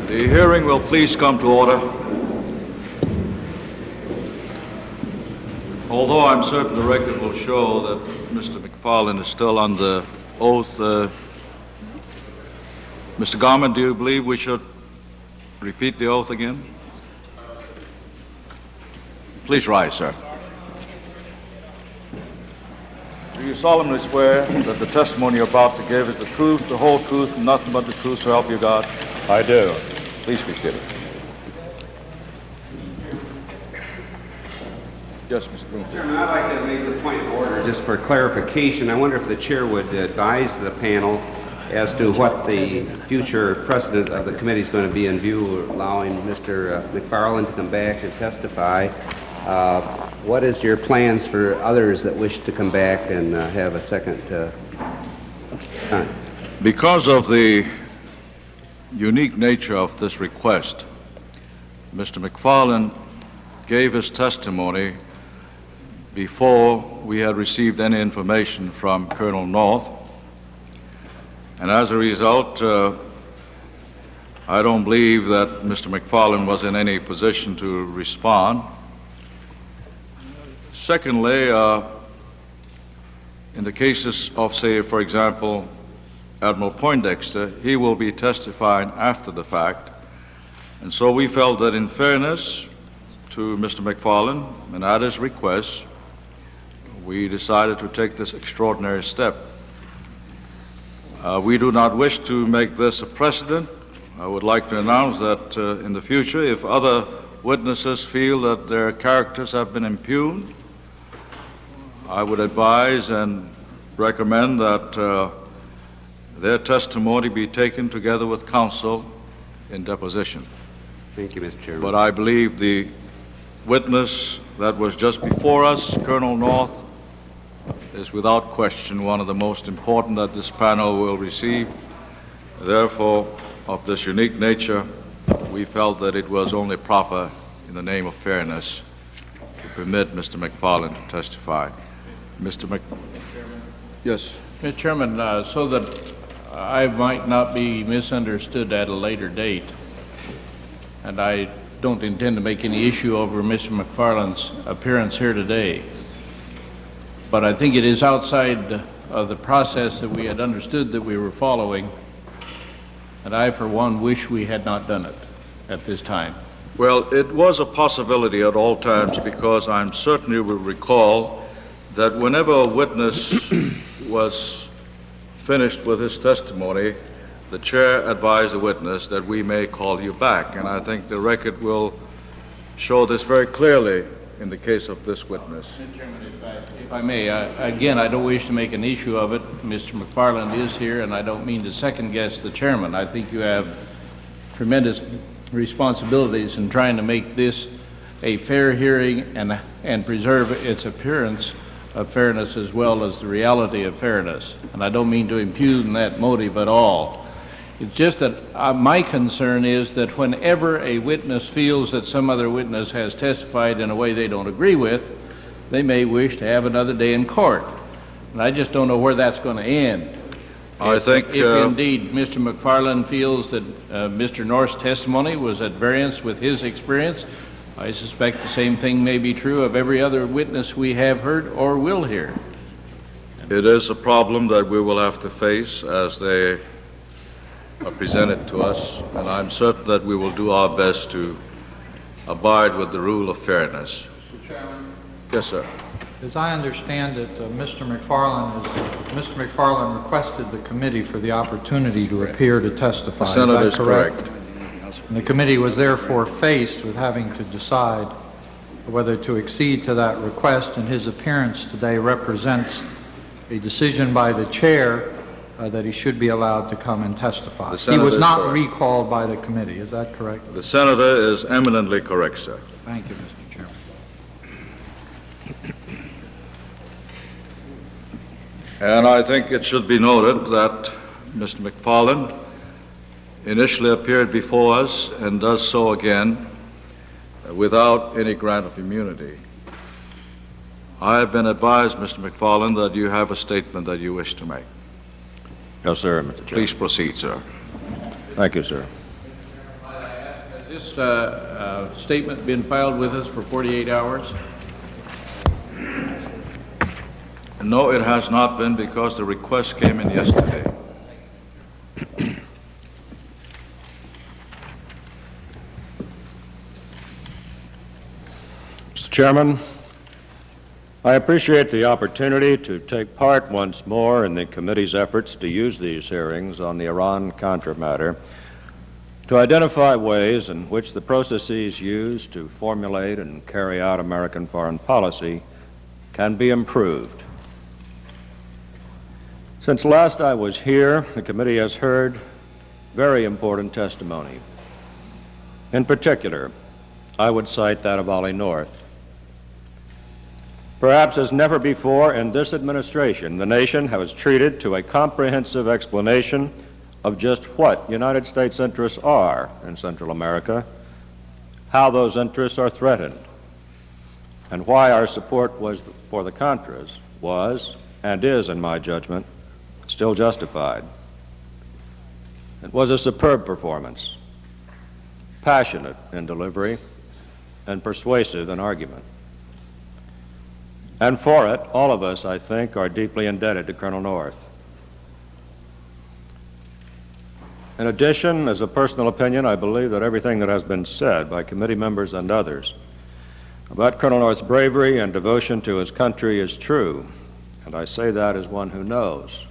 The hearing will please come to order. Although I'm certain the record will show that Mr. McFarlane is still under oath, Mr. Garment, do you believe we should repeat the oath again? Please rise, sir. Do you solemnly swear that the testimony you're about to give is the truth, the whole truth, and nothing but the truth, so help you God? I do. Please be seated. Yes, Mr. Bloomfield. Chairman, I'd like to raise a point of order just for clarification. I wonder if the chair would advise the panel as to what the future precedent of the committee is going to be in view of allowing Mr. McFarlane to come back and testify. What is your plans for others that wish to come back and have a second time? Because of the unique nature of this request, Mr. McFarlane gave his testimony before we had received any information from Colonel North, and as a result, I don't believe that Mr. McFarlane was in any position to respond. Secondly, in the cases of, say, for example, Admiral Poindexter, he will be testifying after the fact, and so we felt that in fairness to Mr. McFarlane and at his request, we decided to take this extraordinary step. We do not wish to make this a precedent. I would like to announce that in the future, if other witnesses feel that their characters have been impugned, I would advise and recommend that their testimony be taken together with counsel in deposition. Thank you, Mr. Chairman. But I believe the witness that was just before us, Colonel North, is without question one of the most important that this panel will receive. Therefore, of this unique nature, we felt that it was only proper in the name of fairness to permit Mr. McFarlane to testify. Mr. Chairman? Yes. Mr. Chairman, so that I might not be misunderstood at a later date, and I don't intend to make any issue over Mr. McFarlane's appearance here today, but I think it is outside of the process that we had understood that we were following, and I, for one, wish we had not done it at this time. Well, it was a possibility at all times, because I'm certain you will recall that whenever a witness was finished with his testimony, the chair advised the witness that we may call you back, and I think the record will show this very clearly in the case of this witness. Mr. Chairman, if I may, again, I don't wish to make an issue of it. Mr. McFarlane is here, and I don't mean to second-guess the chairman. I think you have tremendous responsibilities in trying to make this a fair hearing and preserve its appearance of fairness as well as the reality of fairness. And I don't mean to impugn that motive at all. It's just that my concern is that whenever a witness feels that some other witness has testified in a way they don't agree with, they may wish to have another day in court. And I just don't know where that's going to end. If indeed Mr. McFarlane feels that Mr. North's testimony was at variance with his experience, I suspect the same thing may be true of every other witness we have heard or will hear. It is a problem that we will have to face as they are presented to us, and I'm certain that we will do our best to abide with the rule of fairness. Mr. Chairman? Yes, sir. As I understand it, Mr. McFarlane requested the committee for the opportunity to appear to testify. The Senator is correct? correct. And the committee was therefore faced with having to decide whether to accede to that request, and his appearance today represents a decision by the chair that he should be allowed to come and testify. He was not recalled by the committee, is that correct? The Senator is eminently correct, sir. Thank you, Mr. Chairman. And I think it should be noted that Mr. McFarlane initially appeared before us and does so again without any grant of immunity. I have been advised, Mr. McFarlane, that you have a statement that you wish to make. Yes, sir, Mr. Chairman. Please proceed, sir. Thank you, sir. this statement been filed with us for 48 hours? No, it has not been, because the request came in yesterday. Mr. Chairman, I appreciate the opportunity to take part once more in the committee's efforts to use these hearings on the Iran-Contra matter to identify ways in which the processes used to formulate and carry out American foreign policy can be improved. Since last I was here, the committee has heard very important testimony. In particular, I would cite that of Ollie North. Perhaps as never before in this administration, the nation has treated to a comprehensive explanation of just what United States interests are in Central America, how those interests are threatened, and why our support for the Contras was, and is, in my judgment, still justified. It was a superb performance, passionate in delivery, and persuasive in argument. And for it, all of us, I think, are deeply indebted to Colonel North. In addition, as a personal opinion, I believe that everything that has been said by committee members and others about Colonel North's bravery and devotion to his country is true, and I say that as one who knows,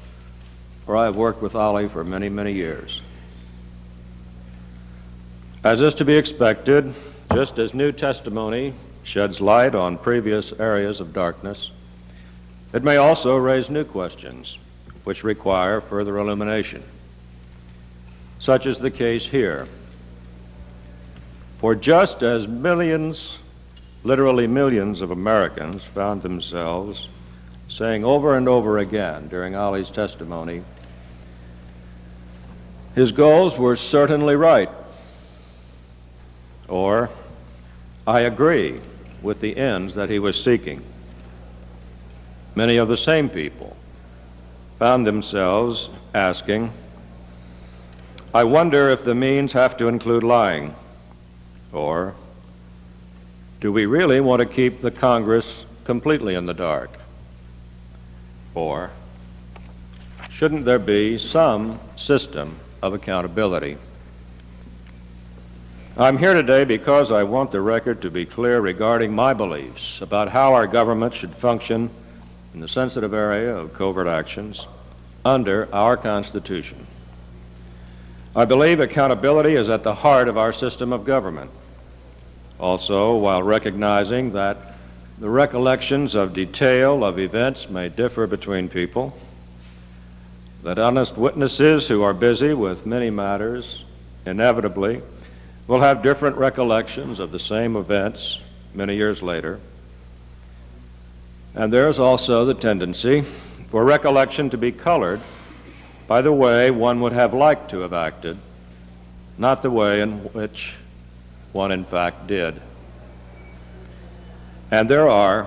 for I have worked with Ollie for many, many years. As is to be expected, just as new testimony sheds light on previous areas of darkness, it may also raise new questions which require further illumination. Such is the case here. For just as millions, literally millions of Americans found themselves saying over and over again during Ollie's testimony, his goals were certainly right, or I agree with the ends that he was seeking. Many of the same people found themselves asking, I wonder if the means have to include lying, or do we really want to keep the Congress completely in the dark? Or shouldn't there be some system of accountability? I'm here today because I want the record to be clear regarding my beliefs about how our government should function in the sensitive area of covert actions under our Constitution. I believe accountability is at the heart of our system of government. Also, while recognizing that the recollections of detail of events may differ between people, that honest witnesses who are busy with many matters inevitably will have different recollections of the same events many years later. And there's also the tendency for recollection to be colored by the way one would have liked to have acted, not the way in which one in fact did. And there are,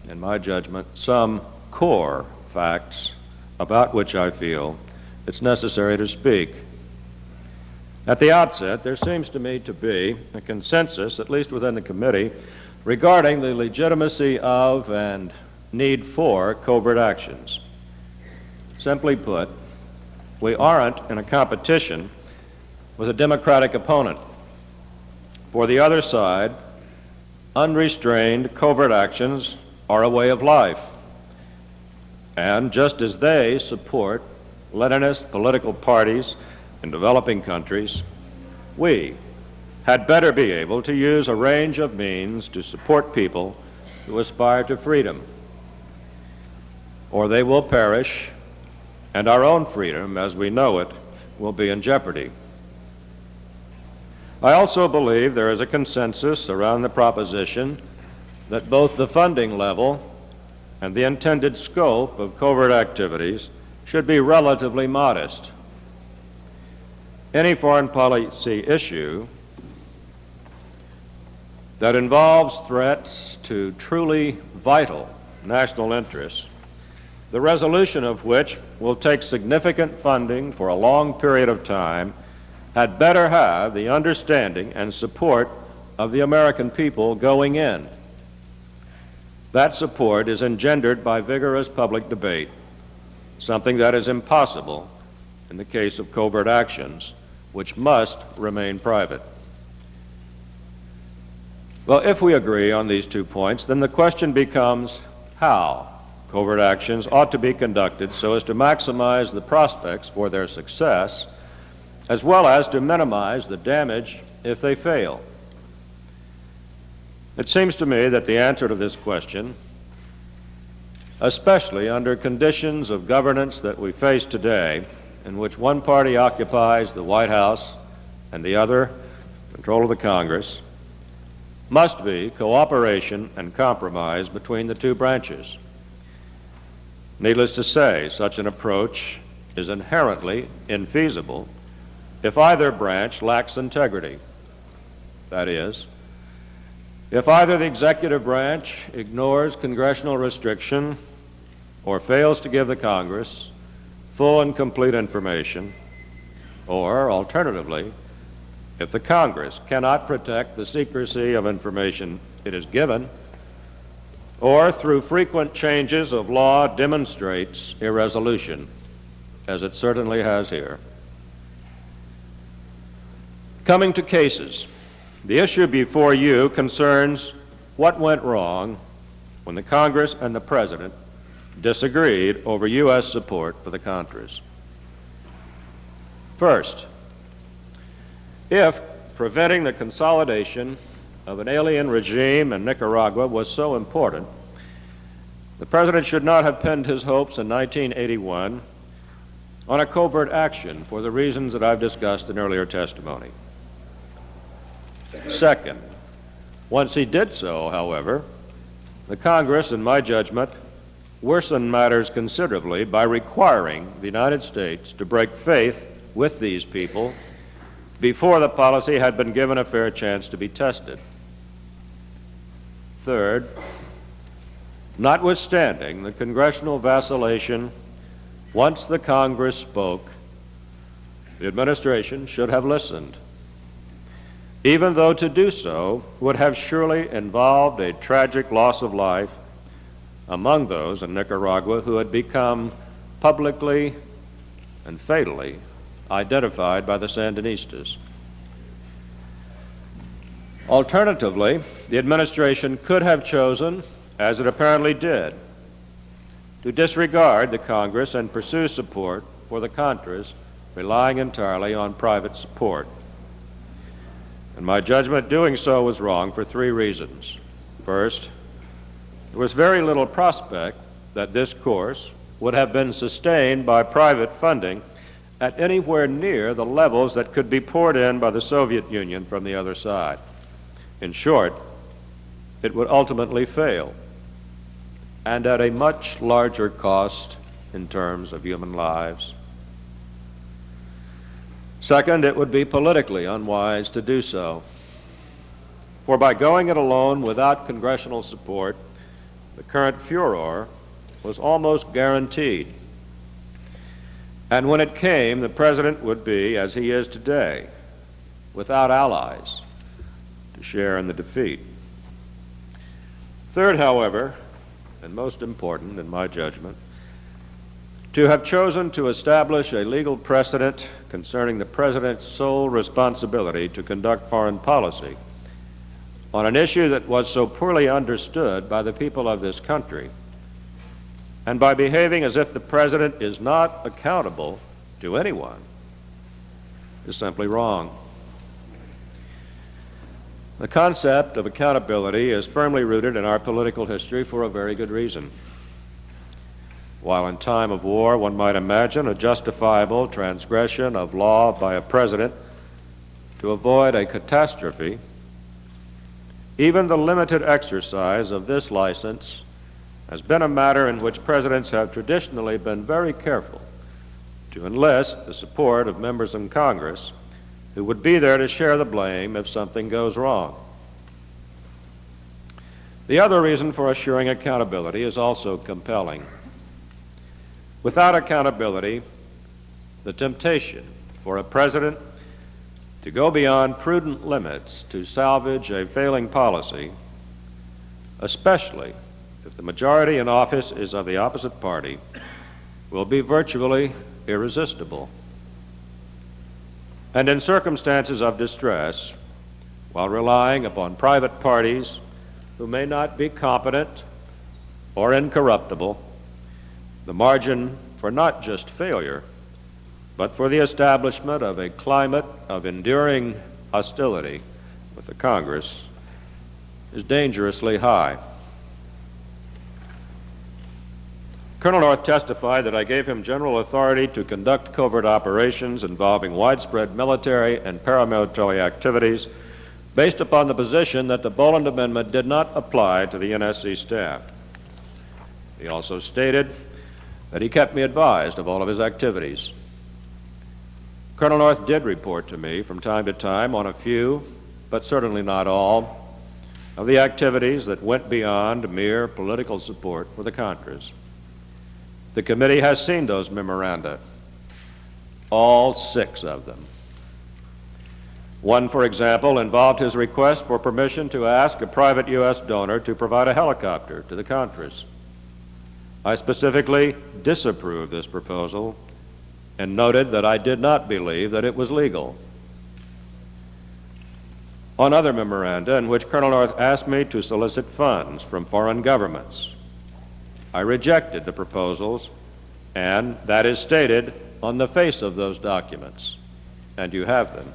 in my judgment, some core facts about which I feel it's necessary to speak. At the outset, there seems to me to be a consensus, at least within the committee, regarding the legitimacy of and need for covert actions. Simply put, we aren't in a competition with a democratic opponent. For the other side, unrestrained covert actions are a way of life. And just as they support Leninist political parties in developing countries, we had better be able to use a range of means to support people who aspire to freedom, or they will perish, and our own freedom, as we know it, will be in jeopardy. I also believe there is a consensus around the proposition that both the funding level and the intended scope of covert activities should be relatively modest. Any foreign policy issue that involves threats to truly vital national interests, the resolution of which will take significant funding for a long period of time, had better have the understanding and support of the American people going in. That support is engendered by vigorous public debate, something that is impossible in the case of covert actions, which must remain private. Well, if we agree on these 2 points, then the question becomes how covert actions ought to be conducted so as to maximize the prospects for their success, as well as to minimize the damage if they fail. It seems to me that the answer to this question, especially under conditions of governance that we face today, in which one party occupies the White House and the other control of the Congress, must be cooperation and compromise between the 2 branches. Needless to say, such an approach is inherently infeasible if either branch lacks integrity. That is, if either the executive branch ignores congressional restriction or fails to give the Congress full and complete information, or alternatively, if the Congress cannot protect the secrecy of information it is given, or through frequent changes of law demonstrates irresolution, as it certainly has here. Coming to cases, the issue before you concerns what went wrong when the Congress and the President disagreed over U.S. support for the Contras. First, if preventing the consolidation of an alien regime in Nicaragua was so important, the President should not have pinned his hopes in 1981 on a covert action for the reasons that I've discussed in earlier testimony. Second, once he did so, however, the Congress, in my judgment, worsened matters considerably by requiring the United States to break faith with these people before the policy had been given a fair chance to be tested. Third, notwithstanding the congressional vacillation, once the Congress spoke, the administration should have listened, even though to do so would have surely involved a tragic loss of life among those in Nicaragua who had become publicly and fatally identified by the Sandinistas. Alternatively, the administration could have chosen, as it apparently did, to disregard the Congress and pursue support for the Contras, relying entirely on private support. In my judgment, doing so was wrong for 3 reasons. First, there was very little prospect that this course would have been sustained by private funding at anywhere near the levels that could be poured in by the Soviet Union from the other side. In short, it would ultimately fail, and at a much larger cost in terms of human lives. Second, it would be politically unwise to do so, for by going it alone without congressional support, the current furor was almost guaranteed. And when it came, the President would be, as he is today, without allies to share in the defeat. Third, however, and most important in my judgment, to have chosen to establish a legal precedent concerning the President's sole responsibility to conduct foreign policy on an issue that was so poorly understood by the people of this country, and by behaving as if the President is not accountable to anyone, is simply wrong. The concept of accountability is firmly rooted in our political history for a very good reason. While in time of war, one might imagine a justifiable transgression of law by a president to avoid a catastrophe, even the limited exercise of this license has been a matter in which presidents have traditionally been very careful to enlist the support of members in Congress who would be there to share the blame if something goes wrong. The other reason for assuring accountability is also compelling. Without accountability, the temptation for a president to go beyond prudent limits to salvage a failing policy, especially if the majority in office is of the opposite party, will be virtually irresistible. And in circumstances of distress, while relying upon private parties who may not be competent or incorruptible, the margin for not just failure, but for the establishment of a climate of enduring hostility with the Congress is dangerously high. Colonel North testified that I gave him general authority to conduct covert operations involving widespread military and paramilitary activities based upon the position that the Boland Amendment did not apply to the NSC staff. He also stated that he kept me advised of all of his activities. Colonel North did report to me from time to time on a few, but certainly not all, of the activities that went beyond mere political support for the Contras. The committee has seen those memoranda, all 6 of them. One, for example, involved his request for permission to ask a private U.S. donor to provide a helicopter to the Contras. I specifically disapproved this proposal and noted that I did not believe that it was legal. On other memoranda in which Colonel North asked me to solicit funds from foreign governments, I rejected the proposals, and that is stated on the face of those documents, and you have them.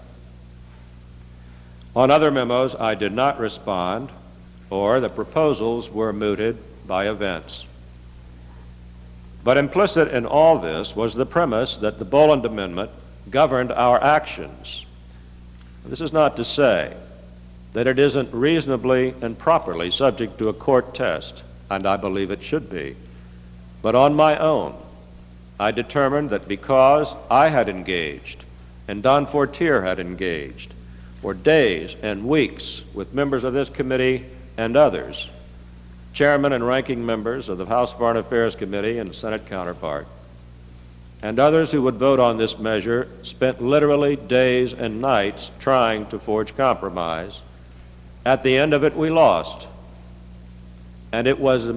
On other memos, I did not respond, or the proposals were mooted by events. But implicit in all this was the premise that the Boland Amendment governed our actions. This is not to say that it isn't reasonably and properly subject to a court test, and I believe it should be. But on my own, I determined that because I had engaged, and Don Fortier had engaged, for days and weeks with members of this committee and others, chairmen and ranking members of the House Foreign Affairs Committee and Senate counterpart, and others who would vote on this measure spent literally days and nights trying to forge compromise. At the end of it, we lost. And it was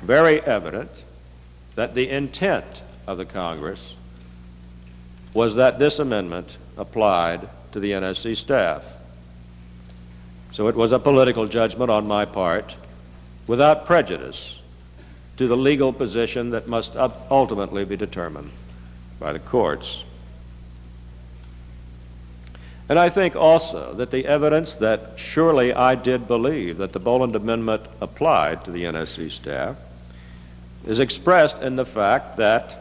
very evident that the intent of the Congress was that this amendment applied to the NSC staff. So it was a political judgment on my part, without prejudice to the legal position that must ultimately be determined by the courts. And I think also that the evidence that surely I did believe that the Boland Amendment applied to the NSC staff is expressed in the fact that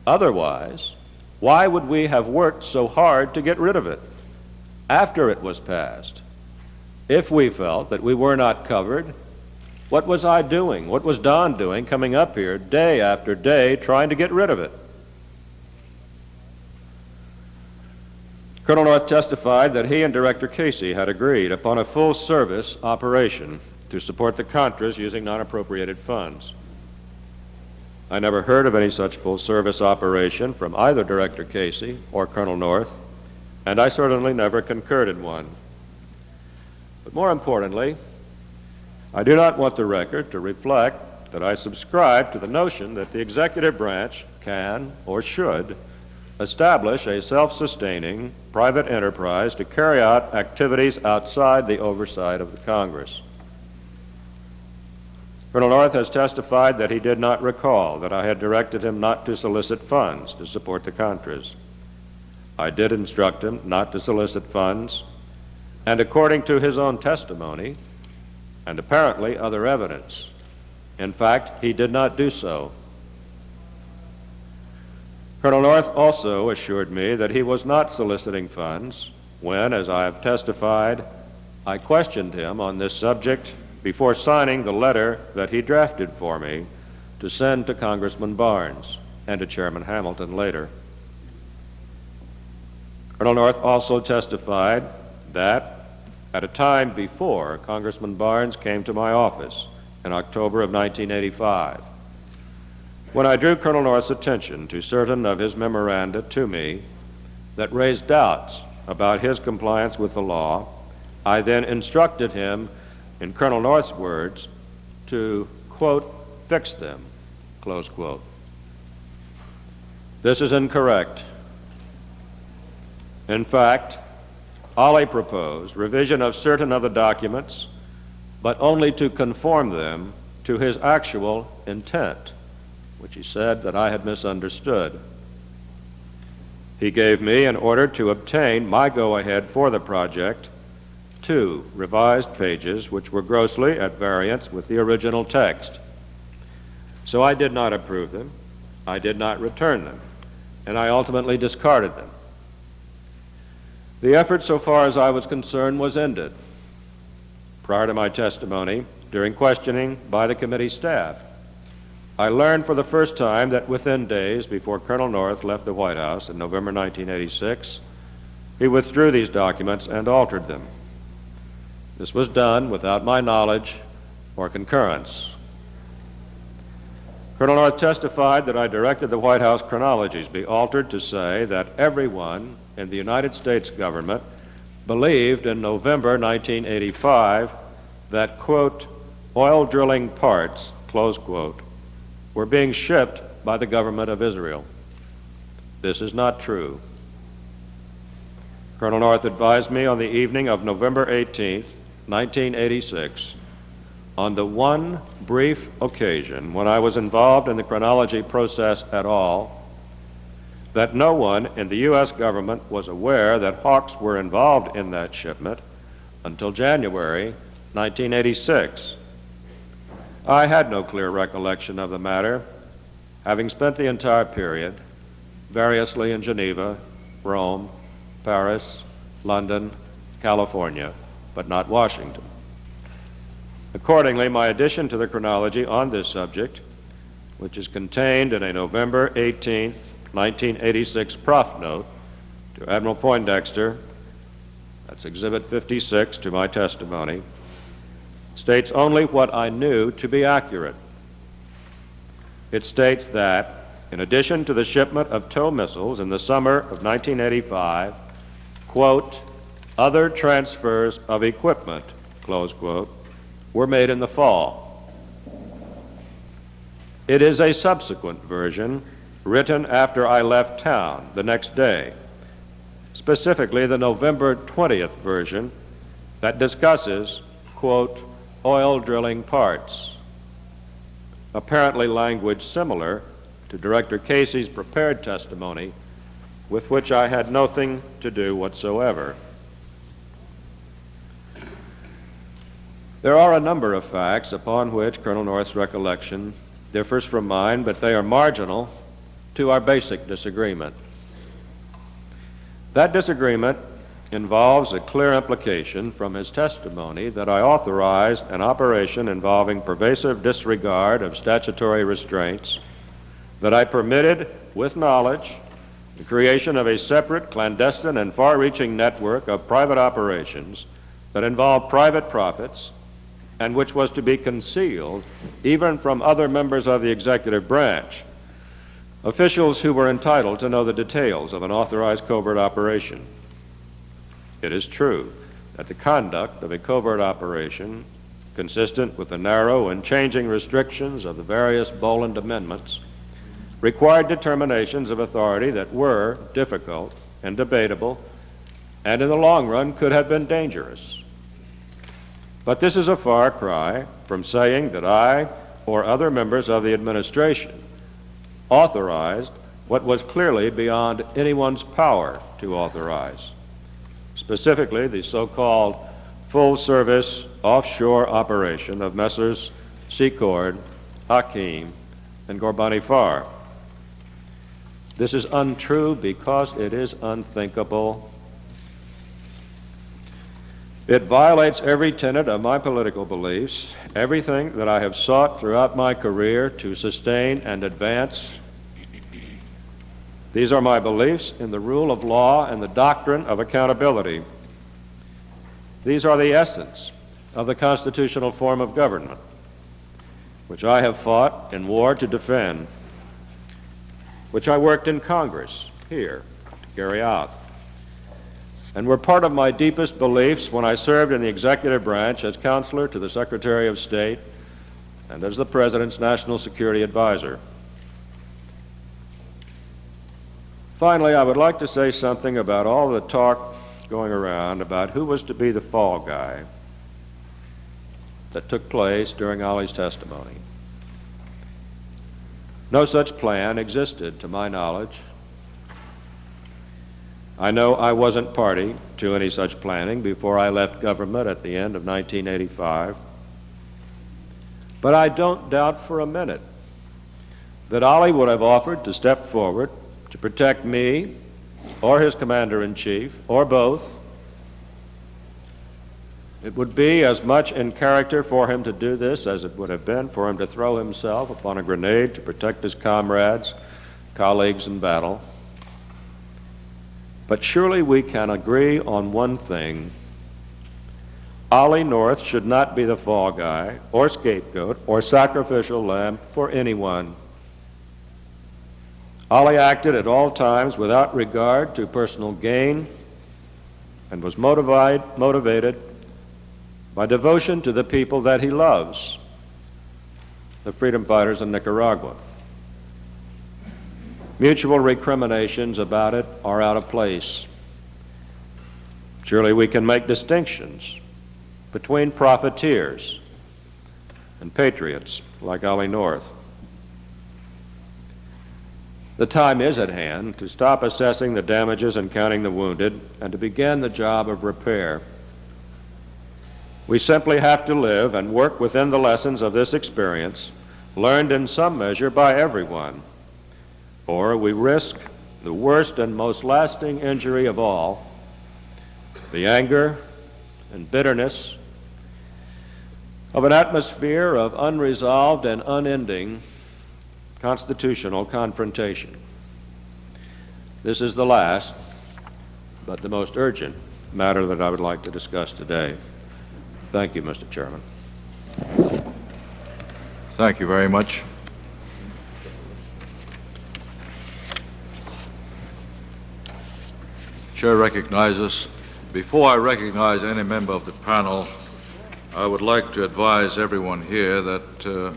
otherwise, why would we have worked so hard to get rid of it after it was passed? If we felt that we were not covered, what was I doing? What was Don doing coming up here day after day trying to get rid of it? Colonel North testified that he and Director Casey had agreed upon a full-service operation to support the Contras using non-appropriated funds. I never heard of any such full-service operation from either Director Casey or Colonel North, and I certainly never concurred in one. But more importantly, I do not want the record to reflect that I subscribe to the notion that the executive branch can or should establish a self-sustaining private enterprise to carry out activities outside the oversight of the Congress. Colonel North has testified that he did not recall that I had directed him not to solicit funds to support the Contras. I did instruct him not to solicit funds, and according to his own testimony, and apparently other evidence, in fact, he did not do so. Colonel North also assured me that he was not soliciting funds when, as I have testified, I questioned him on this subject before signing the letter that he drafted for me to send to Congressman Barnes and to Chairman Hamilton later. Colonel North also testified that at a time before Congressman Barnes came to my office in October of 1985, when I drew Colonel North's attention to certain of his memoranda to me that raised doubts about his compliance with the law, I then instructed him, in Colonel North's words, to, quote, fix them, close quote. This is incorrect. In fact, Ollie proposed revision of certain of the documents, but only to conform them to his actual intent, which he said that I had misunderstood. He gave me an order to obtain my go-ahead for the project, 2 revised pages which were grossly at variance with the original text. So I did not approve them, I did not return them, and I ultimately discarded them. The effort, so far as I was concerned, was ended. Prior to my testimony, during questioning by the committee staff, I learned for the first time that within days before Colonel North left the White House in November 1986, he withdrew these documents and altered them. This was done without my knowledge or concurrence. Colonel North testified that I directed the White House chronologies be altered to say that everyone in the United States government believed in November 1985 that, quote, oil drilling parts, close quote, were being shipped by the government of Israel. This is not true. Colonel North advised me on the evening of November 18, 1986, on the one brief occasion when I was involved in the chronology process at all, that no one in the U.S. government was aware that Hawks were involved in that shipment until January 1986. I had no clear recollection of the matter, having spent the entire period variously in Geneva, Rome, Paris, London, California, but not Washington. Accordingly, my addition to the chronology on this subject, which is contained in a November 18, 1986 prof note to Admiral Poindexter, that's Exhibit 56 to my testimony, states only what I knew to be accurate. It states that, in addition to the shipment of TOW missiles in the summer of 1985, quote, other transfers of equipment, close quote, were made in the fall. It is a subsequent version written after I left town the next day, specifically the November 20th version that discusses, quote, oil drilling parts, apparently language similar to Director Casey's prepared testimony, with which I had nothing to do whatsoever. There are a number of facts upon which Colonel North's recollection differs from mine, but they are marginal to our basic disagreement. That disagreement involves a clear implication from his testimony that I authorized an operation involving pervasive disregard of statutory restraints, that I permitted, with knowledge, the creation of a separate, clandestine, and far-reaching network of private operations that involved private profits, and which was to be concealed even from other members of the executive branch, officials who were entitled to know the details of an authorized covert operation. It is true that the conduct of a covert operation, consistent with the narrow and changing restrictions of the various Boland amendments, required determinations of authority that were difficult and debatable, and in the long run could have been dangerous. But this is a far cry from saying that I or other members of the administration authorized what was clearly beyond anyone's power to authorize, specifically the so-called full-service offshore operation of Messrs. Secord, Hakim, and Gorbani Farr. This is untrue because it is unthinkable. It violates every tenet of my political beliefs, everything that I have sought throughout my career to sustain and advance. These are my beliefs in the rule of law and the doctrine of accountability. These are the essence of the constitutional form of government, which I have fought in war to defend, which I worked in Congress here to carry out. and were part of my deepest beliefs when I served in the executive branch as counselor to the Secretary of State and as the President's National Security Advisor. Finally, I would like to say something about all the talk going around about who was to be the fall guy that took place during Ollie's testimony. No such plan existed to my knowledge. I know I wasn't party to any such planning before I left government at the end of 1985. But I don't doubt for a minute that Ollie would have offered to step forward to protect me or his commander-in-chief or both. It would be as much in character for him to do this as it would have been for him to throw himself upon a grenade to protect his comrades, colleagues in battle. But surely we can agree on one thing. Ollie North should not be the fall guy or scapegoat or sacrificial lamb for anyone. Ollie acted at all times without regard to personal gain and was motivated by devotion to the people that he loves, the freedom fighters in Nicaragua. Mutual recriminations about it are out of place. Surely we can make distinctions between profiteers and patriots like Ollie North. The time is at hand to stop assessing the damages and counting the wounded and to begin the job of repair. We simply have to live and work within the lessons of this experience, learned in some measure by everyone, or we risk the worst and most lasting injury of all, the anger and bitterness of an atmosphere of unresolved and unending constitutional confrontation. This is the last, but the most urgent matter that I would like to discuss today. Thank you, Mr. Chairman. Thank you very much. Chair recognizes. Before I recognize any member of the panel, I would like to advise everyone here that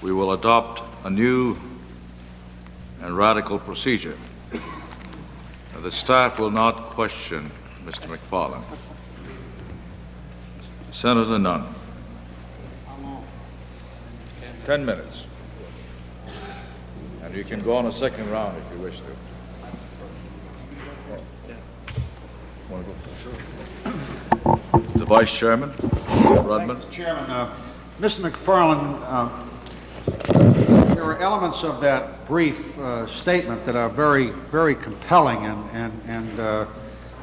we will adopt a new and radical procedure. The staff will not question Mr. McFarlane. Senator Nunn. 10 minutes. And you can go on a second round if you wish to. The Vice Chairman, Rudman. Mr. Chairman, Mr. McFarlane, there are elements of that brief statement that are very, very compelling and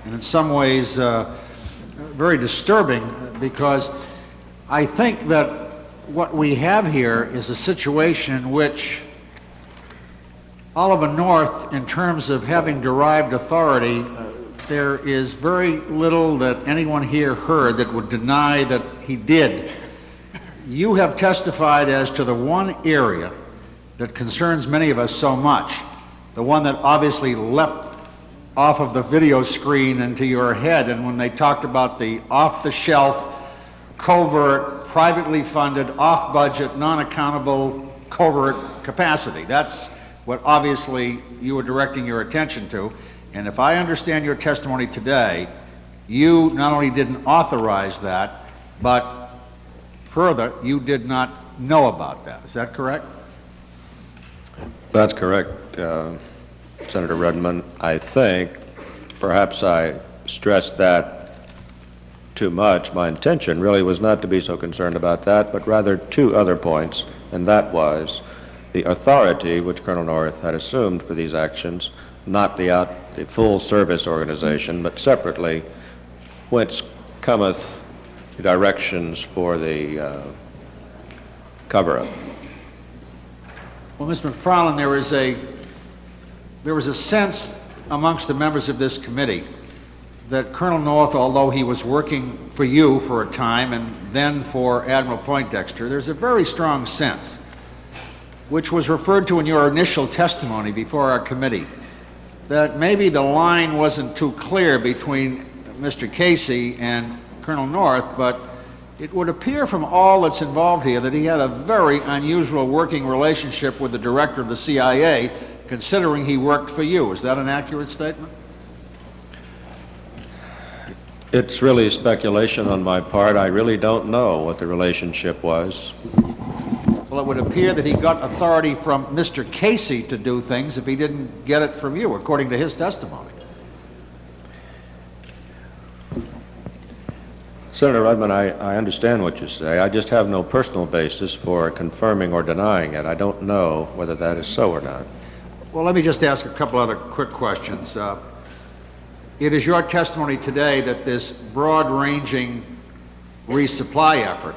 in some ways very disturbing, because I think that what we have here is a situation in which Oliver North, in terms of having derived authority, there is very little that anyone here heard that would deny that he did. You have testified as to the one area that concerns many of us so much, the one that obviously leapt off of the video screen into your head, and when they talked about the off-the-shelf, covert, privately funded, off-budget, non-accountable, covert capacity. That's what obviously you were directing your attention to. And if I understand your testimony today, you not only didn't authorize that, but further, you did not know about that. Is that correct? That's correct, Senator Rudman. I think perhaps I stressed that too much. My intention really was not to be so concerned about that, but rather two other points, and that was the authority which Colonel North had assumed for these actions, not the full service organization, but separately, whence cometh the directions for the cover-up. Well, Mr. McFarlane, there was a sense amongst the members of this committee that Colonel North, although he was working for you for a time and then for Admiral Poindexter, there's a very strong sense, which was referred to in your initial testimony before our committee, that maybe the line wasn't too clear between Mr. Casey and Colonel North, but it would appear from all that's involved here that he had a very unusual working relationship with the director of the CIA, considering he worked for you. Is that an accurate statement? It's really speculation on my part. I really don't know what the relationship was. Well, it would appear that he got authority from Mr. Casey to do things if he didn't get it from you, according to his testimony. Senator Rudman, I understand what you say. I just have no personal basis for confirming or denying it. I don't know whether that is so or not. Well, let me just ask a couple other quick questions. It is your testimony today that this broad-ranging resupply effort,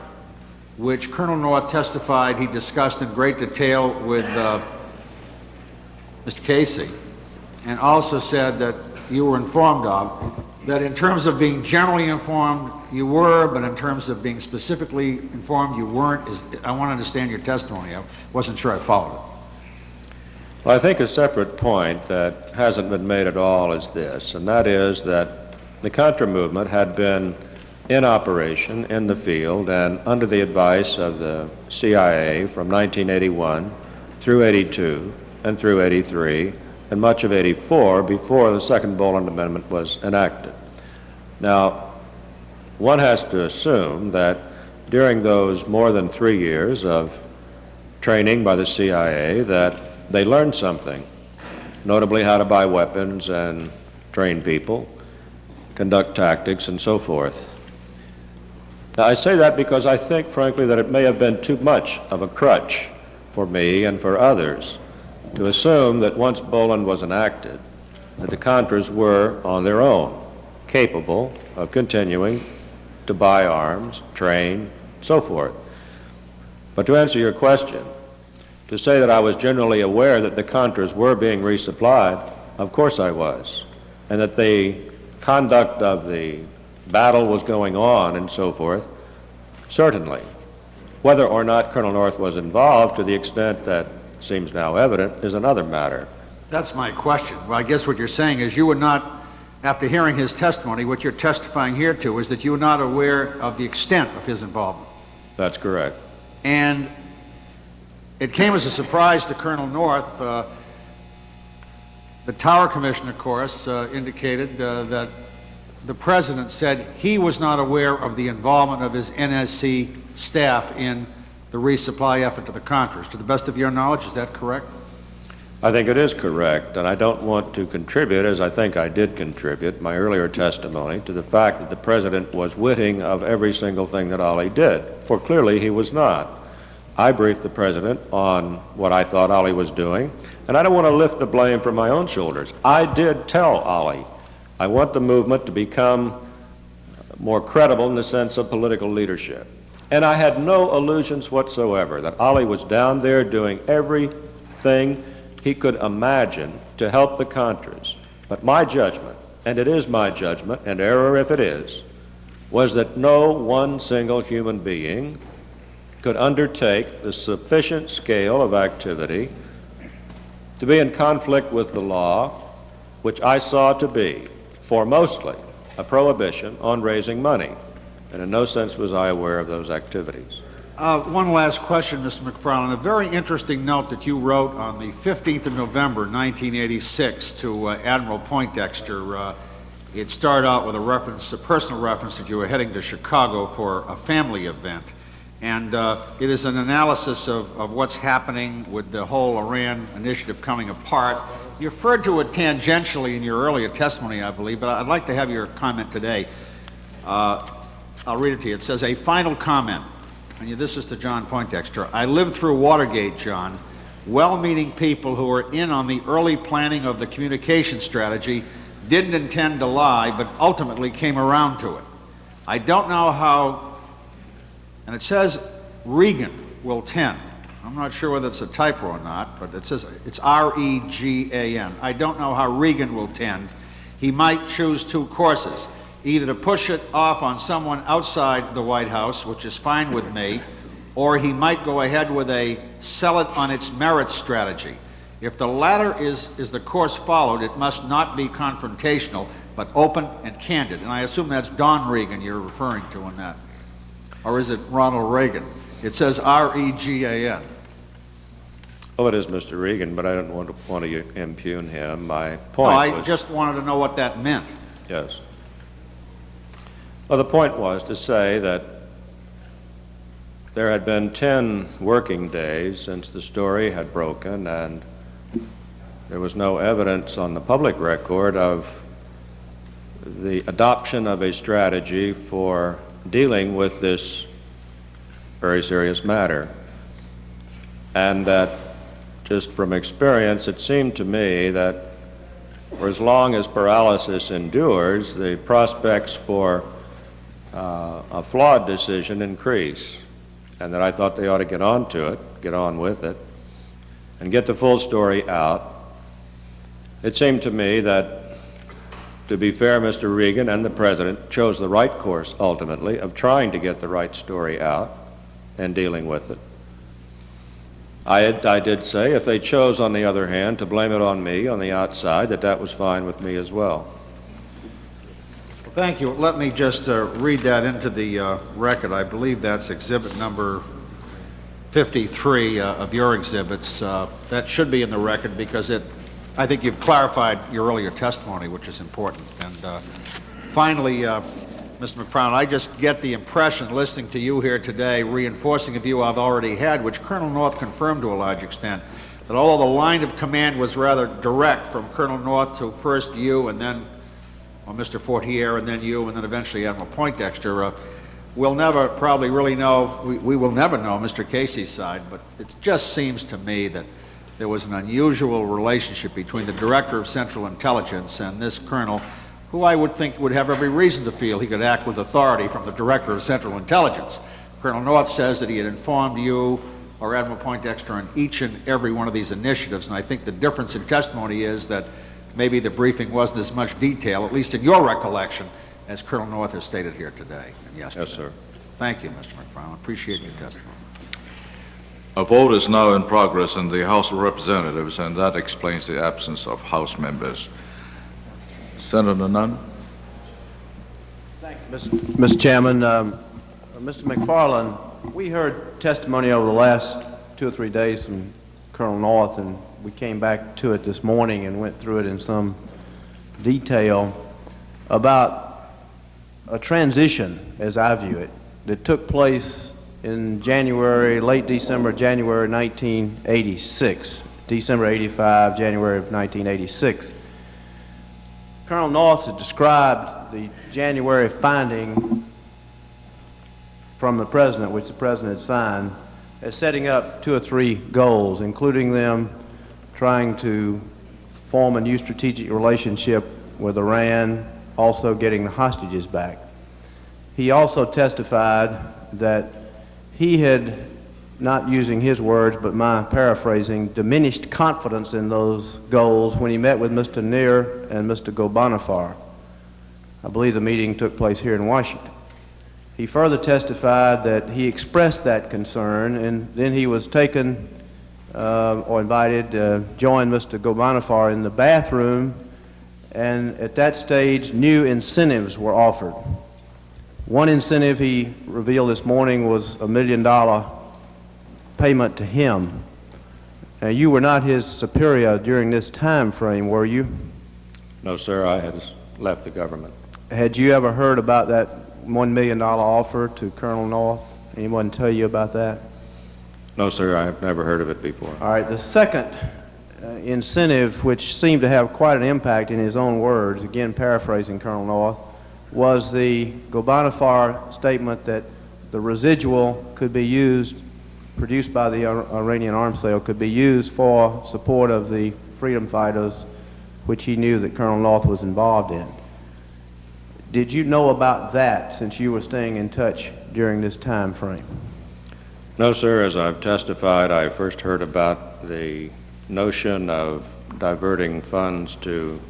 which Colonel North testified he discussed in great detail with Mr. Casey, and also said that you were informed of, that in terms of being generally informed, you were, but in terms of being specifically informed, you weren't. I want to understand your testimony. I wasn't sure I followed it. Well, I think a separate point that hasn't been made at all is this, and that is that the Contra movement had been in operation in the field and under the advice of the CIA from 1981 through 82 and through 83 and much of 84 before the Second Boland Amendment was enacted. Now, one has to assume that during those more than 3 years of training by the CIA that they learned something, notably how to buy weapons and train people, conduct tactics, and so forth. Now, I say that because I think, frankly, that it may have been too much of a crutch for me and for others to assume that once Boland was enacted, that the Contras were, on their own, capable of continuing to buy arms, train, so forth. But to answer your question, to say that I was generally aware that the Contras were being resupplied, of course I was, and that the conduct of the battle was going on and so forth, certainly. Whether or not Colonel North was involved to the extent that seems now evident is another matter. That's my question. Well, I guess what you're saying is you were not, after hearing his testimony, what you're testifying here to is that you were not aware of the extent of his involvement. That's correct. And it came as a surprise to Colonel North. The Tower Commission, of course, indicated that the President said he was not aware of the involvement of his NSC staff in the resupply effort to the Contras. To the best of your knowledge, is that correct? I think it is correct, and I don't want to contribute, as I think I did contribute, my earlier testimony, to the fact that the President was witting of every single thing that Ollie did, for clearly he was not. I briefed the President on what I thought Ollie was doing, and I don't want to lift the blame from my own shoulders. I did tell Ollie, I want the movement to become more credible in the sense of political leadership. And I had no illusions whatsoever that Ollie was down there doing everything he could imagine to help the Contras. But my judgment, and it is my judgment, and error if it is, was that no one single human being could undertake the sufficient scale of activity to be in conflict with the law, which I saw to be, for mostly, a prohibition on raising money. And in no sense was I aware of those activities. One last question, Mr. McFarlane. A very interesting note that you wrote on the 15th of November, 1986, to Admiral Poindexter. It started out with a reference, a personal reference, that you were heading to Chicago for a family event. And it is an analysis of what's happening with the whole Iran initiative coming apart. You referred to it tangentially in your earlier testimony, I believe, but I'd like to have your comment today. I'll read it to you. It says, a final comment, and this is to John Poindexter. I lived through Watergate, John. Well-meaning people who were in on the early planning of the communication strategy didn't intend to lie, but ultimately came around to it. I don't know how, and it says Reagan will tend. I'm not sure whether it's a typo or not, but it says it's R-E-G-A-N. I don't know how Reagan will tend. He might choose two courses, either to push it off on someone outside the White House, which is fine with me, or he might go ahead with a sell it on its merits strategy. If the latter is the course followed, it must not be confrontational, but open and candid. And I assume that's Don Regan you're referring to in that. Or is it Ronald Reagan? It says R-E-G-A-N. Oh, it is Mr. Regan, but I don't want to impugn him. My No, point I was... just wanted to know what that meant. Yes. Well, the point was to say that there had been 10 working days since the story had broken, and there was no evidence on the public record of the adoption of a strategy for dealing with this very serious matter. And that, just from experience, it seemed to me that for as long as paralysis endures, the prospects for a flawed decision increase, and that I thought they ought to get on to it, get on with it, and get the full story out. It seemed to me that, to be fair, Mr. Regan and the President chose the right course, ultimately, of trying to get the right story out and dealing with it. I did say, if they chose, on the other hand, to blame it on me on the outside, that was fine with me as well. Thank you. Let me just read that into the record. I believe that's exhibit number 53 of your exhibits. That should be in the record because I think you've clarified your earlier testimony, which is important. And finally, Mr. McFarlane, I just get the impression, listening to you here today, reinforcing a view I've already had, which Colonel North confirmed to a large extent, that although the line of command was rather direct from Colonel North to first you and then Mr. Fortier and then you and then eventually Admiral Poindexter, we'll never probably really know, we will never know Mr. Casey's side, but it just seems to me that there was an unusual relationship between the Director of Central Intelligence and this Colonel, who I would think would have every reason to feel he could act with authority from the Director of Central Intelligence. Colonel North says that he had informed you or Admiral Poindexter on each and every one of these initiatives, and I think the difference in testimony is that maybe the briefing wasn't as much detail, at least in your recollection, as Colonel North has stated here today and yesterday. Yes, sir. Thank you, Mr. McFarlane. Appreciate your testimony. A vote is now in progress in the House of Representatives, and that explains the absence of House members. Senator Nunn? Thank you, Mr. Chairman. Mr. McFarlane, we heard testimony over the last 2 or 3 days from Colonel North, and we came back to it this morning and went through it in some detail about a transition, as I view it, that took place in January, late December, January 1986, December 85, January of 1986. Colonel North had described the January finding from the President, which the President had signed, as setting up 2 or 3 goals, including them trying to form a new strategic relationship with Iran, also getting the hostages back. He also testified that he had, not using his words, but my paraphrasing, diminished confidence in those goals when he met with Mr. Neer and Mr. Gobonifar. I believe the meeting took place here in Washington. He further testified that he expressed that concern, and then he was taken or invited to join Mr. Gobonifar in the bathroom, and at that stage, new incentives were offered. One incentive he revealed this morning was $1 million payment to him. Now, you were not his superior during this time frame, were you? No, sir, I had left the government. Had you ever heard about that $1 million offer to Colonel North? Anyone tell you about that? No, sir, I have never heard of it before. All right, the second incentive, which seemed to have quite an impact in his own words, again paraphrasing Colonel North, was the Gobonifar statement that the residual could be used, produced by the Iranian arms sale, could be used for support of the freedom fighters, which he knew that Colonel North was involved in. Did you know about that since you were staying in touch during this time frame? No, sir. As I've testified, I first heard about the notion of diverting funds to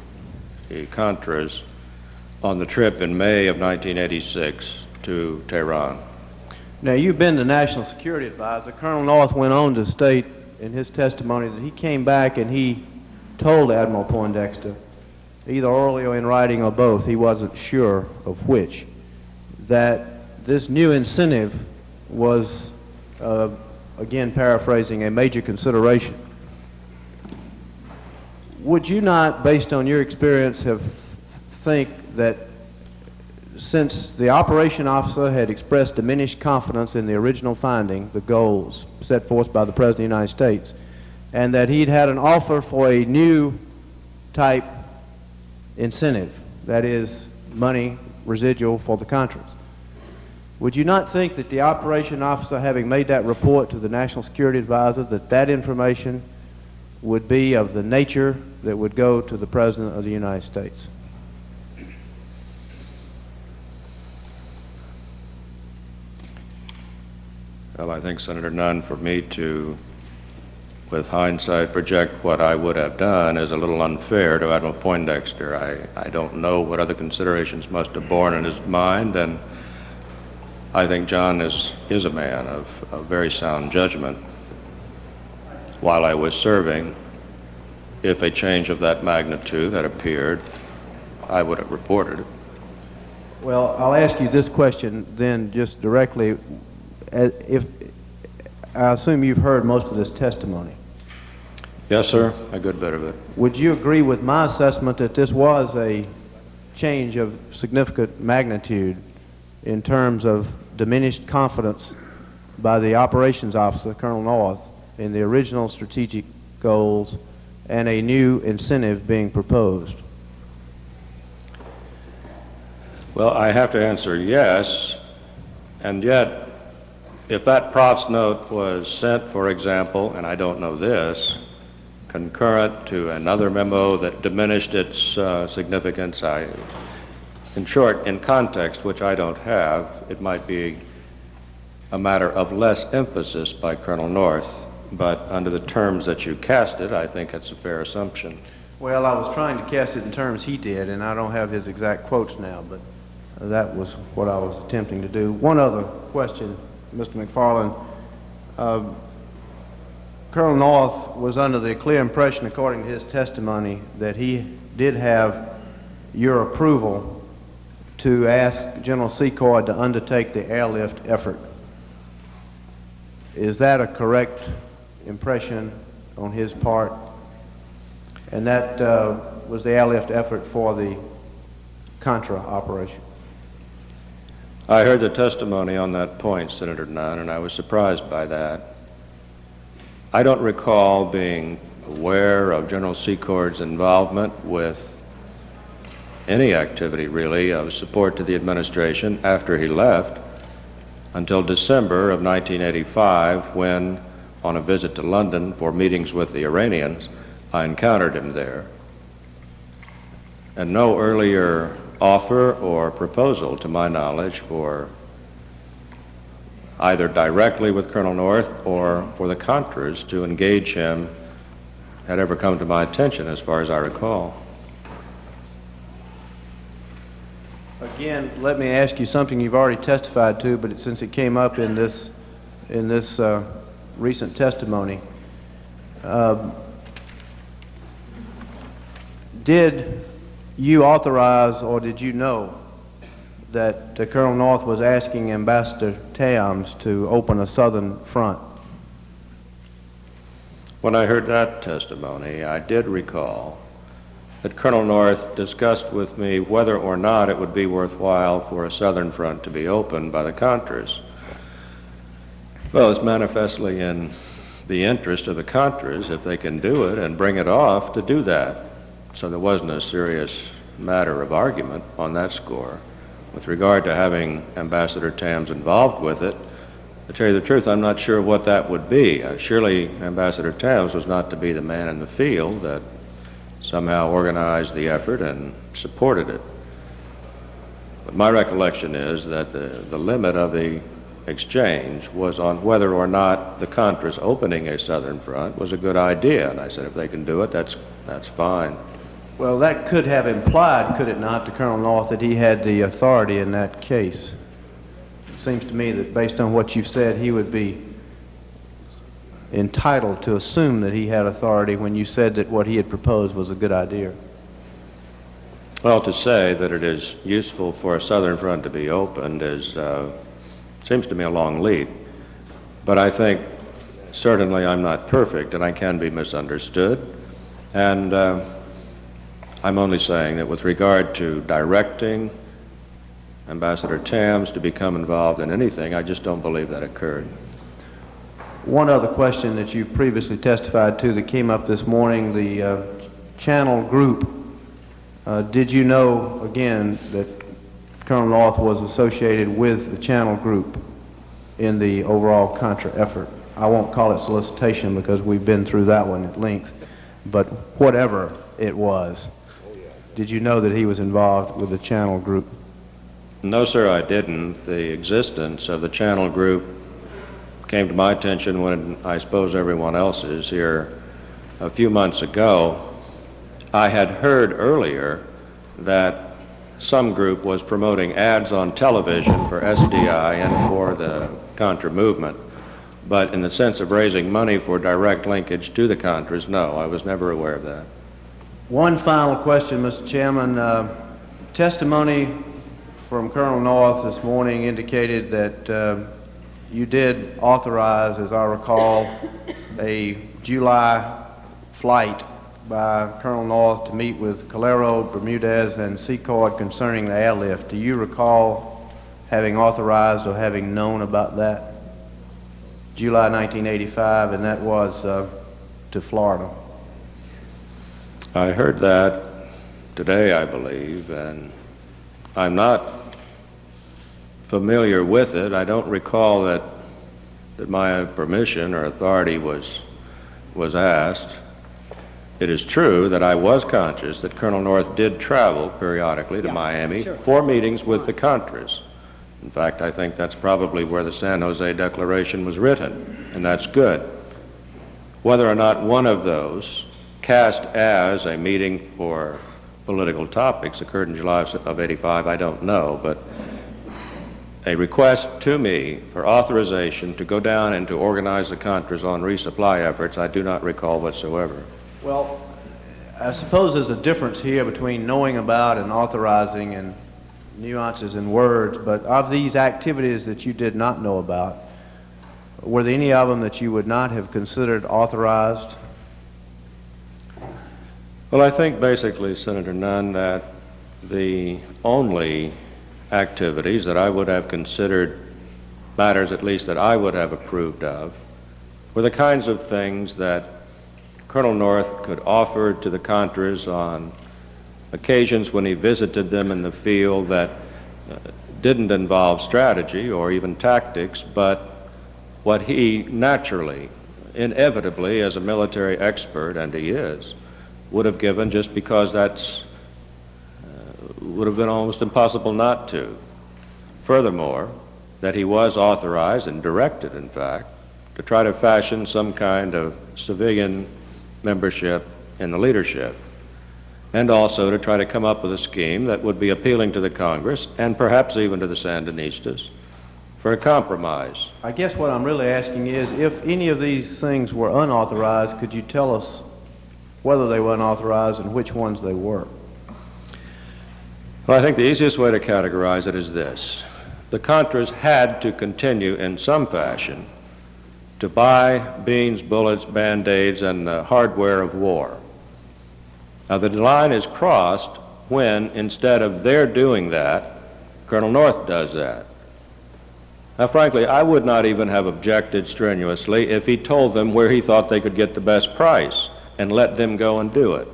the Contras on the trip in May of 1986 to Tehran. Now, you've been the National Security Advisor. Colonel North went on to state in his testimony that he came back and he told Admiral Poindexter, either orally or in writing or both, he wasn't sure of which, that this new incentive was, again paraphrasing, a major consideration. Would you not, based on your experience, think that since the operation officer had expressed diminished confidence in the original finding, the goals set forth by the President of the United States, and that he'd had an offer for a new type incentive, that is, money residual for the Contras, would you not think that the operation officer, having made that report to the National Security Advisor, that that information would be of the nature that would go to the President of the United States? Well, I think, Senator Nunn, for me to, with hindsight, project what I would have done is a little unfair to Admiral Poindexter. I don't know what other considerations must have borne in his mind, and I think John is a man of very sound judgment. While I was serving, if a change of that magnitude had appeared, I would have reported it. Well, I'll ask you this question then just directly. If I assume you've heard most of this testimony. Yes, sir, a good bit of it. Would you agree with my assessment that this was a change of significant magnitude in terms of diminished confidence by the operations officer, Colonel North, in the original strategic goals and a new incentive being proposed? Well, I have to answer yes, and yet, if that prof's note was sent, for example, and I don't know this, concurrent to another memo that diminished its significance, in short, in context, which I don't have, it might be a matter of less emphasis by Colonel North, but under the terms that you cast it, I think it's a fair assumption. Well, I was trying to cast it in terms he did, and I don't have his exact quotes now, but that was what I was attempting to do. One other question, Mr. McFarlane. Colonel North was under the clear impression, according to his testimony, that he did have your approval to ask General Secord to undertake the airlift effort. Is that a correct impression on his part? And that was the airlift effort for the Contra operation. I heard the testimony on that point, Senator Nunn, and I was surprised by that. I don't recall being aware of General Secord's involvement with any activity, really, of support to the administration after he left until December of 1985, when, on a visit to London for meetings with the Iranians, I encountered him there. And no earlier offer or proposal, to my knowledge, for either directly with Colonel North or for the Contras to engage him had ever come to my attention, as far as I recall. Again, let me ask you something you've already testified to, but since it came up in this recent testimony. Did you authorize, or did you know that Colonel North was asking Ambassador Tams to open a southern front? When I heard that testimony, I did recall that Colonel North discussed with me whether or not it would be worthwhile for a southern front to be opened by the Contras. Well, it's manifestly in the interest of the Contras, if they can do it and bring it off, to do that. So there wasn't a serious matter of argument on that score. With regard to having Ambassador Tams involved with it, to tell you the truth, I'm not sure what that would be. Surely Ambassador Tams was not to be the man in the field that somehow organized the effort and supported it. But my recollection is that the limit of the exchange was on whether or not the Contras opening a southern front was a good idea. And I said, if they can do it, that's fine. Well, that could have implied, could it not, to Colonel North that he had the authority in that case. It seems to me that based on what you've said, he would be entitled to assume that he had authority when you said that what he had proposed was a good idea? Well, to say that it is useful for a Southern Front to be opened is, seems to me a long leap. But I think certainly I'm not perfect and I can be misunderstood. And I'm only saying that with regard to directing Ambassador Tams to become involved in anything, I just don't believe that occurred. One other question that you previously testified to that came up this morning, the Channel Group. Did you know, again, that Colonel North was associated with the Channel Group in the overall Contra effort? I won't call it solicitation because we've been through that one at length, but whatever it was, did you know that he was involved with the Channel Group? No, sir, I didn't. The existence of the Channel Group came to my attention when, I suppose everyone else's, here a few months ago. I had heard earlier that some group was promoting ads on television for SDI and for the Contra movement, but in the sense of raising money for direct linkage to the Contras, no, I was never aware of that. One final question, Mr. Chairman. Testimony from Colonel North this morning indicated that you did authorize, as I recall, a July flight by Colonel North to meet with Calero, Bermudez, and Secord concerning the airlift. Do you recall having authorized or having known about that? July 1985, and that was to Florida. I heard that today, I believe, and I'm not familiar with it. I don't recall that my permission or authority was asked. It is true that I was conscious that Colonel North did travel periodically to Miami for meetings with the Contras. In fact, I think that's probably where the San Jose Declaration was written, and that's good. Whether or not one of those, cast as a meeting for political topics, occurred in July of '85, I don't know, but a request to me for authorization to go down and to organize the Contras on resupply efforts, I do not recall whatsoever. Well, I suppose there's a difference here between knowing about and authorizing and nuances in words, but of these activities that you did not know about, were there any of them that you would not have considered authorized? Well, I think basically, Senator Nunn, that the only activities that I would have considered matters at least that I would have approved of were the kinds of things that Colonel North could offer to the Contras on occasions when he visited them in the field that didn't involve strategy or even tactics, but what he naturally, inevitably, as a military expert, and he is, would have given just because that's would have been almost impossible not to. Furthermore, that he was authorized and directed, in fact, to try to fashion some kind of civilian membership in the leadership, and also to try to come up with a scheme that would be appealing to the Congress and perhaps even to the Sandinistas for a compromise. I guess what I'm really asking is, if any of these things were unauthorized, could you tell us whether they were unauthorized and which ones they were? Well, I think the easiest way to categorize it is this. The Contras had to continue in some fashion to buy beans, bullets, Band-Aids, and the hardware of war. Now, the line is crossed when, instead of their doing that, Colonel North does that. Now, frankly, I would not even have objected strenuously if he told them where he thought they could get the best price and let them go and do it.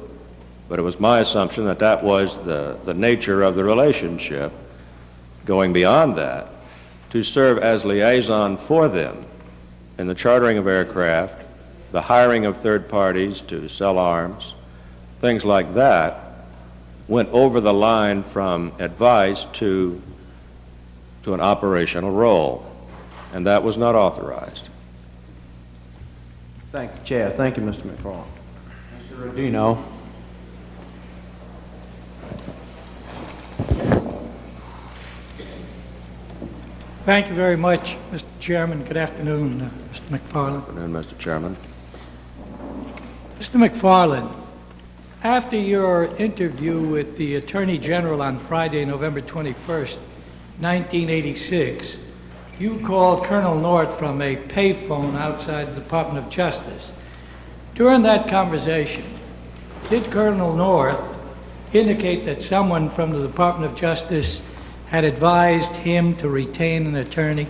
But it was my assumption that that was the nature of the relationship, going beyond that, to serve as liaison for them in the chartering of aircraft, the hiring of third parties to sell arms, things like that, went over the line from advice to an operational role, and that was not authorized. Thank you, Chair. Thank you, Mr. McFarlane. Mr. Rodino. Thank you very much, Mr. Chairman. Good afternoon, Mr. McFarlane. Good afternoon, Mr. Chairman. Mr. McFarlane, after your interview with the Attorney General on Friday, November 21st, 1986, you called Colonel North from a payphone outside the Department of Justice. During that conversation, did Colonel North indicate that someone from the Department of Justice had advised him to retain an attorney?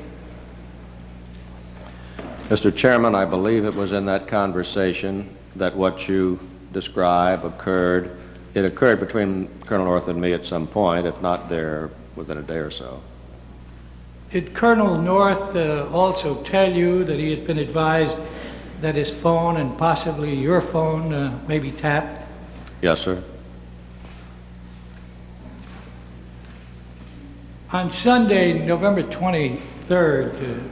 Mr. Chairman, I believe it was in that conversation that what you describe occurred. It occurred between Colonel North and me at some point, if not there within a day or so. Did Colonel North also tell you that he had been advised that his phone and possibly your phone may be tapped? Yes, sir. On Sunday, November 23rd,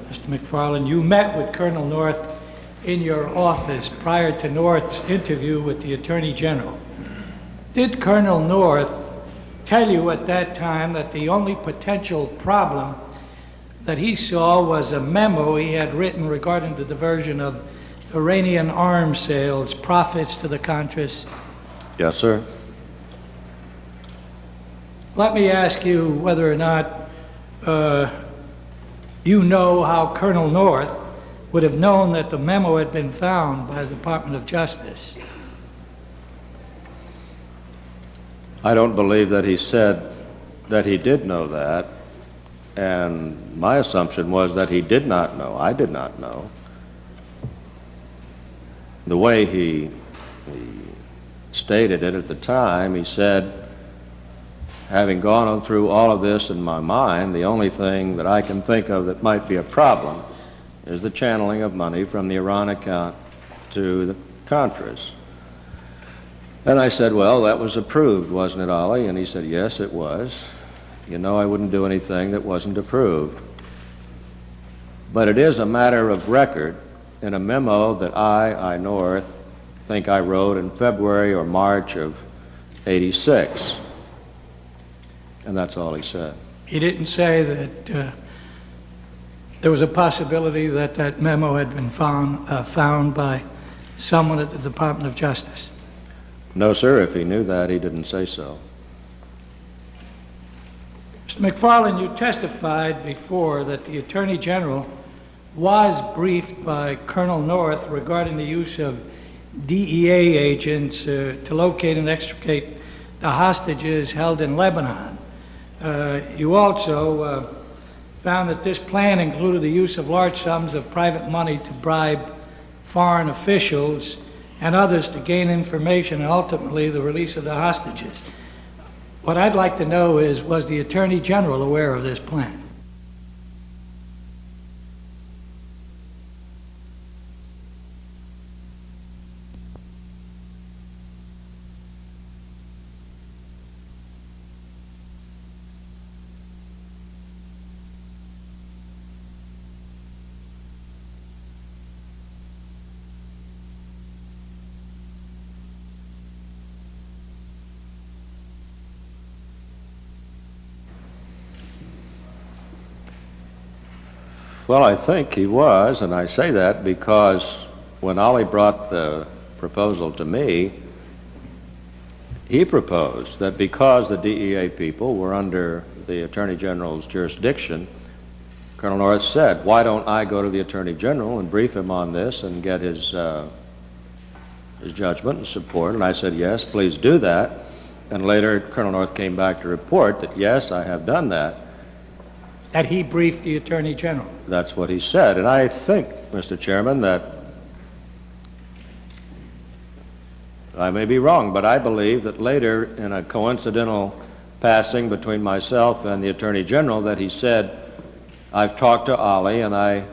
Mr. McFarlane, you met with Colonel North in your office prior to North's interview with the Attorney General. Did Colonel North tell you at that time that the only potential problem that he saw was a memo he had written regarding the diversion of Iranian arms sales profits to the Contras? Yes, sir. Let me ask you whether or not you know how Colonel North would have known that the memo had been found by the Department of Justice. I don't believe that he said that he did know that, and my assumption was that he did not know. I did not know. The way he stated it at the time, he said, having gone through all of this in my mind, the only thing that I can think of that might be a problem is the channeling of money from the Iran account to the Contras. And I said, well, that was approved, wasn't it, Ollie? And he said, yes, it was. You know, I wouldn't do anything that wasn't approved. But it is a matter of record in a memo that I, North, think I wrote in February or March of '86. And that's all he said. He didn't say that there was a possibility that that memo had been found by someone at the Department of Justice? No, sir. If he knew that, he didn't say so. Mr. McFarlane, you testified before that the Attorney General was briefed by Colonel North regarding the use of DEA agents to locate and extricate the hostages held in Lebanon. You also found that this plan included the use of large sums of private money to bribe foreign officials and others to gain information and ultimately the release of the hostages. What I'd like to know is, was the Attorney General aware of this plan? Well, I think he was, and I say that because when Ollie brought the proposal to me, he proposed that because the DEA people were under the Attorney General's jurisdiction, Colonel North said, why don't I go to the Attorney General and brief him on this and get his judgment and support? And I said, yes, please do that. And later, Colonel North came back to report that, yes, I have done that. That he briefed the Attorney General? That's what he said. And I think, Mr. Chairman, that I may be wrong, but I believe that later in a coincidental passing between myself and the Attorney General that he said, I've talked to Ollie and I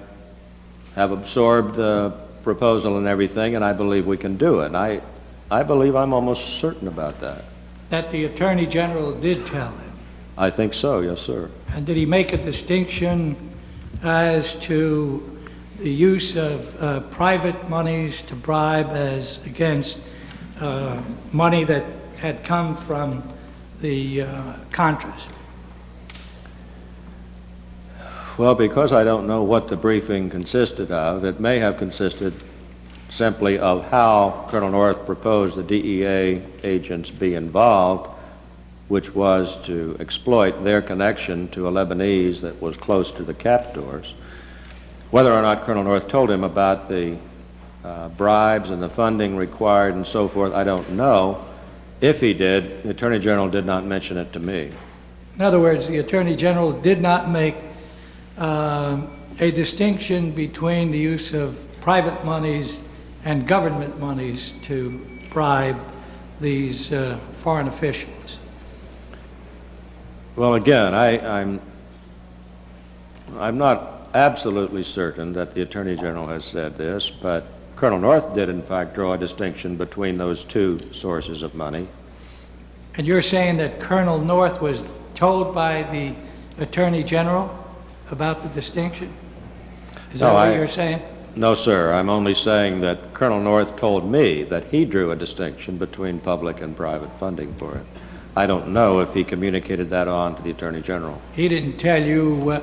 have absorbed the proposal and everything, and I believe we can do it. And I believe I'm almost certain about that. That the Attorney General did tell him? I think so, yes, sir. And did he make a distinction as to the use of private monies to bribe as against money that had come from the Contras? Well, because I don't know what the briefing consisted of, it may have consisted simply of how Colonel North proposed the DEA agents be involved, which was to exploit their connection to a Lebanese that was close to the captors. Whether or not Colonel North told him about the bribes and the funding required and so forth, I don't know. If he did, the Attorney General did not mention it to me. In other words, the Attorney General did not make a distinction between the use of private monies and government monies to bribe these foreign officials. Well, again, I'm not absolutely certain that the Attorney General has said this, but Colonel North did, in fact, draw a distinction between those two sources of money. And you're saying that Colonel North was told by the Attorney General about the distinction? Is that what you're saying? No, sir. I'm only saying that Colonel North told me that he drew a distinction between public and private funding for it. I don't know if he communicated that on to the Attorney General. He didn't tell you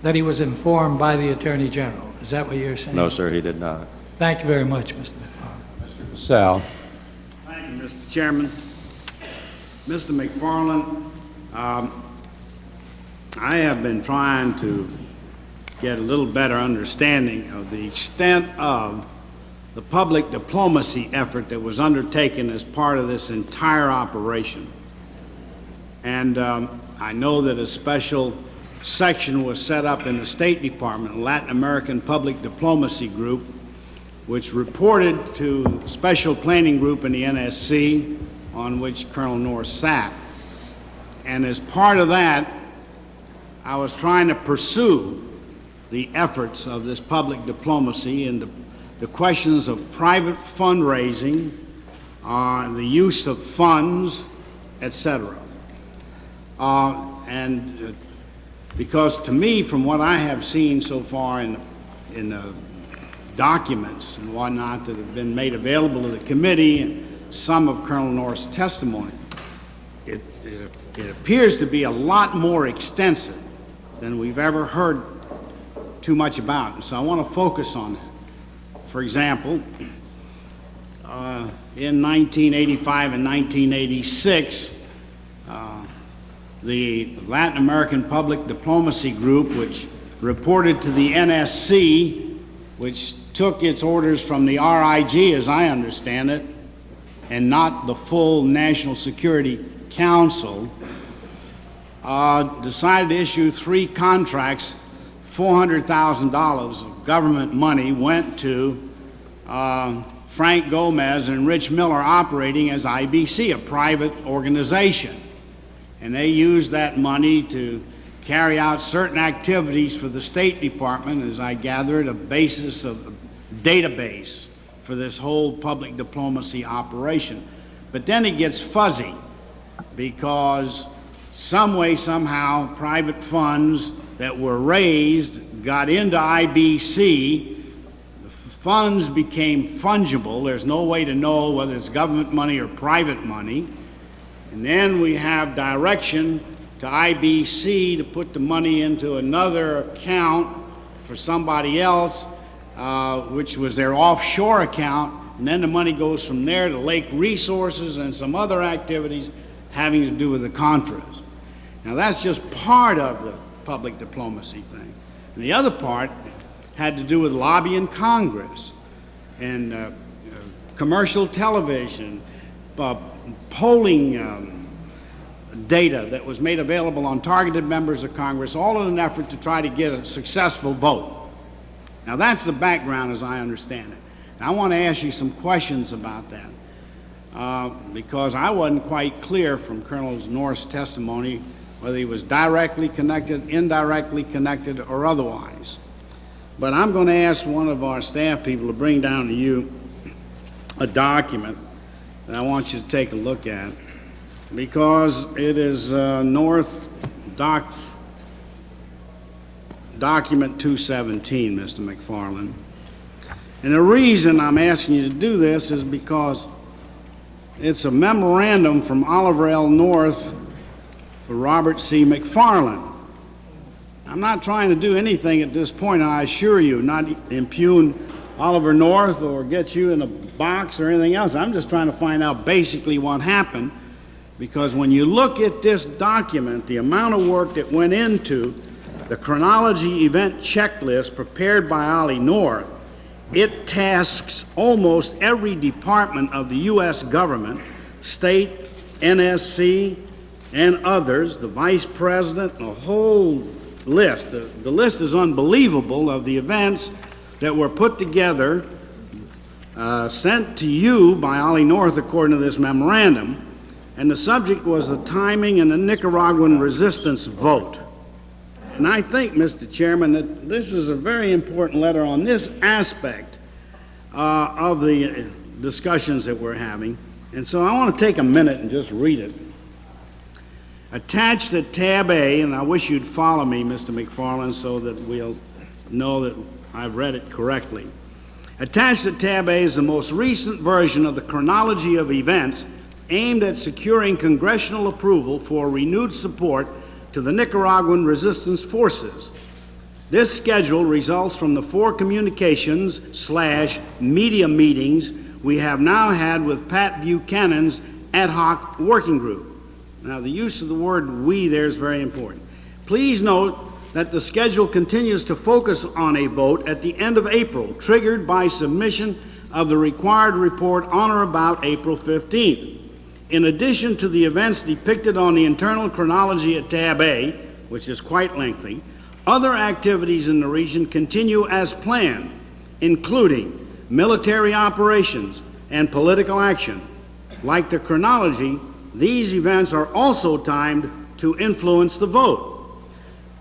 that he was informed by the Attorney General. Is that what you're saying? No, sir, he did not. Thank you very much, Mr. McFarlane. Sal. Thank you, Mr. Chairman. Mr. McFarlane, I have been trying to get a little better understanding of the extent of the public diplomacy effort that was undertaken as part of this entire operation. And I know that a special section was set up in the State Department, a Latin American Public Diplomacy Group, which reported to the Special Planning Group in the NSC, on which Colonel North sat. And as part of that, I was trying to pursue the efforts of this public diplomacy and the questions of private fundraising, the use of funds, etc. Because to me, from what I have seen so far in the documents and whatnot that have been made available to the committee and some of Colonel North's testimony, it appears to be a lot more extensive than we've ever heard too much about. And so I want to focus on that. For example, in 1985 and 1986, the Latin American Public Diplomacy Group, which reported to the NSC, which took its orders from the RIG, as I understand it, and not the full National Security Council, decided to issue 3 contracts. $400,000 of government money went to Frank Gomez and Rich Miller, operating as IBC, a private organization. And they used that money to carry out certain activities for the State Department, as I gathered, a basis of a database for this whole public diplomacy operation. But then it gets fuzzy, because some way, somehow, private funds that were raised got into IBC. The funds became fungible. There's no way to know whether it's government money or private money. And then we have direction to IBC to put the money into another account for somebody else, which was their offshore account, and then the money goes from there to Lake Resources and some other activities having to do with the Contras. Now that's just part of the public diplomacy thing. And the other part had to do with lobbying Congress and commercial television, polling data that was made available on targeted members of Congress, all in an effort to try to get a successful vote. Now that's the background as I understand it. And I want to ask you some questions about that, because I wasn't quite clear from Colonel North's testimony whether he was directly connected, indirectly connected, or otherwise. But I'm going to ask one of our staff people to bring down to you a document that I want you to take a look at, because it is North Document 217, Mr. McFarlane. And the reason I'm asking you to do this is because it's a memorandum from Oliver L. North for Robert C. McFarlane. I'm not trying to do anything at this point, I assure you, not impugn Oliver North or get you in a box or anything else. I'm just trying to find out basically what happened, because when you look at this document, the amount of work that went into the chronology event checklist prepared by Ollie North, it tasks almost every department of the U.S. government, state, NSC, and others, the vice president, a whole list. The list is unbelievable of the events that were put together, sent to you by Ollie North according to this memorandum, and the subject was the timing and the Nicaraguan resistance vote. And I think, Mr. Chairman, that this is a very important letter on this aspect of the discussions that we're having. And so I want to take a minute and just read it. Attached at tab A, and I wish you'd follow me, Mr. McFarlane, so that we'll know that I've read it correctly. Attached at tab A is the most recent version of the chronology of events aimed at securing congressional approval for renewed support to the Nicaraguan resistance forces. This schedule results from the 4 communications/media meetings we have now had with Pat Buchanan's ad hoc working group. Now, the use of the word "we" there is very important. Please note that the schedule continues to focus on a vote at the end of April, triggered by submission of the required report on or about April 15th. In addition to the events depicted on the internal chronology at tab A, which is quite lengthy, other activities in the region continue as planned, including military operations and political action. Like the chronology, these events are also timed to influence the vote.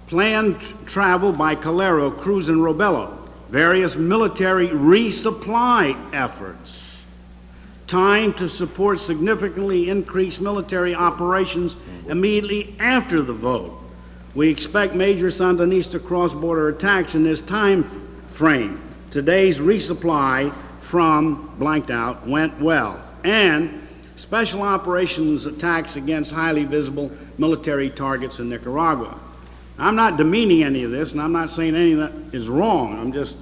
Planned travel by Calero, Cruz, and Robello, various military resupply efforts, time to support significantly increased military operations immediately after the vote. We expect major Sandinista cross-border attacks in this time frame. Today's resupply from blanked out went well, and special operations attacks against highly visible military targets in Nicaragua. I'm not demeaning any of this, and I'm not saying any of that is wrong. I'm just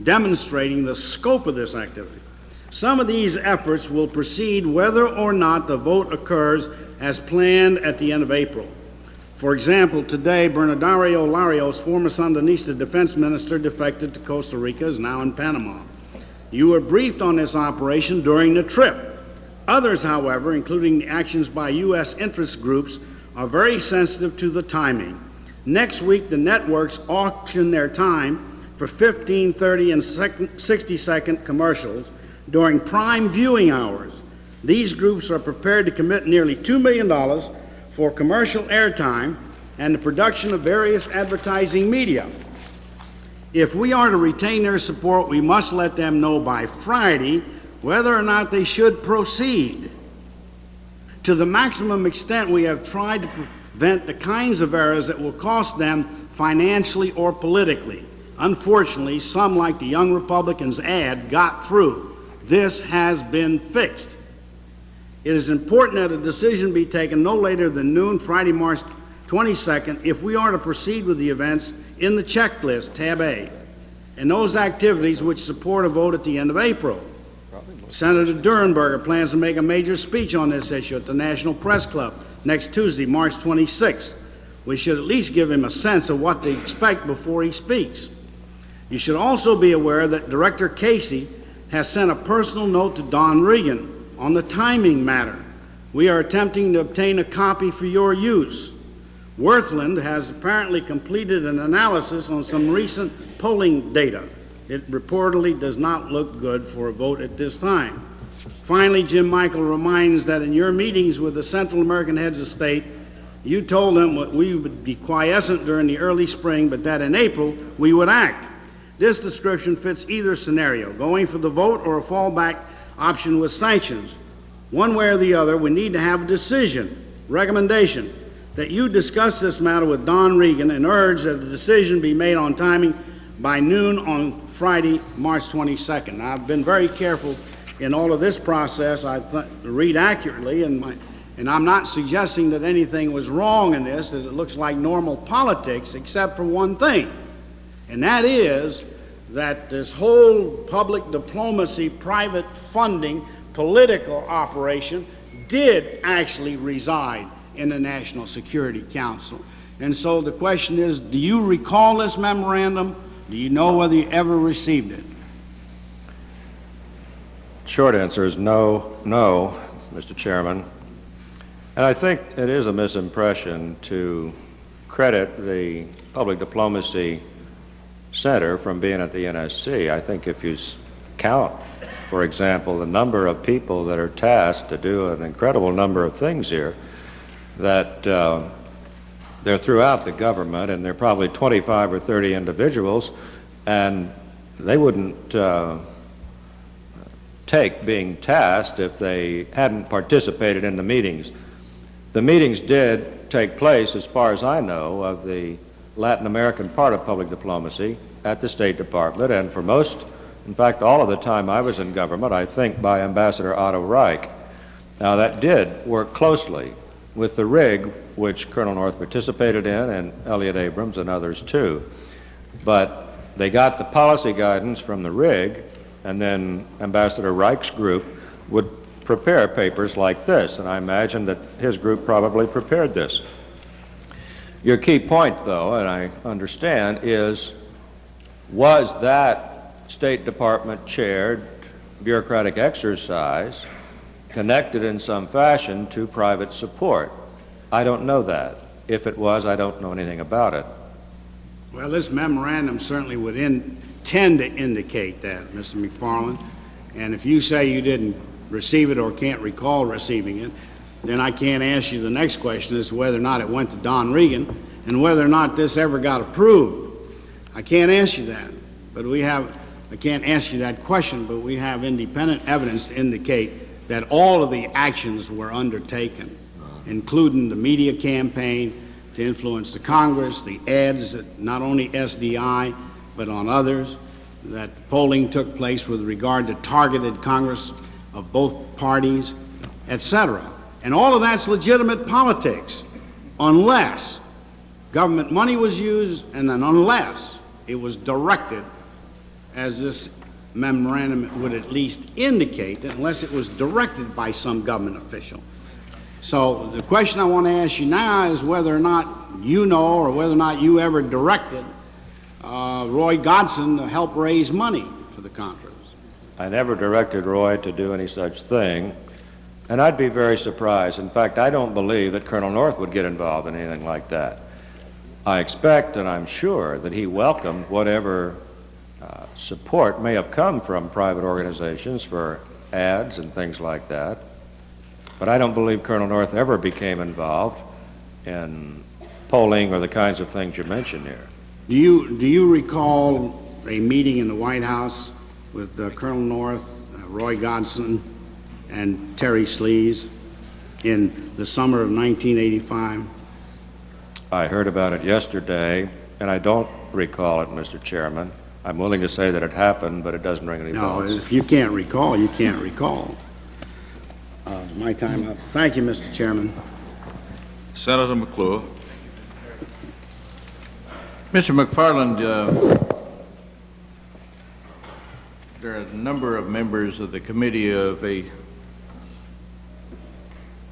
demonstrating the scope of this activity. Some of these efforts will proceed whether or not the vote occurs as planned at the end of April. For example, today, Bernardario Larios, former Sandinista defense minister, defected to Costa Rica, is now in Panama. You were briefed on this operation during the trip. Others, however, including the actions by U.S. interest groups, are very sensitive to the timing. Next week, the networks auction their time for 15, 30, and 60-second commercials during prime viewing hours. These groups are prepared to commit nearly $2 million for commercial airtime and the production of various advertising media. If we are to retain their support, we must let them know by Friday whether or not they should proceed. To the maximum extent, we have tried to prevent the kinds of errors that will cost them financially or politically. Unfortunately, some, like the Young Republicans ad, got through. This has been fixed. It is important that a decision be taken no later than noon, Friday, March 22nd, if we are to proceed with the events in the checklist, tab A, and those activities which support a vote at the end of April. Senator Durenberger plans to make a major speech on this issue at the National Press Club next Tuesday, March 26th. We should at least give him a sense of what to expect before he speaks. You should also be aware that Director Casey has sent a personal note to Don Regan on the timing matter. We are attempting to obtain a copy for your use. Worthland has apparently completed an analysis on some recent polling data. It reportedly does not look good for a vote at this time. Finally, Jim Michael reminds that in your meetings with the Central American heads of state, you told them we would be quiescent during the early spring, but that in April we would act. This description fits either scenario, going for the vote or a fallback option with sanctions. One way or the other, we need to have a decision, recommendation, that you discuss this matter with Don Regan and urge that the decision be made on timing by noon on Friday, March 22nd. Now, I've been very careful in all of this process. I read accurately, and And I'm not suggesting that anything was wrong in this, that it looks like normal politics, except for one thing. And that is that this whole public diplomacy, private funding, political operation did actually reside in the National Security Council. And so the question is, do you recall this memorandum? Do you know whether you ever received it? Short answer is no, Mr. Chairman. And I think it is a misimpression to credit the Public Diplomacy Center from being at the NSC. I think if you count, for example, the number of people that are tasked to do an incredible number of things here, that they're throughout the government, and they're probably 25 or 30 individuals, and they wouldn't take being tasked if they hadn't participated in the meetings. The meetings did take place, as far as I know, of the Latin American part of public diplomacy at the State Department, and for most, in fact, all of the time I was in government, I think by Ambassador Otto Reich. Now, that did work closely with the rig, which Colonel North participated in, and Elliott Abrams and others too. But they got the policy guidance from the rig, and then Ambassador Reich's group would prepare papers like this, and I imagine that his group probably prepared this. Your key point, though, and I understand, is was that State Department chaired bureaucratic exercise connected in some fashion to private support? I don't know that. If it was, I don't know anything about it. Well, this memorandum certainly would tend to indicate that, Mr. McFarlane. And if you say you didn't receive it or can't recall receiving it, then I can't ask you the next question as to whether or not it went to Don Regan and whether or not this ever got approved. I can't ask you that, but I can't ask you that question, but we have independent evidence to indicate that all of the actions were undertaken, including the media campaign to influence the Congress, the ads, not only SDI, but on others, that polling took place with regard to targeted Congress of both parties, etc. And all of that's legitimate politics, unless government money was used, and then unless it was directed, as this memorandum would at least indicate, that unless it was directed by some government official. So the question I want to ask you now is whether or not you know, or whether or not you ever directed Roy Godson to help raise money for the Contras. I never directed Roy to do any such thing, and I'd be very surprised. In fact, I don't believe that Colonel North would get involved in anything like that. I expect and I'm sure that he welcomed whatever support may have come from private organizations for ads and things like that, but I don't believe Colonel North ever became involved in polling or the kinds of things you mentioned here. Do you recall a meeting in the White House with Colonel North, Roy Godson, and Terry Slees in the summer of 1985? I heard about it yesterday, and I don't recall it, Mr. Chairman. I'm willing to say that it happened, but it doesn't ring any bells. No, if you can't recall, you can't recall. My time up. Thank you, Mr. Chairman. Senator McClure. Mr. McFarland, there are a number of members of the committee who have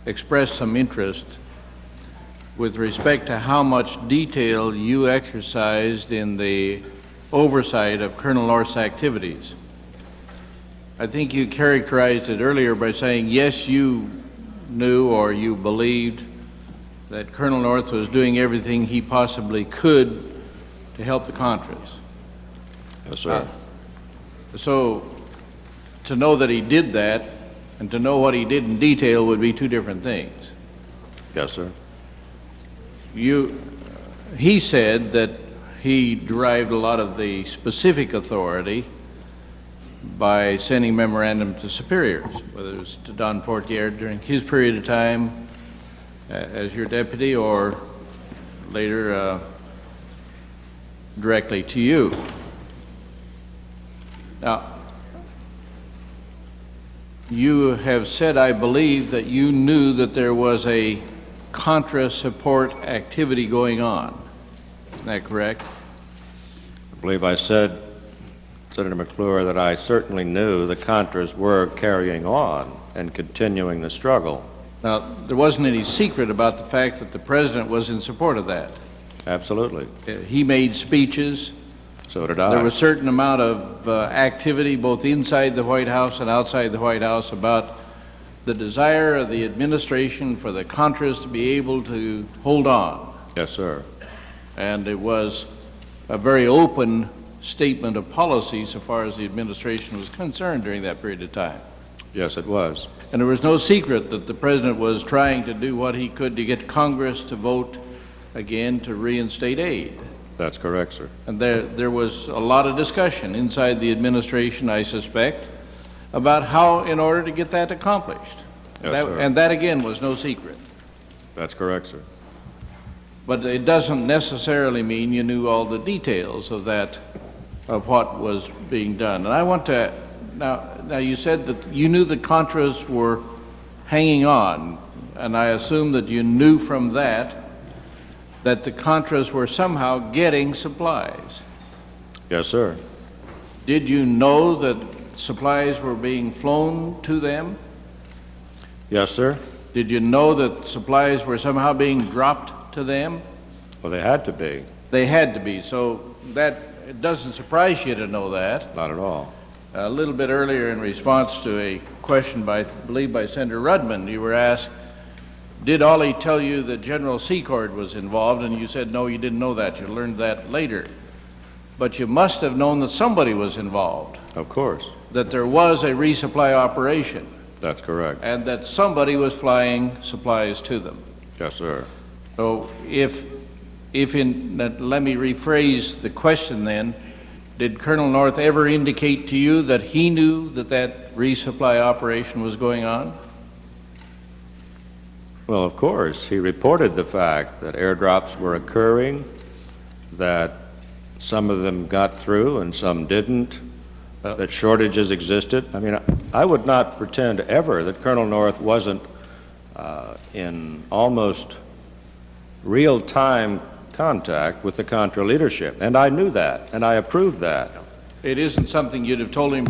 expressed some interest with respect to how much detail you exercised in the oversight of Colonel North's activities. I think you characterized it earlier by saying, yes, you knew or you believed that Colonel North was doing everything he possibly could to help the Contras. Yes, sir. So to know that he did that and to know what he did in detail would be two different things. Yes, sir. He said that he derived a lot of the specific authority by sending memorandum to superiors, whether it was to Don Fortier during his period of time as your deputy or later directly to you. Now, you have said, I believe, that you knew that there was a Contra support activity going on. Isn't that correct? I believe I said, Senator McClure, that I certainly knew the Contras were carrying on and continuing the struggle. Now, there wasn't any secret about the fact that the president was in support of that. Absolutely. He made speeches. So did I. There was a certain amount of activity both inside the White House and outside the White House about the desire of the administration for the Contras to be able to hold on. Yes, sir. And it was a very open statement of policy so far as the administration was concerned during that period of time. Yes, it was. And there was no secret that the president was trying to do what he could to get Congress to vote again to reinstate aid. That's correct, sir. And there was a lot of discussion inside the administration, I suspect, about how in order to get that accomplished. Yes, sir. And that again was no secret. That's correct, sir. But it doesn't necessarily mean you knew all the details of that, of what was being done. And I want to, now you said that you knew the Contras were hanging on, and I assume that you knew from that the Contras were somehow getting supplies. Yes, sir. Did you know that supplies were being flown to them? Yes, sir. Did you know that supplies were somehow being dropped to them? Well, they had to be. They had to be, so that, it doesn't surprise you to know that. Not at all. A little bit earlier in response to a question by, I believe by Senator Rudman, you were asked, did Ollie tell you that General Secord was involved? And you said, no, you didn't know that. You learned that later. But you must have known that somebody was involved, Of course. that there was a resupply operation, That's correct. and that somebody was flying supplies to them. Yes, sir. So let me rephrase the question then. Did Colonel North ever indicate to you that he knew that resupply operation was going on? Well, of course. He reported the fact that airdrops were occurring, that some of them got through and some didn't, that shortages existed. I mean, I would not pretend ever that Colonel North wasn't in almost real-time contact with the Contra leadership, and I knew that, and I approved that. It isn't something you'd have told him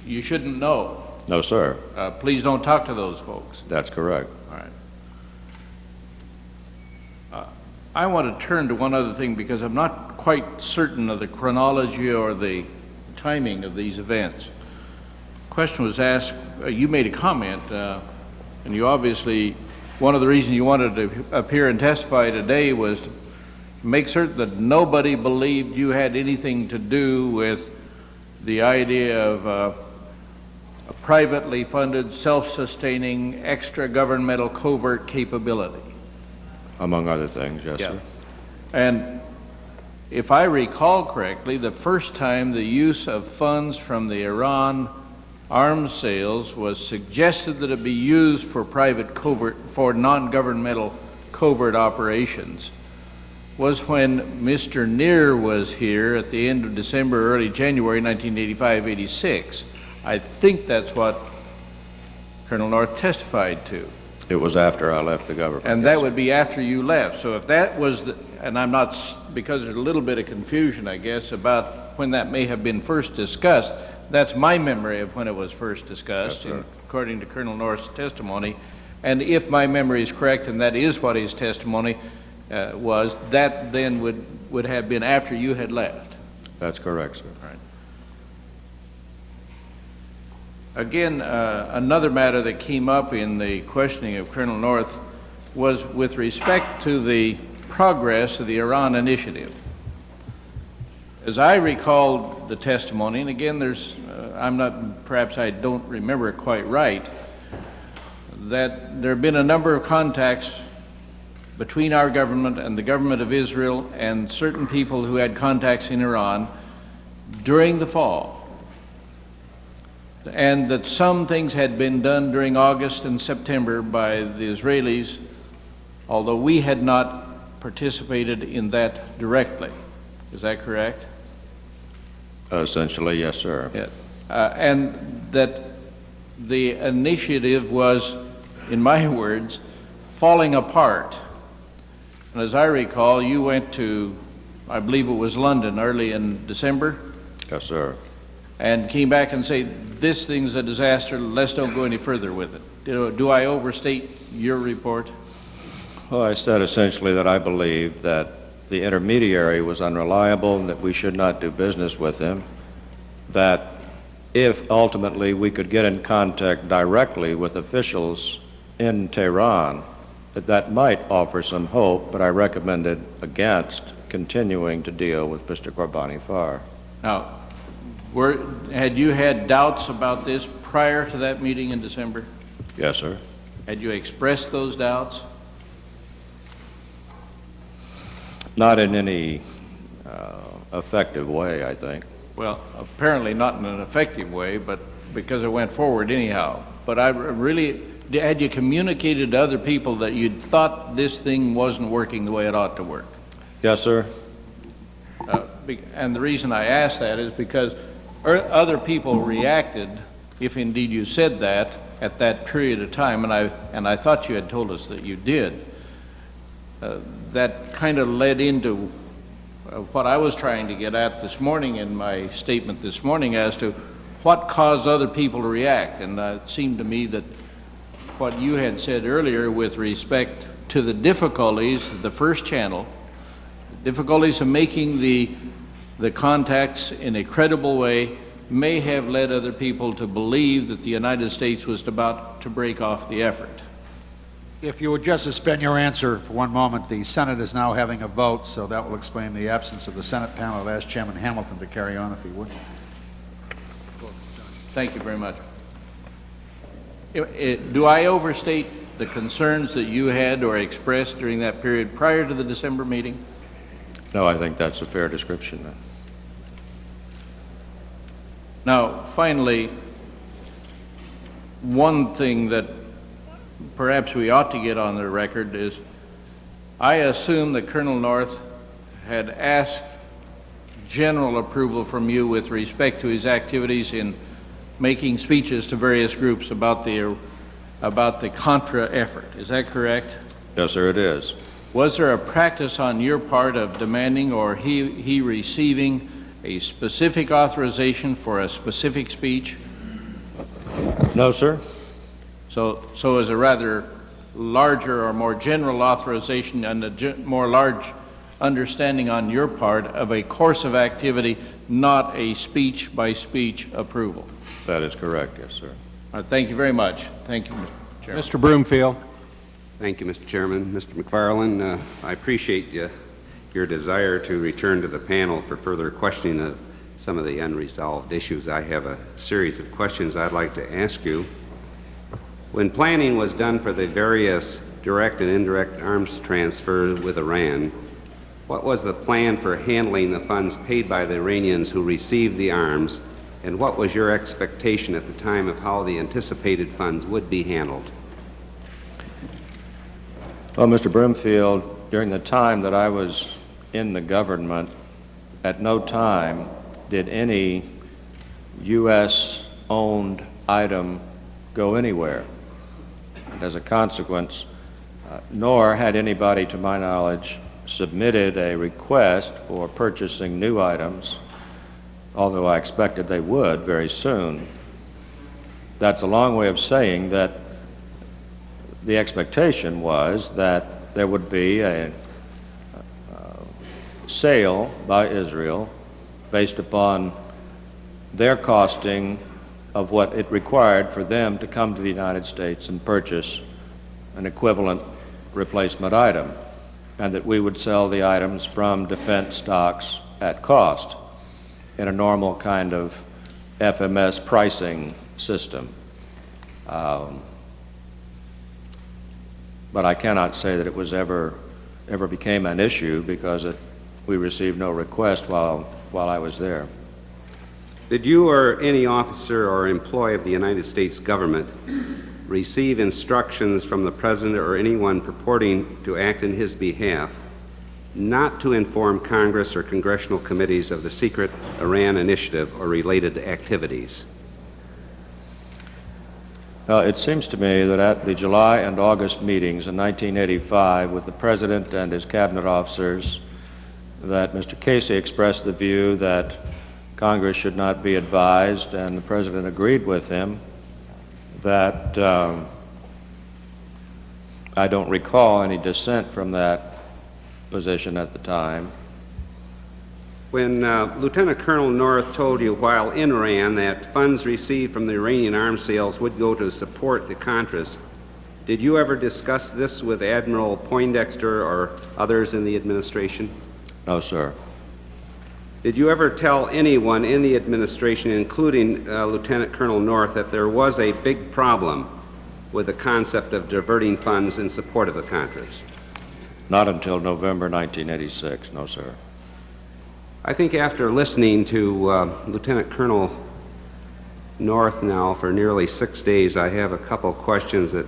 you shouldn't know. No, sir. Please don't talk to those folks. That's correct. All right. I want to turn to one other thing because I'm not quite certain of the chronology or the timing of these events. The question was asked, you made a comment, and you obviously, one of the reasons you wanted to appear and testify today was to make certain that nobody believed you had anything to do with the idea of a privately funded, self-sustaining, extra-governmental covert capability. Among other things, yes, sir. And if I recall correctly, the first time the use of funds from the Iran arms sales was suggested that it be used for for non-governmental covert operations was when Mr. Neer was here at the end of December, early January 1985-86. I think that's what Colonel North testified to. It was after I left the government. And that would be after you left. So if that was, and I'm not, because there's a little bit of confusion, I guess, about when that may have been first discussed, that's my memory of when it was first discussed, Yes, according to Colonel North's testimony. And if my memory is correct, and that is what his testimony was, that then would have been after you had left. That's correct, sir. All right. Again, another matter that came up in the questioning of Colonel North was with respect to the progress of the Iran initiative. As I recall the testimony, and again, perhaps I don't remember it quite right, that there have been a number of contacts between our government and the government of Israel and certain people who had contacts in Iran during the fall, and that some things had been done during August and September by the Israelis, although we had not participated in that directly. Is that correct? Essentially, yes, sir. Yeah. And that the initiative was, in my words, falling apart. And as I recall, you went to, I believe it was London, early in December, Yes, sir. and came back and say, this thing's a disaster, let's don't go any further with it. Do I overstate your report? Well, I said essentially that I believe that the intermediary was unreliable and that we should not do business with him, that if ultimately we could get in contact directly with officials in Tehran, that might offer some hope, but I recommended against continuing to deal with Mr. Qurbani Farr. Now, had you had doubts about this prior to that meeting in December? Yes, sir. Had you expressed those doubts? Not in any effective way, I think. Well, apparently not in an effective way, but because it went forward anyhow. But I really, had you communicated to other people that you thought this thing wasn't working the way it ought to work? Yes, sir. And the reason I ask that is because other people reacted, if indeed you said that, at that period of time, and I thought you had told us that you did. That kind of led into what I was trying to get at this morning in my statement this morning as to what caused other people to react. And it seemed to me that what you had said earlier with respect to the difficulties, the first channel, difficulties of making the contacts in a credible way may have led other people to believe that the United States was about to break off the effort. If you would just suspend your answer for one moment, the Senate is now having a vote, so that will explain the absence of the Senate panel. I'd ask Chairman Hamilton to carry on if he would. Thank you very much. Do I overstate the concerns that you had or expressed during that period prior to the December meeting? No, I think that's a fair description. Now, finally, one thing that perhaps we ought to get on the record is I assume that Colonel North had asked general approval from you with respect to his activities in making speeches to various groups about the Contra effort. Is that correct? Yes, sir, it is. Was there a practice on your part of demanding or he receiving a specific authorization for a specific speech? No, sir. So as a rather larger or more general authorization and a more large understanding on your part of a course of activity, not a speech-by-speech approval. That is correct, yes, sir. Thank you very much. Thank you, Mr. Chairman. Mr. Broomfield. Thank you, Mr. Chairman. Mr. McFarlane, I appreciate your desire to return to the panel for further questioning of some of the unresolved issues. I have a series of questions I'd like to ask you. When planning was done for the various direct and indirect arms transfers with Iran, what was the plan for handling the funds paid by the Iranians who received the arms, and what was your expectation at the time of how the anticipated funds would be handled? Well, Mr. Broomfield, during the time that I was in the government, at no time did any U.S.-owned item go anywhere. As a consequence, nor had anybody, to my knowledge, submitted a request for purchasing new items, although I expected they would very soon. That's a long way of saying that the expectation was that there would be a sale by Israel based upon their costing of what it required for them to come to the United States and purchase an equivalent replacement item, and that we would sell the items from defense stocks at cost in a normal kind of FMS pricing system. But I cannot say that it was ever became an issue because we received no request while I was there. Did you or any officer or employee of the United States government receive instructions from the President or anyone purporting to act in his behalf not to inform Congress or congressional committees of the secret Iran initiative or related activities? It seems to me that at the July and August meetings in 1985 with the President and his cabinet officers, that Mr. Casey expressed the view that Congress should not be advised, and the President agreed with him, that I don't recall any dissent from that position at the time. When Lieutenant Colonel North told you while in Iran that funds received from the Iranian arms sales would go to support the Contras, did you ever discuss this with Admiral Poindexter or others in the administration? No, sir. Did you ever tell anyone in the administration, including Lieutenant Colonel North, that there was a big problem with the concept of diverting funds in support of the Contras? Not until November 1986, no, sir. I think after listening to Lieutenant Colonel North now for nearly 6 days, I have a couple questions that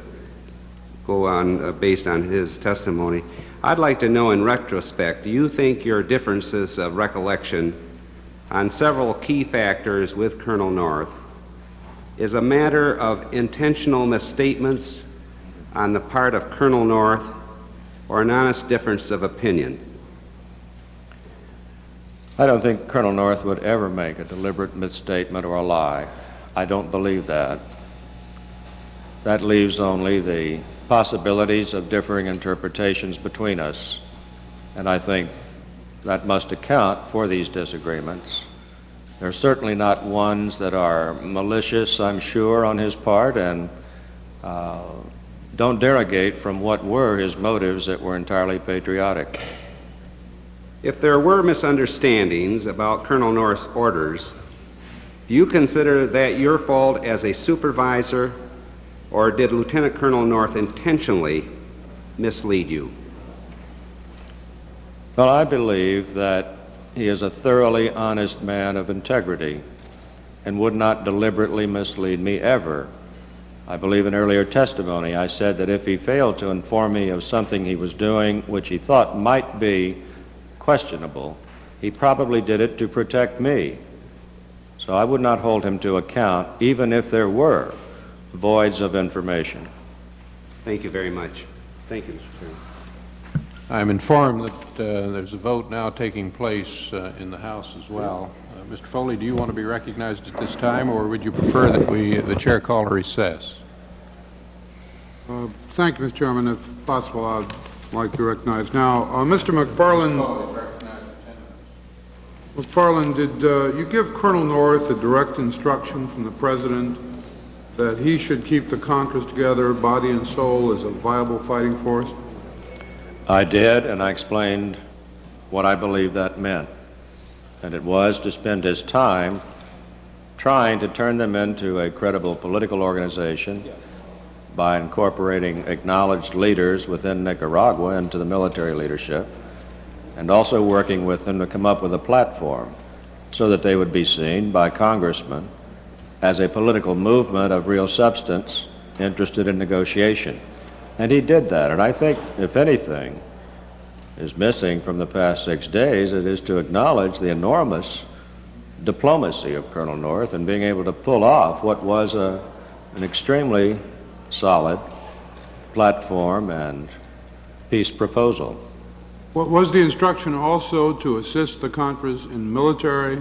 go on based on his testimony. I'd like to know in retrospect, do you think your differences of recollection on several key factors with Colonel North is a matter of intentional misstatements on the part of Colonel North or an honest difference of opinion? I don't think Colonel North would ever make a deliberate misstatement or a lie. I don't believe that. That leaves only the possibilities of differing interpretations between us, and I think that must account for these disagreements. They're certainly not ones that are malicious, I'm sure, on his part, and don't derogate from what were his motives that were entirely patriotic. If there were misunderstandings about Colonel North's orders, do you consider that your fault as a supervisor, or did Lieutenant Colonel North intentionally mislead you? Well, I believe that he is a thoroughly honest man of integrity and would not deliberately mislead me ever. I believe in earlier testimony I said that if he failed to inform me of something he was doing which he thought might be questionable, he probably did it to protect me. So I would not hold him to account even if there were voids of information. Thank you very much. Thank you, Mr. Chairman. I'm informed that there's a vote now taking place in the House as well. Mr. Foley, do you want to be recognized at this time, or would you prefer that the chair call a recess? Thank you, Mr. Chairman. If possible, I'd like to be recognized now. Mr. McFarlane, did you give Colonel North a direct instruction from the President that he should keep the Contras together, body and soul, as a viable fighting force? I did, and I explained what I believed that meant. And it was to spend his time trying to turn them into a credible political organization by incorporating acknowledged leaders within Nicaragua into the military leadership, and also working with them to come up with a platform so that they would be seen by congressmen as a political movement of real substance interested in negotiation. And he did that, and I think, if anything is missing from the past 6 days, it is to acknowledge the enormous diplomacy of Colonel North in being able to pull off what was an extremely solid platform and peace proposal. Was the instruction also to assist the Contras in military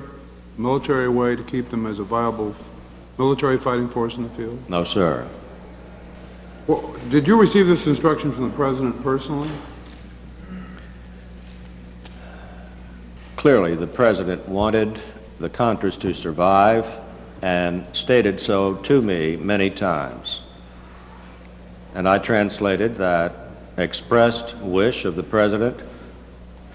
way to keep them as a viable military fighting force in the field? No, sir. Well, did you receive this instruction from the President personally? Clearly, the President wanted the Contras to survive and stated so to me many times. And I translated that expressed wish of the President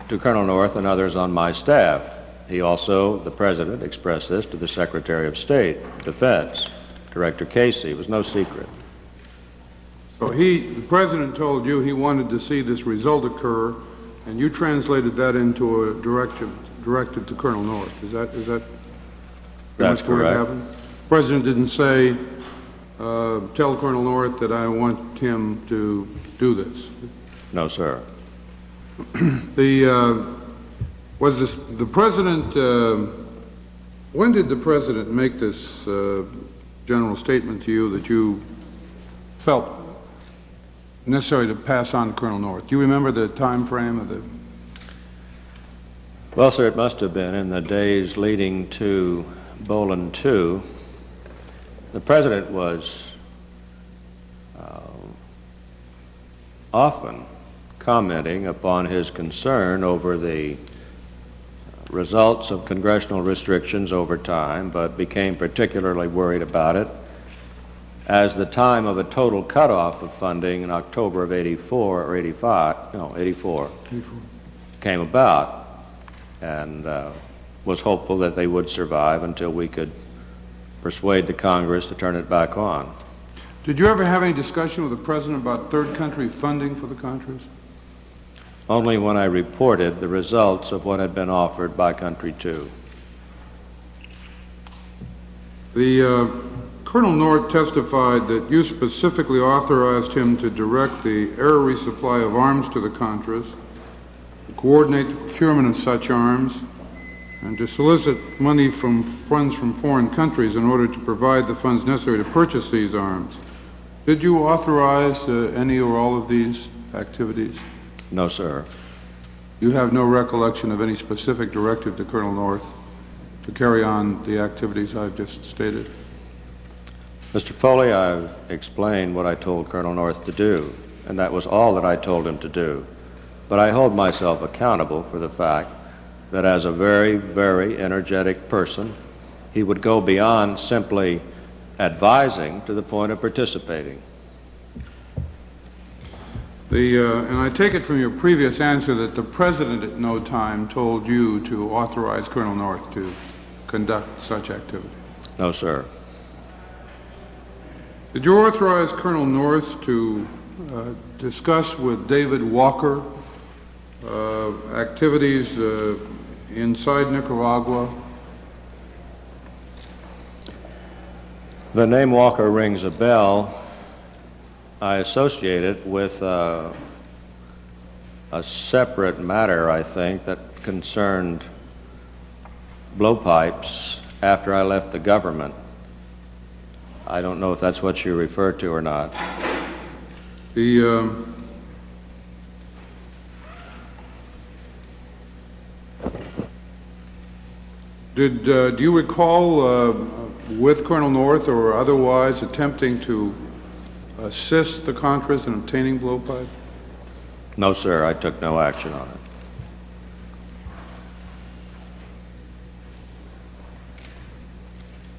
to Colonel North and others on my staff. He also, the President, expressed this to the Secretary of State, Defense, Director Casey. It was no secret. So the President told you he wanted to see this result occur, and you translated that into a directive to Colonel North. Is that That's the way it correct. happened? The President didn't say, tell Colonel North that I want him to do this. No, sir. The President, when did the President make this general statement to you that you felt necessary to pass on to Colonel North? Do you remember the time frame of the... Well, sir, it must have been in the days leading to Bolin II. The President was often commenting upon his concern over the results of congressional restrictions over time, but became particularly worried about it as the time of a total cutoff of funding in October of 84 or 85, no, 84, came about, and was hopeful that they would survive until we could persuade the Congress to turn it back on. Did you ever have any discussion with the President about third country funding for the Contras? Only when I reported the results of what had been offered by Country 2. The Colonel North testified that you specifically authorized him to direct the air resupply of arms to the Contras, to coordinate the procurement of such arms, and to solicit money from funds from foreign countries in order to provide the funds necessary to purchase these arms. Did you authorize any or all of these activities? No, sir. You have no recollection of any specific directive to Colonel North to carry on the activities I've just stated? Mr. Foley, I've explained what I told Colonel North to do, and that was all that I told him to do. But I hold myself accountable for the fact that as a very, very energetic person, he would go beyond simply advising to the point of participating. And I take it from your previous answer that the President at no time told you to authorize Colonel North to conduct such activity? No, sir. Did you authorize Colonel North to discuss with David Walker activities inside Nicaragua? The name Walker rings a bell. I associate it with a separate matter, I think, that concerned blowpipes after I left the government. I don't know if that's what you refer to or not. Do you recall with Colonel North or otherwise attempting to assist the Contras in obtaining blowpipe? No, sir, I took no action on it.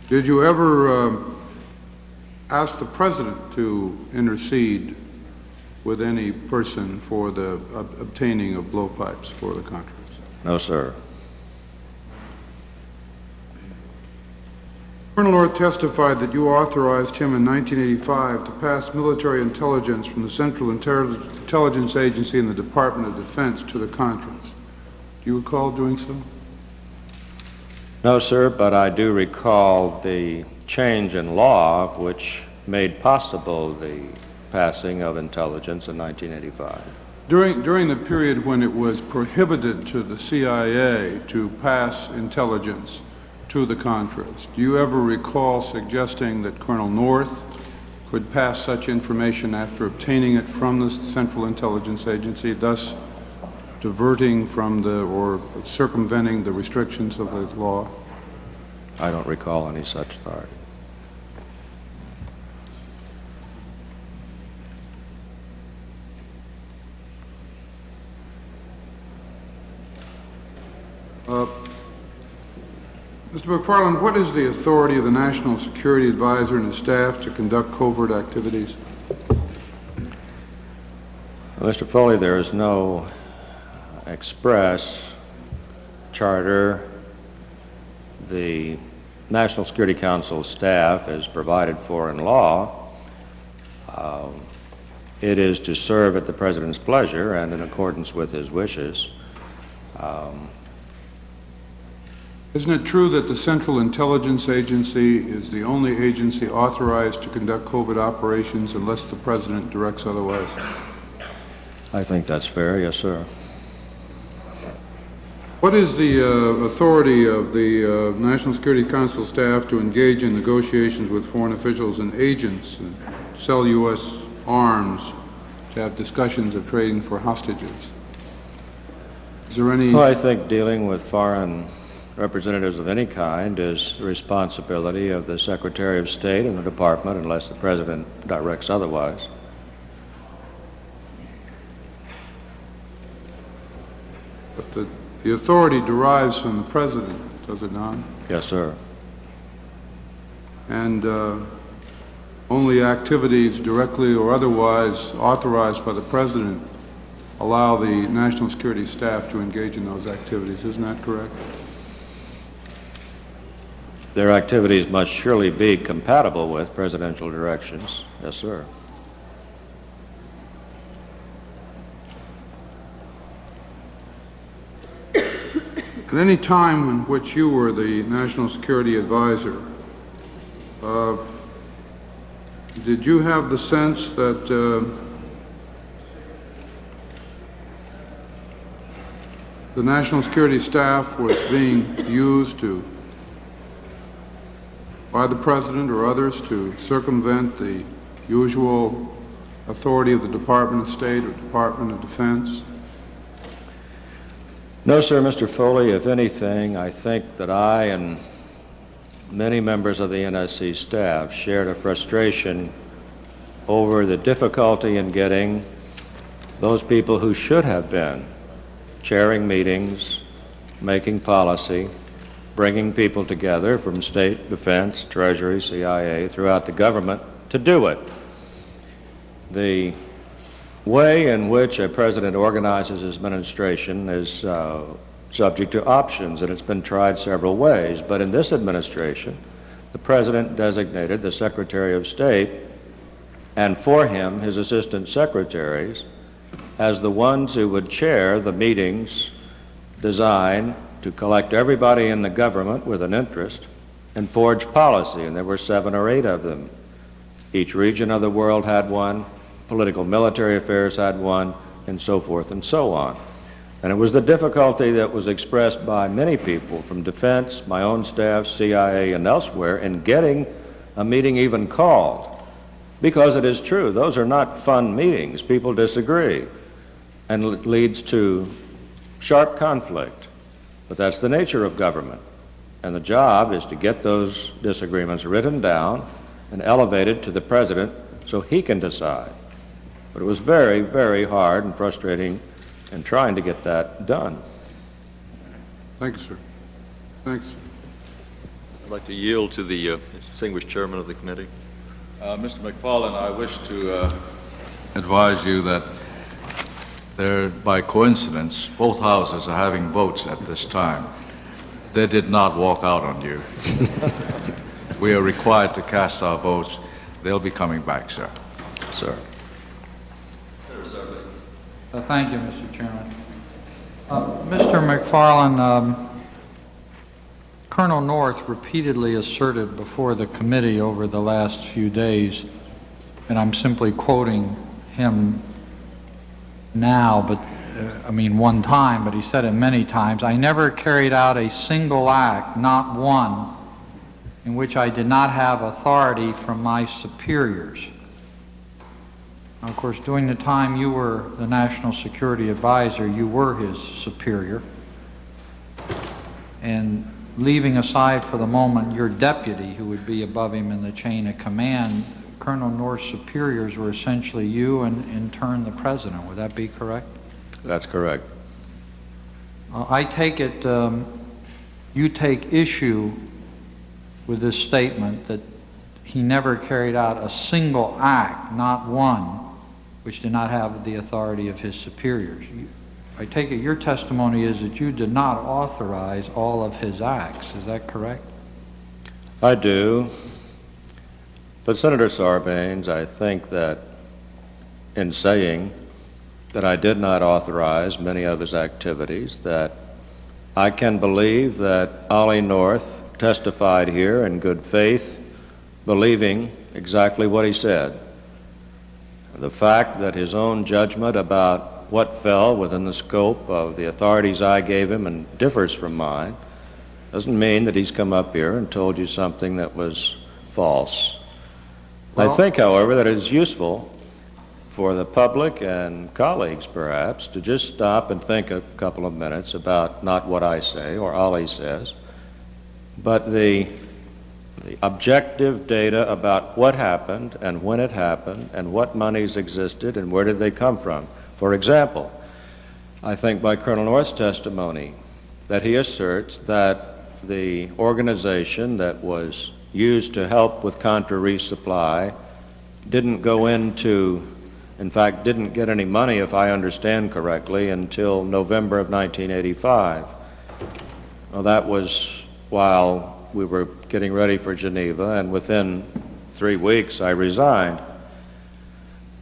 Did you ever ask the President to intercede with any person for the obtaining of blowpipes for the Contras? No, sir. Colonel North testified that you authorized him in 1985 to pass military intelligence from the Central Intelligence Agency and the Department of Defense to the Contras. Do you recall doing so? No, sir, but I do recall the change in law which made possible the passing of intelligence in 1985. During the period when it was prohibited to the CIA to pass intelligence to the Contras, do you ever recall suggesting that Colonel North could pass such information after obtaining it from the Central Intelligence Agency, thus diverting from or circumventing the restrictions of the law? I don't recall any such authority. Mr. McFarlane, what is the authority of the National Security Advisor and his staff to conduct covert activities? Well, Mr. Foley, there is no express charter. The National Security Council staff is provided for in law. It is to serve at the President's pleasure and in accordance with his wishes. Isn't it true that the Central Intelligence Agency is the only agency authorized to conduct covert operations unless the President directs otherwise? I think that's fair, yes, sir. What is the authority of the National Security Council staff to engage in negotiations with foreign officials and agents sell U.S. arms, to have discussions of trading for hostages. Is there any... Well, I think dealing with foreign representatives of any kind is the responsibility of the Secretary of State and the Department, unless the President directs otherwise. But the authority derives from the President, does it not? Yes, sir. And only activities directly or otherwise authorized by the President allow the national security staff to engage in those activities. Isn't that correct? Their activities must surely be compatible with presidential directions. Yes, sir. At any time in which you were the national security advisor, did you have the sense that the national security staff was being used by the President or others to circumvent the usual authority of the Department of State or Department of Defense? No, sir, Mr. Foley. If anything, I think that I and many members of the NSC staff shared a frustration over the difficulty in getting those people who should have been chairing meetings, making policy, bringing people together from state, defense, Treasury, CIA, throughout the government to do it. The way in which a president organizes his administration is subject to options, and it's been tried several ways. But in this administration, the president designated the Secretary of State, and for him, his assistant secretaries, as the ones who would chair the meetings designed to collect everybody in the government with an interest and forge policy, and there were 7 or 8 of them. Each region of the world had one, political military affairs had one, and so forth and so on. And it was the difficulty that was expressed by many people from defense, my own staff, CIA, and elsewhere in getting a meeting even called. Because it is true, those are not fun meetings. People disagree, and it leads to sharp conflict. But that's the nature of government. And the job is to get those disagreements written down and elevated to the president so he can decide. But it was very, very hard and frustrating in trying to get that done. Thank you, sir. Thanks. I'd like to yield to the distinguished chairman of the committee. Mr. McFarlane, I wish to advise you that by coincidence, both houses are having votes at this time. They did not walk out on you. We are required to cast our votes. They'll be coming back, sir. Sir. Thank you, Mr. Chairman. Mr. McFarlane, Colonel North repeatedly asserted before the committee over the last few days, and I'm simply quoting him now, but I mean one time, but he said it many times, "I never carried out a single act, not one, in which I did not have authority from my superiors." Now, of course, during the time you were the National Security Advisor, you were his superior. And leaving aside for the moment your deputy, who would be above him in the chain of command, Colonel North's superiors were essentially you and, in turn, the president. Would that be correct? That's correct. I take it you take issue with this statement that he never carried out a single act, not one, which did not have the authority of his superiors. I take it your testimony is that you did not authorize all of his acts. Is that correct? I do. But Senator Sarbanes, I think that in saying that I did not authorize many of his activities, that I can believe that Ollie North testified here in good faith, believing exactly what he said. The fact that his own judgment about what fell within the scope of the authorities I gave him and differs from mine doesn't mean that he's come up here and told you something that was false. I think, however, that it is useful for the public and colleagues, perhaps, to just stop and think a couple of minutes about not what I say or Ollie says, but the objective data about what happened and when it happened and what monies existed and where did they come from. For example, I think by Colonel North's testimony that he asserts that the organization that was used to help with Contra resupply didn't go into, in fact, didn't get any money, if I understand correctly, until November of 1985. Well, that was while we were getting ready for Geneva, and within 3 weeks I resigned.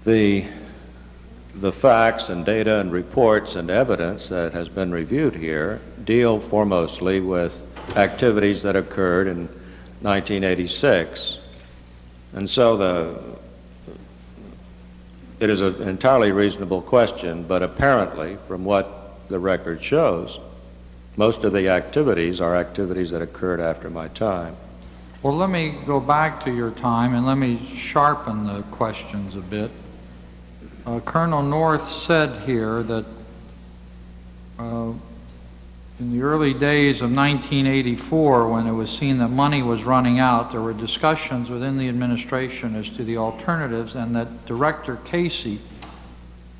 The facts and data and reports and evidence that has been reviewed here deal foremostly with activities that occurred in 1986. And so it is an entirely reasonable question, but apparently, from what the record shows, most of the activities are activities that occurred after my time. Well, let me go back to your time and let me sharpen the questions a bit. Colonel North said here that in the early days of 1984, when it was seen that money was running out, there were discussions within the administration as to the alternatives, and that Director Casey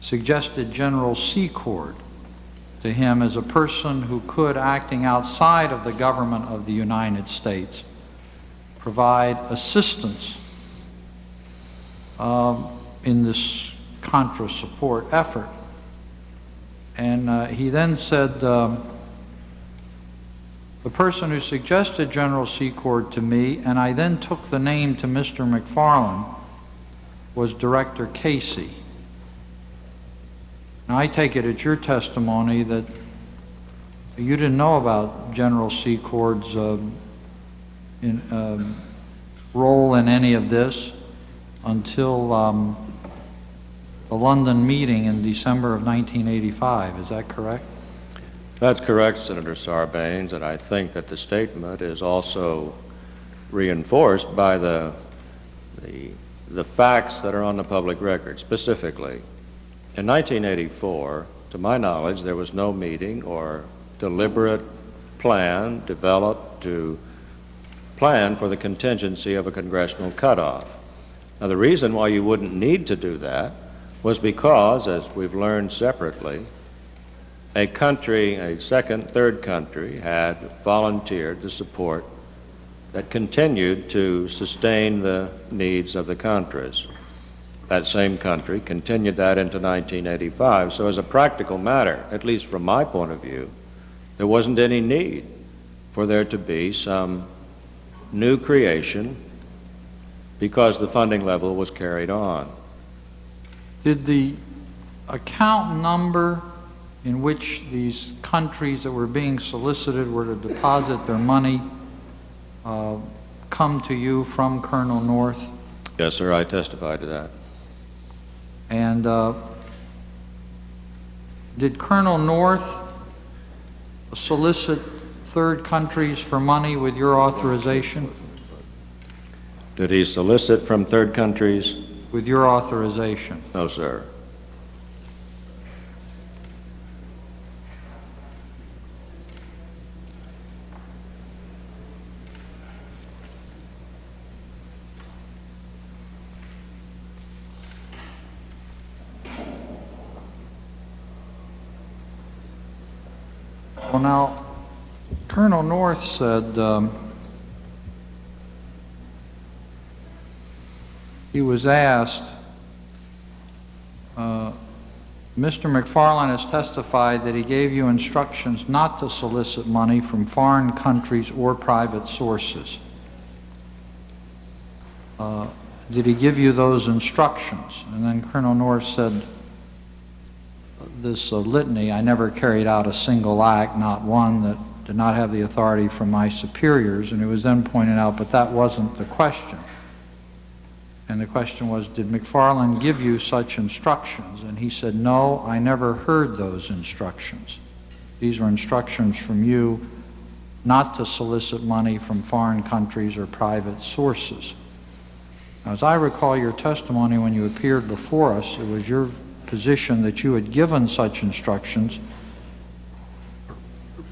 suggested General Secord to him as a person who could, acting outside of the government of the United States, provide assistance in this Contra support effort. And he then said, the person who suggested General Secord to me, and I then took the name to Mr. McFarlane, was Director Casey. Now, I take it it's your testimony that you didn't know about General Secord's role in any of this until the London meeting in December of 1985. Is that correct? That's correct, Senator Sarbanes, and I think that the statement is also reinforced by the facts that are on the public record. Specifically, in 1984, to my knowledge, there was no meeting or deliberate plan developed to plan for the contingency of a congressional cutoff. Now, the reason why you wouldn't need to do that was because, as we've learned separately, a country, a second, third country, had volunteered to support that continued to sustain the needs of the Contras. That same country continued that into 1985. So as a practical matter, at least from my point of view, there wasn't any need for there to be some new creation because the funding level was carried on. Did the account number in which these countries that were being solicited were to deposit their money come to you from Colonel North? Yes, sir, I testified to that. And did Colonel North solicit third countries for money with your authorization? Did he solicit from third countries? With your authorization? No, sir. Well, now, Colonel North said he was asked, Mr. McFarlane has testified that he gave you instructions not to solicit money from foreign countries or private sources. Did he give you those instructions? And then Colonel North said, this litany, I never carried out a single act, not one that did not have the authority from my superiors. And it was then pointed out, but that wasn't the question. And the question was, did McFarlane give you such instructions? And he said, no, I never heard those instructions. These were instructions from you not to solicit money from foreign countries or private sources. As I recall your testimony when you appeared before us, it was your position that you had given such instructions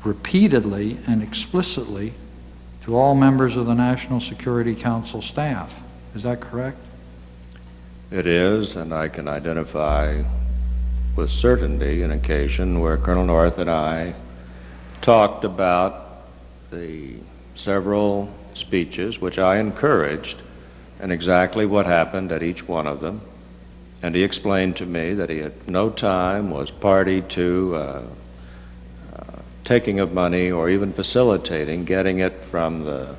repeatedly and explicitly to all members of the National Security Council staff. Is that correct? It is, and I can identify with certainty an occasion where Colonel North and I talked about the several speeches which I encouraged and exactly what happened at each one of them. And he explained to me that he at no time was party to taking of money or even facilitating getting it from the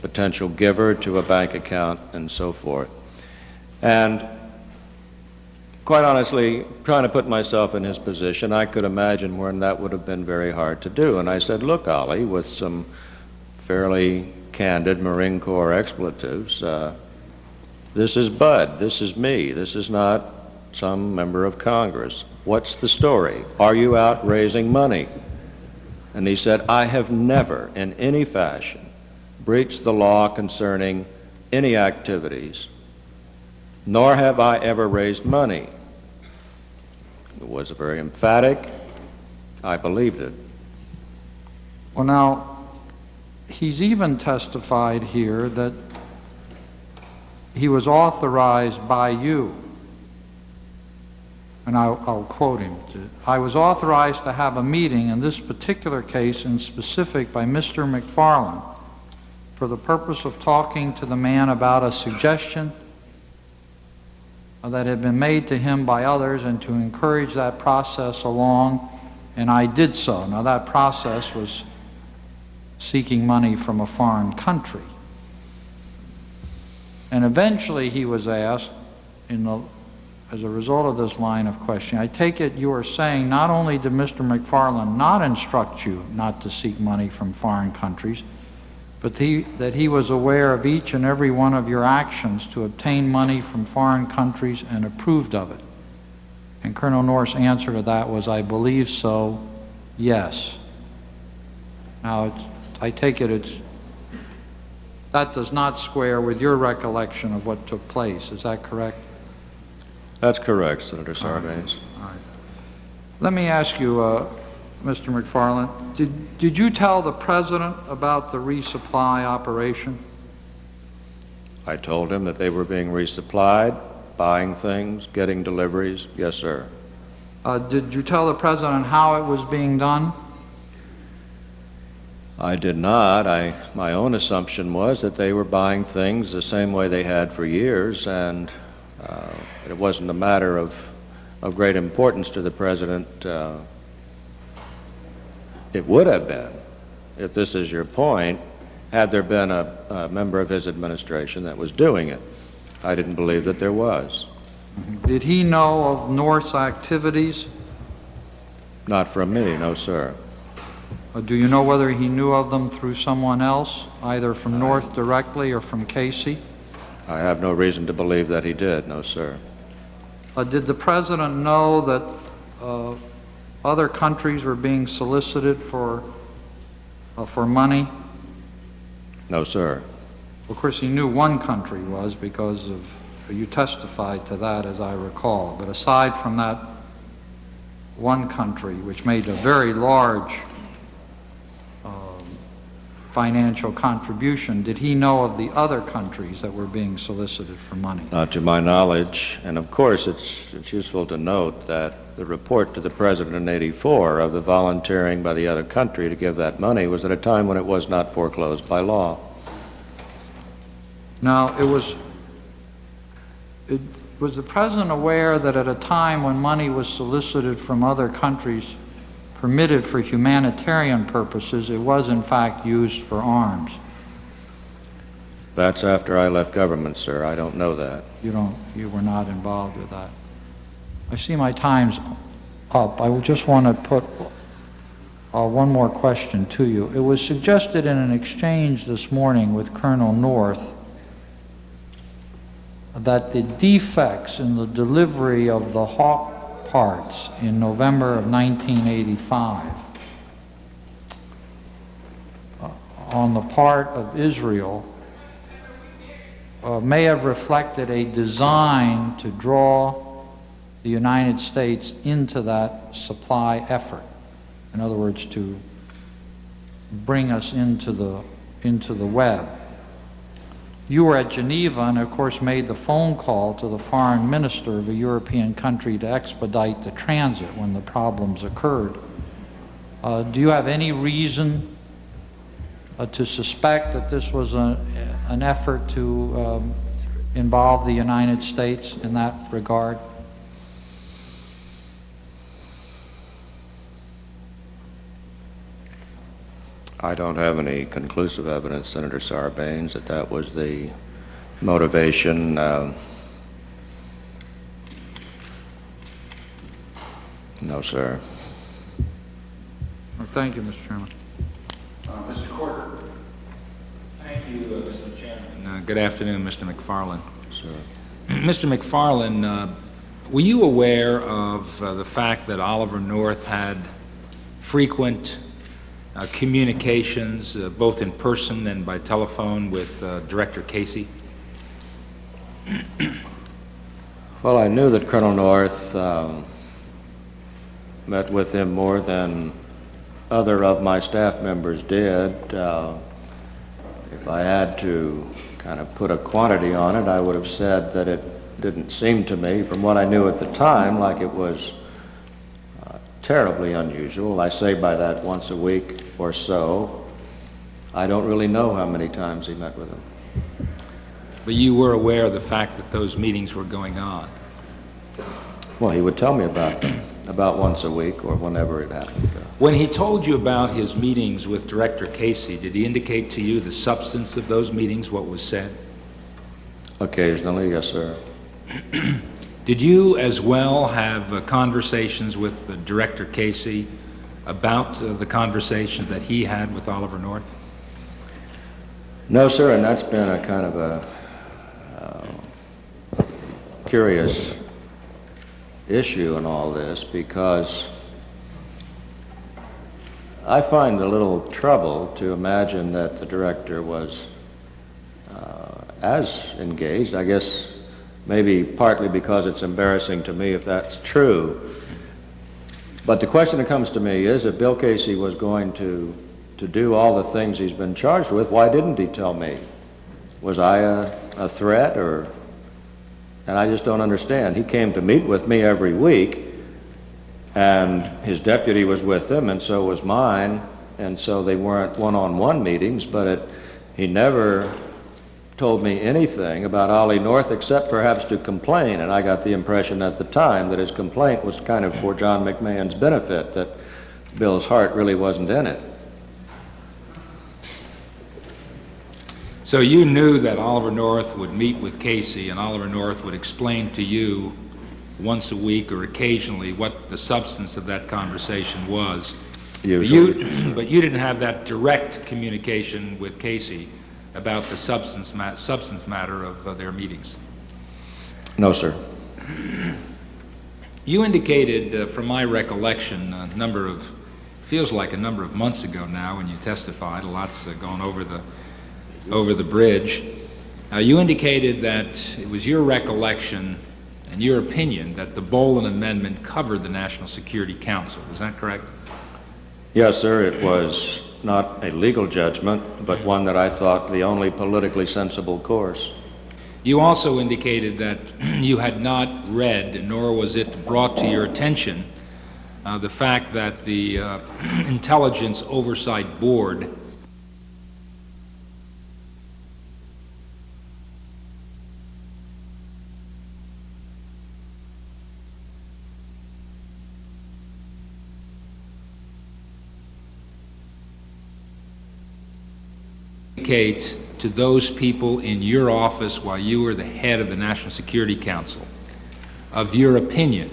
potential giver to a bank account and so forth. And quite honestly, trying to put myself in his position, I could imagine when that would have been very hard to do. And I said, look, Ollie, with some fairly candid Marine Corps expletives, this is Bud, this is me, this is not some member of Congress. What's the story? Are you out raising money? And he said, I have never in any fashion breached the law concerning any activities, nor have I ever raised money. It was very emphatic. I believed it. Well, now, he's even testified here that he was authorized by you, and I'll quote him. I was authorized to have a meeting in this particular case in specific by Mr. McFarlane for the purpose of talking to the man about a suggestion that had been made to him by others and to encourage that process along, and I did so. Now, that process was seeking money from a foreign country. And eventually he was asked, as a result of this line of questioning, I take it you are saying not only did Mr. McFarlane not instruct you not to seek money from foreign countries, but that he was aware of each and every one of your actions to obtain money from foreign countries and approved of it. And Colonel North's answer to that was, I believe so, yes. Now, I take it that does not square with your recollection of what took place. Is that correct? That's correct, Senator Sarbanes. All right. Let me ask you, Mr. McFarlane, did you tell the President about the resupply operation? I told him that they were being resupplied, buying things, getting deliveries. Yes, sir. Did you tell the President how it was being done? I did not. My own assumption was that they were buying things the same way they had for years, and it wasn't a matter of great importance to the President. It would have been, if this is your point, had there been a member of his administration that was doing it. I didn't believe that there was. Did he know of North's activities? Not from me, no, sir. Do you know whether he knew of them through someone else, either from North directly or from Casey? I have no reason to believe that he did, no, sir. Did the President know that other countries were being solicited for money? No, sir. Of course, he knew one country was because you testified to that, as I recall. But aside from that one country, which made a very large financial contribution, did he know of the other countries that were being solicited for money? Not to my knowledge. And of course, it's useful to note that the report to the President in '84 of the volunteering by the other country to give that money was at a time when it was not foreclosed by law. Now, was the President aware that at a time when money was solicited from other countries permitted for humanitarian purposes, it was in fact used for arms? That's after I left government, sir. I don't know that. You were not involved with that. I see my time's up. I just want to put one more question to you. It was suggested in an exchange this morning with Colonel North that the defects in the delivery of the Hawk parts in November of 1985 on the part of Israel may have reflected a design to draw the United States into that supply effort. In other words, to bring us into the web. You were at Geneva and, of course, made the phone call to the foreign minister of a European country to expedite the transit when the problems occurred. Do you have any reason to suspect that this was an effort to involve the United States in that regard? I don't have any conclusive evidence, Senator Sarbanes, that that was the motivation. No, sir. Well, thank you, Mr. Chairman. Mr. Corker. Thank you, Mr. Chairman. Good afternoon, Mr. McFarlane. Sir. Mr. McFarlane, were you aware of the fact that Oliver North had frequent communications, both in person and by telephone, with Director Casey? Well, I knew that Colonel North met with him more than other of my staff members did. If I had to kind of put a quantity on it, I would have said that it didn't seem to me, from what I knew at the time, like it was terribly unusual. I say by that once a week or so. I don't really know how many times he met with him. But you were aware of the fact that those meetings were going on? Well, he would tell me about them, about once a week or whenever it happened. When he told you about his meetings with Director Casey, did he indicate to you the substance of those meetings, what was said? Occasionally, yes, sir. Did you as well have conversations with Director Casey about the conversations that he had with Oliver North? No, sir, and that's been a kind of a curious issue in all this, because I find a little trouble to imagine that the director was as engaged. I guess maybe partly because it's embarrassing to me if that's true. But the question that comes to me is, if Bill Casey was going to do all the things he's been charged with, why didn't he tell me? Was I a threat, or? And I just don't understand. He came to meet with me every week, and his deputy was with him, and so was mine, and so they weren't one-on-one meetings, but he never told me anything about Ollie North except perhaps to complain, and I got the impression at the time that his complaint was kind of for John McMahon's benefit, that Bill's heart really wasn't in it. So you knew that Oliver North would meet with Casey, and Oliver North would explain to you once a week or occasionally what the substance of that conversation was. Usually. But you didn't have that direct communication with Casey about the substance matter of their meetings? No, sir. You indicated, from my recollection, feels like a number of months ago now when you testified, a lot's gone over the bridge. You indicated that it was your recollection and your opinion that the Boland Amendment covered the National Security Council. Is that correct? Yes, sir. It was not a legal judgment, but one that I thought the only politically sensible course. You also indicated that you had not read, nor was it brought to your attention, the fact that the Intelligence Oversight Board indicate to those people in your office while you were the head of the National Security Council of your opinion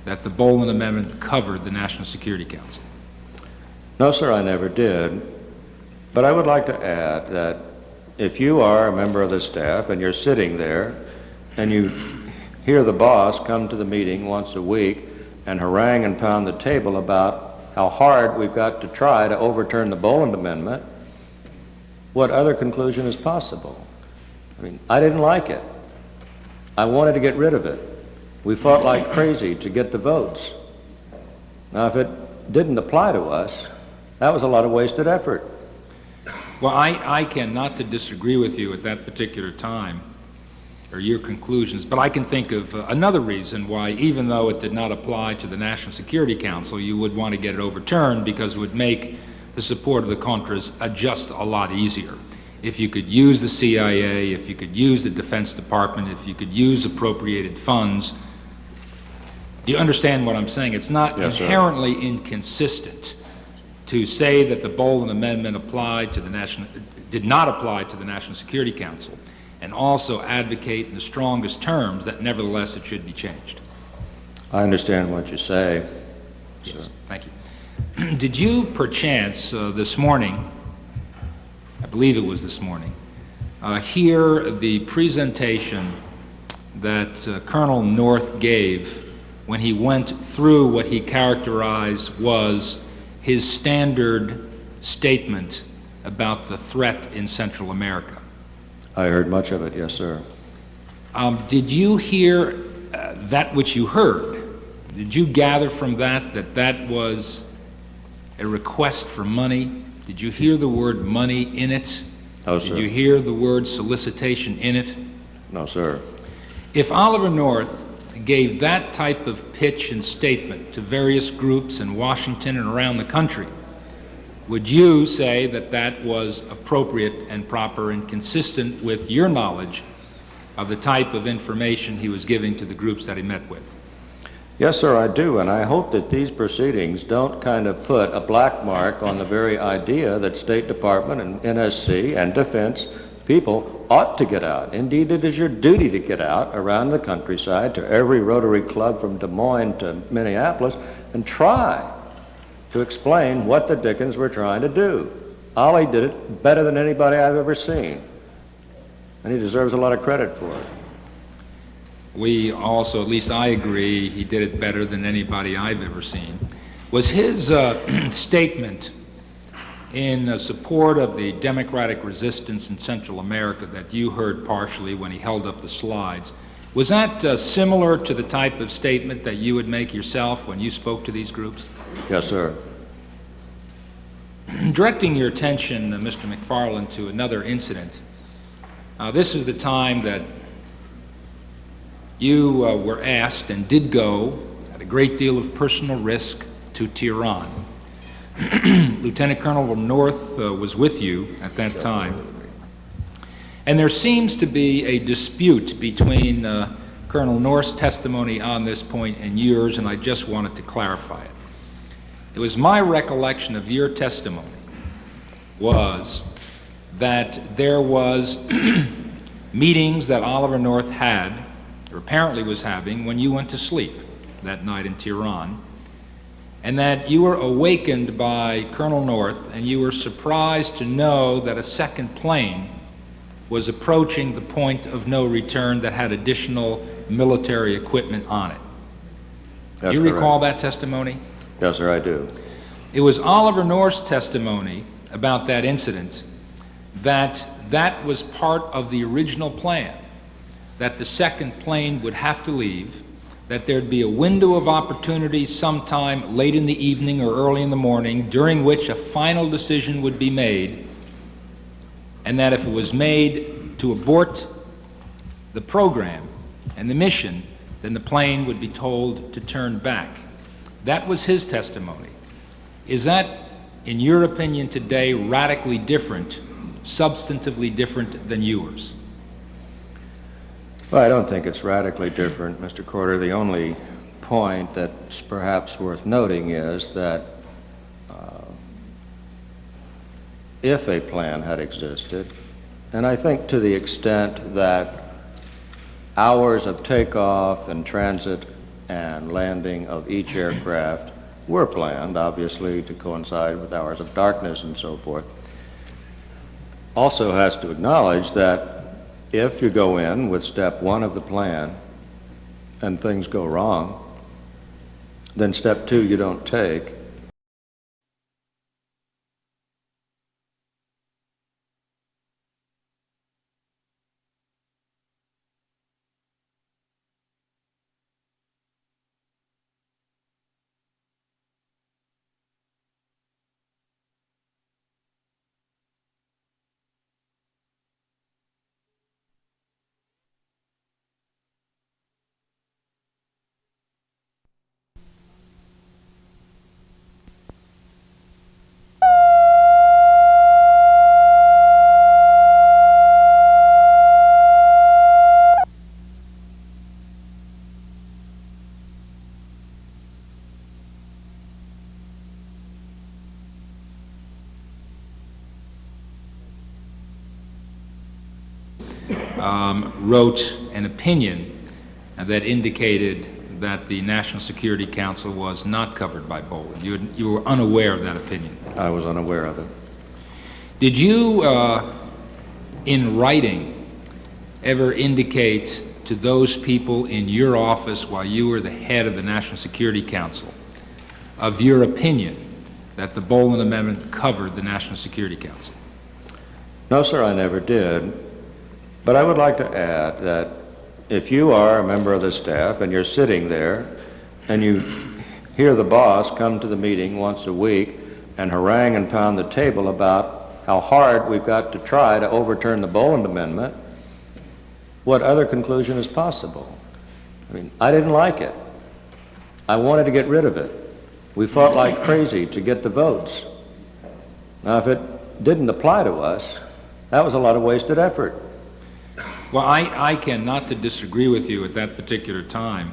that the Boland Amendment covered the National Security Council? No, sir, I never did. But I would like to add that if you are a member of the staff and you're sitting there and you hear the boss come to the meeting once a week and harangue and pound the table about how hard we've got to try to overturn the Boland Amendment, what other conclusion is possible? I mean, I didn't like it. I wanted to get rid of it. We fought like crazy to get the votes. Now, if it didn't apply to us, that was a lot of wasted effort. Well, I can not to disagree with you at that particular time, or your conclusions, but I can think of another reason why, even though it did not apply to the National Security Council, you would want to get it overturned, because it would make the support of the Contras just a lot easier. If you could use the CIA, if you could use the Defense Department, if you could use appropriated funds. Do you understand what I'm saying? It's not inherently inconsistent to say that the Boland Amendment did not apply to the National Security Council, and also advocate in the strongest terms that nevertheless it should be changed. I understand what you say. Yes, thank you. Did you perchance this morning, I believe it was this morning, hear the presentation that Colonel North gave when he went through what he characterized was his standard statement about the threat in Central America? I heard much of it, yes, sir. Did you hear that which you heard? Did you gather from that that was a request for money? Did you hear the word money in it? No, sir. Did you hear the word solicitation in it? No, sir. If Oliver North gave that type of pitch and statement to various groups in Washington and around the country, would you say that that was appropriate and proper and consistent with your knowledge of the type of information he was giving to the groups that he met with? Yes, sir, I do, and I hope that these proceedings don't kind of put a black mark on the very idea that State Department and NSC and Defense people ought to get out. Indeed, it is your duty to get out around the countryside to every Rotary Club from Des Moines to Minneapolis and try to explain what the dickens we're trying to do. Ollie did it better than anybody I've ever seen, and he deserves a lot of credit for it. We also, at least I agree, he did it better than anybody I've ever seen. Was his statement in support of the democratic resistance in Central America that you heard partially when he held up the slides, was that similar to the type of statement that you would make yourself when you spoke to these groups? Yes, sir. Directing your attention, Mr. McFarlane, to another incident. This is the time that you were asked and did go at a great deal of personal risk to Tehran. Lieutenant Colonel North was with you at that time. And there seems to be a dispute between Colonel North's testimony on this point and yours, and I just wanted to clarify it. It was my recollection of your testimony was that there was meetings that Oliver North had, or apparently was having, when you went to sleep that night in Tehran, and that you were awakened by Colonel North and you were surprised to know that a second plane was approaching the point of no return that had additional military equipment on it. That's Do you correct. recall that testimony? Yes, sir, I do. It was Oliver North's testimony about that incident that that was part of the original plan, that the second plane would have to leave, that there'd be a window of opportunity sometime late in the evening or early in the morning during which a final decision would be made, and that if it was made to abort the program and the mission, then the plane would be told to turn back. That was his testimony. Is that, in your opinion today, radically different, substantively different than yours? Well, I don't think it's radically different, Mr. Corder. The only point that's perhaps worth noting is that if a plan had existed, and I think to the extent that hours of takeoff and transit and landing of each aircraft were planned, obviously to coincide with hours of darkness and so forth, also has to acknowledge that if you go in with step one of the plan and things go wrong, then step two you don't take, wrote an opinion that indicated that the National Security Council was not covered by Boland. You were unaware of that opinion. I was unaware of it. Did you, in writing, ever indicate to those people in your office while you were the head of the National Security Council of your opinion that the Boland Amendment covered the National Security Council? No, sir, I never did. But I would like to add that if you are a member of the staff and you're sitting there and you hear the boss come to the meeting once a week and harangue and pound the table about how hard we've got to try to overturn the Boland Amendment, what other conclusion is possible? I mean, I didn't like it. I wanted to get rid of it. We fought like crazy to get the votes. Now, if it didn't apply to us, that was a lot of wasted effort. Well, I can, not to disagree with you at that particular time,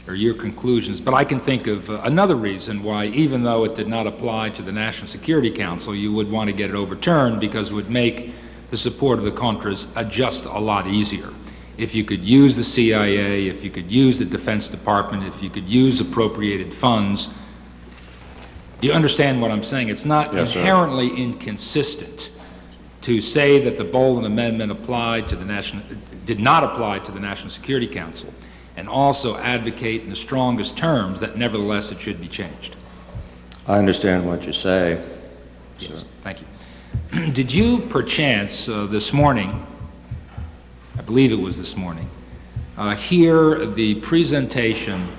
or your conclusions, but I can think of another reason why, even though it did not apply to the National Security Council, you would want to get it overturned, because it would make the support of the Contras just a lot easier. If you could use the CIA, if you could use the Defense Department, if you could use appropriated funds. Do you understand what I'm saying? It's not inherently inconsistent to say that the Boland Amendment did not apply to the National Security Council, and also advocate in the strongest terms that nevertheless it should be changed. I understand what you say. Yes, sir. thank you. Did you perchance this morning, I believe it was this morning, hear the presentation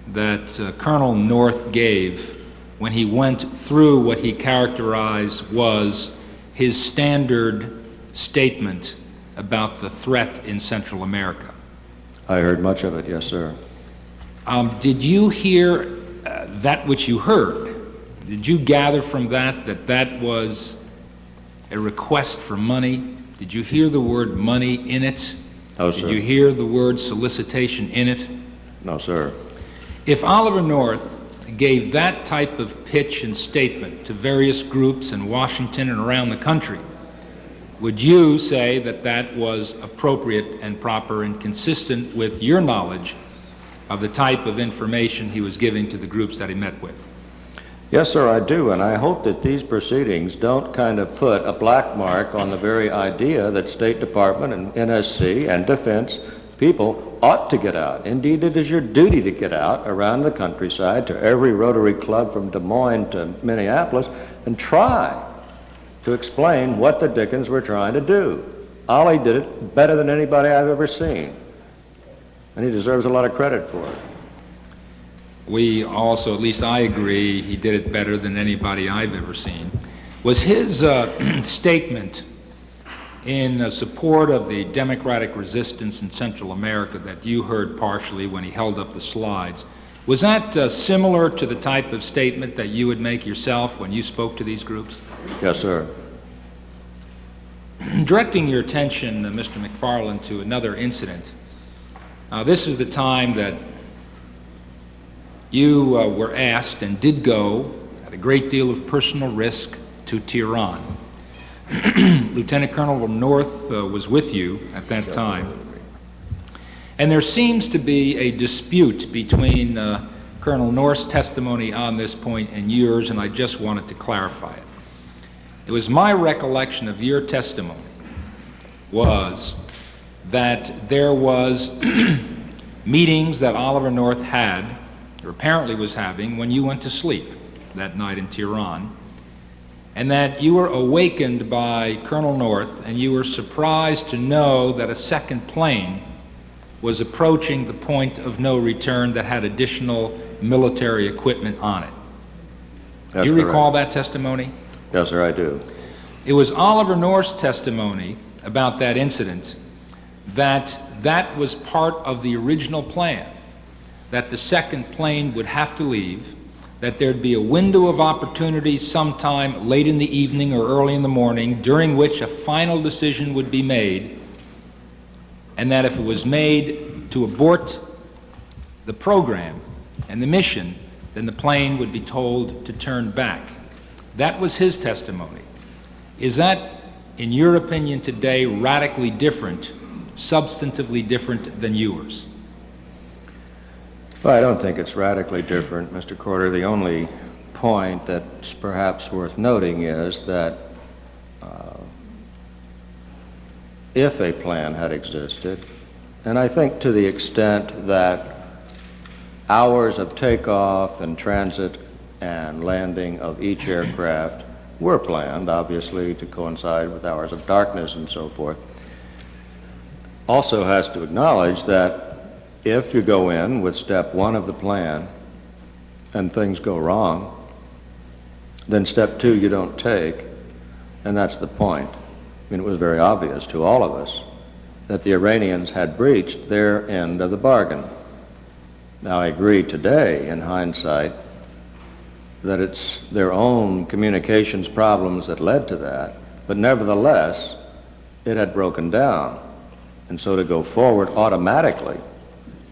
that Colonel North gave when he went through what he characterized was his standard statement about the threat in Central America? I heard much of it, yes, sir. Did you hear that which you heard? Did you gather from that that was a request for money? Did you hear the word money in it? No, sir. Did you hear the word solicitation in it? No, sir. If Oliver North gave that type of pitch and statement to various groups in Washington and around the country, would you say that that was appropriate and proper and consistent with your knowledge of the type of information he was giving to the groups that he met with? Yes, sir, I do, and I hope that these proceedings don't kind of put a black mark on the very idea that State Department and NSC and Defense people ought to get out. Indeed, it is your duty to get out around the countryside to every Rotary Club from Des Moines to Minneapolis and try to explain what the dickens we're trying to do. Ollie did it better than anybody I've ever seen, and he deserves a lot of credit for it. We also, at least I agree, he did it better than anybody I've ever seen. Was his statement in support of the democratic resistance in Central America that you heard partially when he held up the slides, was that similar to the type of statement that you would make yourself when you spoke to these groups? Yes, sir. Directing your attention, Mr. McFarlane, to another incident. This is the time that you were asked and did go at a great deal of personal risk to Tehran. Lieutenant Colonel North was with you at that time. And there seems to be a dispute between Colonel North's testimony on this point and yours, and I just wanted to clarify it. It was my recollection of your testimony was that there was meetings that Oliver North had, or apparently was having, when you went to sleep that night in Tehran, and that you were awakened by Colonel North, and you were surprised to know that a second plane was approaching the point of no return that had additional military equipment on it. That's Do you correct. recall that testimony? Yes, sir, I do. It was Oliver North's testimony about that incident that that was part of the original plan, that the second plane would have to leave, that there'd be a window of opportunity sometime late in the evening or early in the morning during which a final decision would be made, and that if it was made to abort the program and the mission, then the plane would be told to turn back. That was his testimony. Is that in your opinion today, radically different, substantively different than yours? Well, I don't think it's radically different, Mr. Corder. The only point that's perhaps worth noting is that if a plan had existed, and I think to the extent that hours of takeoff and transit and landing of each aircraft were planned, obviously, to coincide with hours of darkness and so forth, also has to acknowledge that if you go in with step one of the plan and things go wrong, then step two you don't take, and that's the point. I mean, it was very obvious to all of us that the Iranians had breached their end of the bargain. Now, I agree today, in hindsight, that it's their own communications problems that led to that, but nevertheless, it had broken down. And so to go forward automatically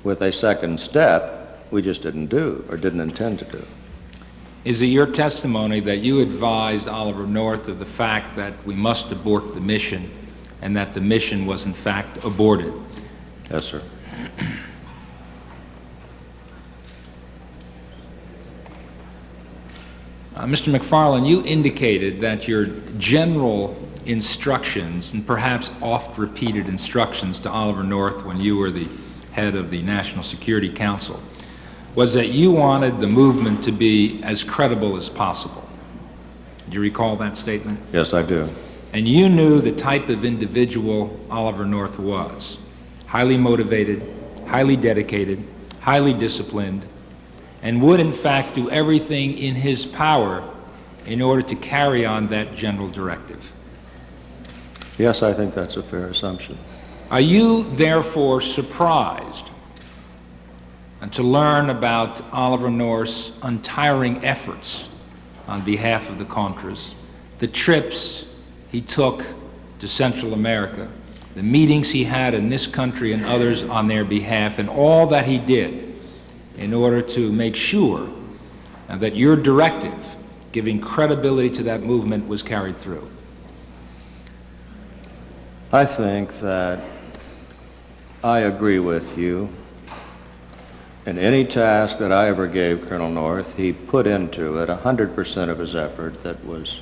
with a second step, we just didn't do, or didn't intend to do. Is it your testimony that you advised Oliver North of the fact that we must abort the mission and that the mission was in fact aborted? Yes, sir. Mr. McFarlane, you indicated that your general instructions, and perhaps oft-repeated instructions to Oliver North when you were the head of the National Security Council, was that you wanted the movement to be as credible as possible. Do you recall that statement? Yes, I do. And you knew the type of individual Oliver North was: highly motivated, highly dedicated, highly disciplined, and would in fact do everything in his power in order to carry on that general directive. Yes, I think that's a fair assumption. Are you therefore surprised to learn about Oliver North's untiring efforts on behalf of the Contras, the trips he took to Central America, the meetings he had in this country and others on their behalf, and all that he did in order to make sure that your directive, giving credibility to that movement, was carried through? I think that I agree with you. In any task that I ever gave Colonel North, he put into it 100% of his effort that was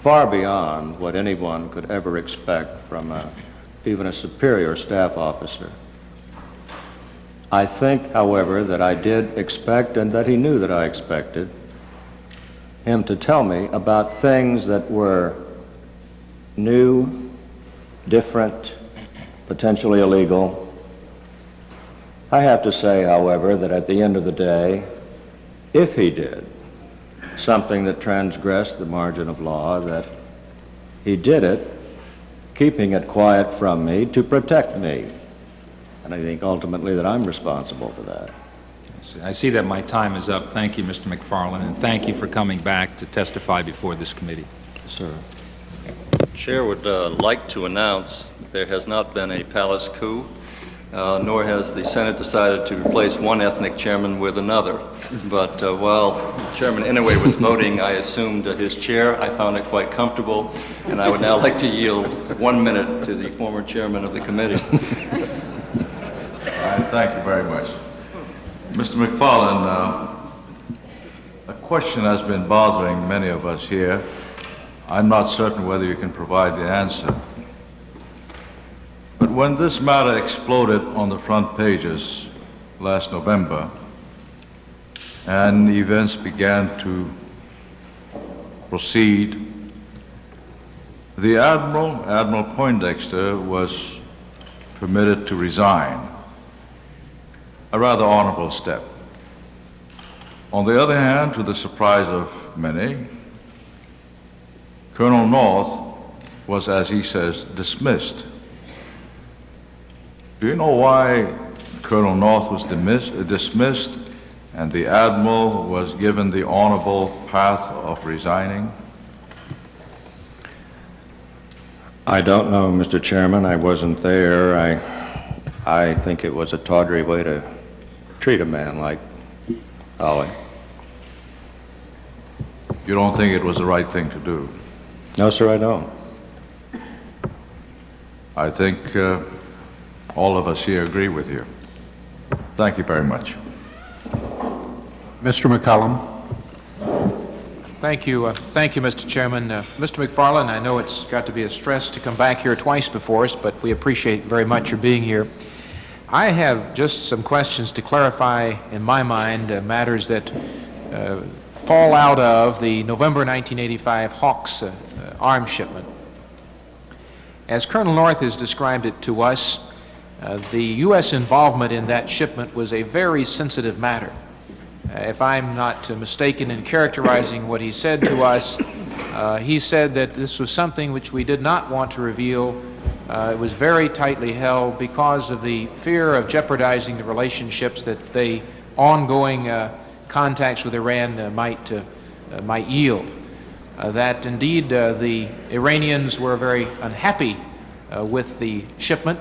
far beyond what anyone could ever expect from even a superior staff officer. I think, however, that I did expect, and that he knew that I expected, him to tell me about things that were new, different, potentially illegal. I have to say, however, that at the end of the day, if he did something that transgressed the margin of law, that he did it, keeping it quiet from me to protect me. And I think ultimately that I'm responsible for that. I see that my time is up. Thank you, Mr. McFarlane, and thank you for coming back to testify before this committee. Yes, sir. Chair would like to announce there has not been a palace coup, nor has the Senate decided to replace one ethnic chairman with another. But while Chairman Inouye was voting, I assumed his chair. I found it quite comfortable, and I would now like to yield 1 minute to the former chairman of the committee. All right, thank you very much. Mr. McFarlane, a question has been bothering many of us here. I'm not certain whether you can provide the answer. But when this matter exploded on the front pages last November, and events began to proceed, the Admiral Poindexter, was permitted to resign. A rather honorable step. On the other hand, to the surprise of many, Colonel North was, as he says, dismissed. Do you know why Colonel North was dismissed and the Admiral was given the honorable path of resigning? I don't know, Mr. Chairman. I wasn't there. I think it was a tawdry way to treat a man like Ollie. You don't think it was the right thing to do? No, sir, I don't. I think all of us here agree with you. Thank you very much. Mr. McCollum. Thank you, Mr. Chairman. Mr. McFarlane, I know it's got to be a stress to come back here twice before us, but we appreciate very much your being here. I have just some questions to clarify, in my mind, matters that fall out of the November 1985 Hawks arms shipment. As Colonel North has described it to us, the U.S. involvement in that shipment was a very sensitive matter. If I'm not mistaken in characterizing what he said to us, he said that this was something which we did not want to reveal. It was very tightly held because of the fear of jeopardizing the relationships that the ongoing contacts with Iran might yield. That indeed the Iranians were very unhappy with the shipment,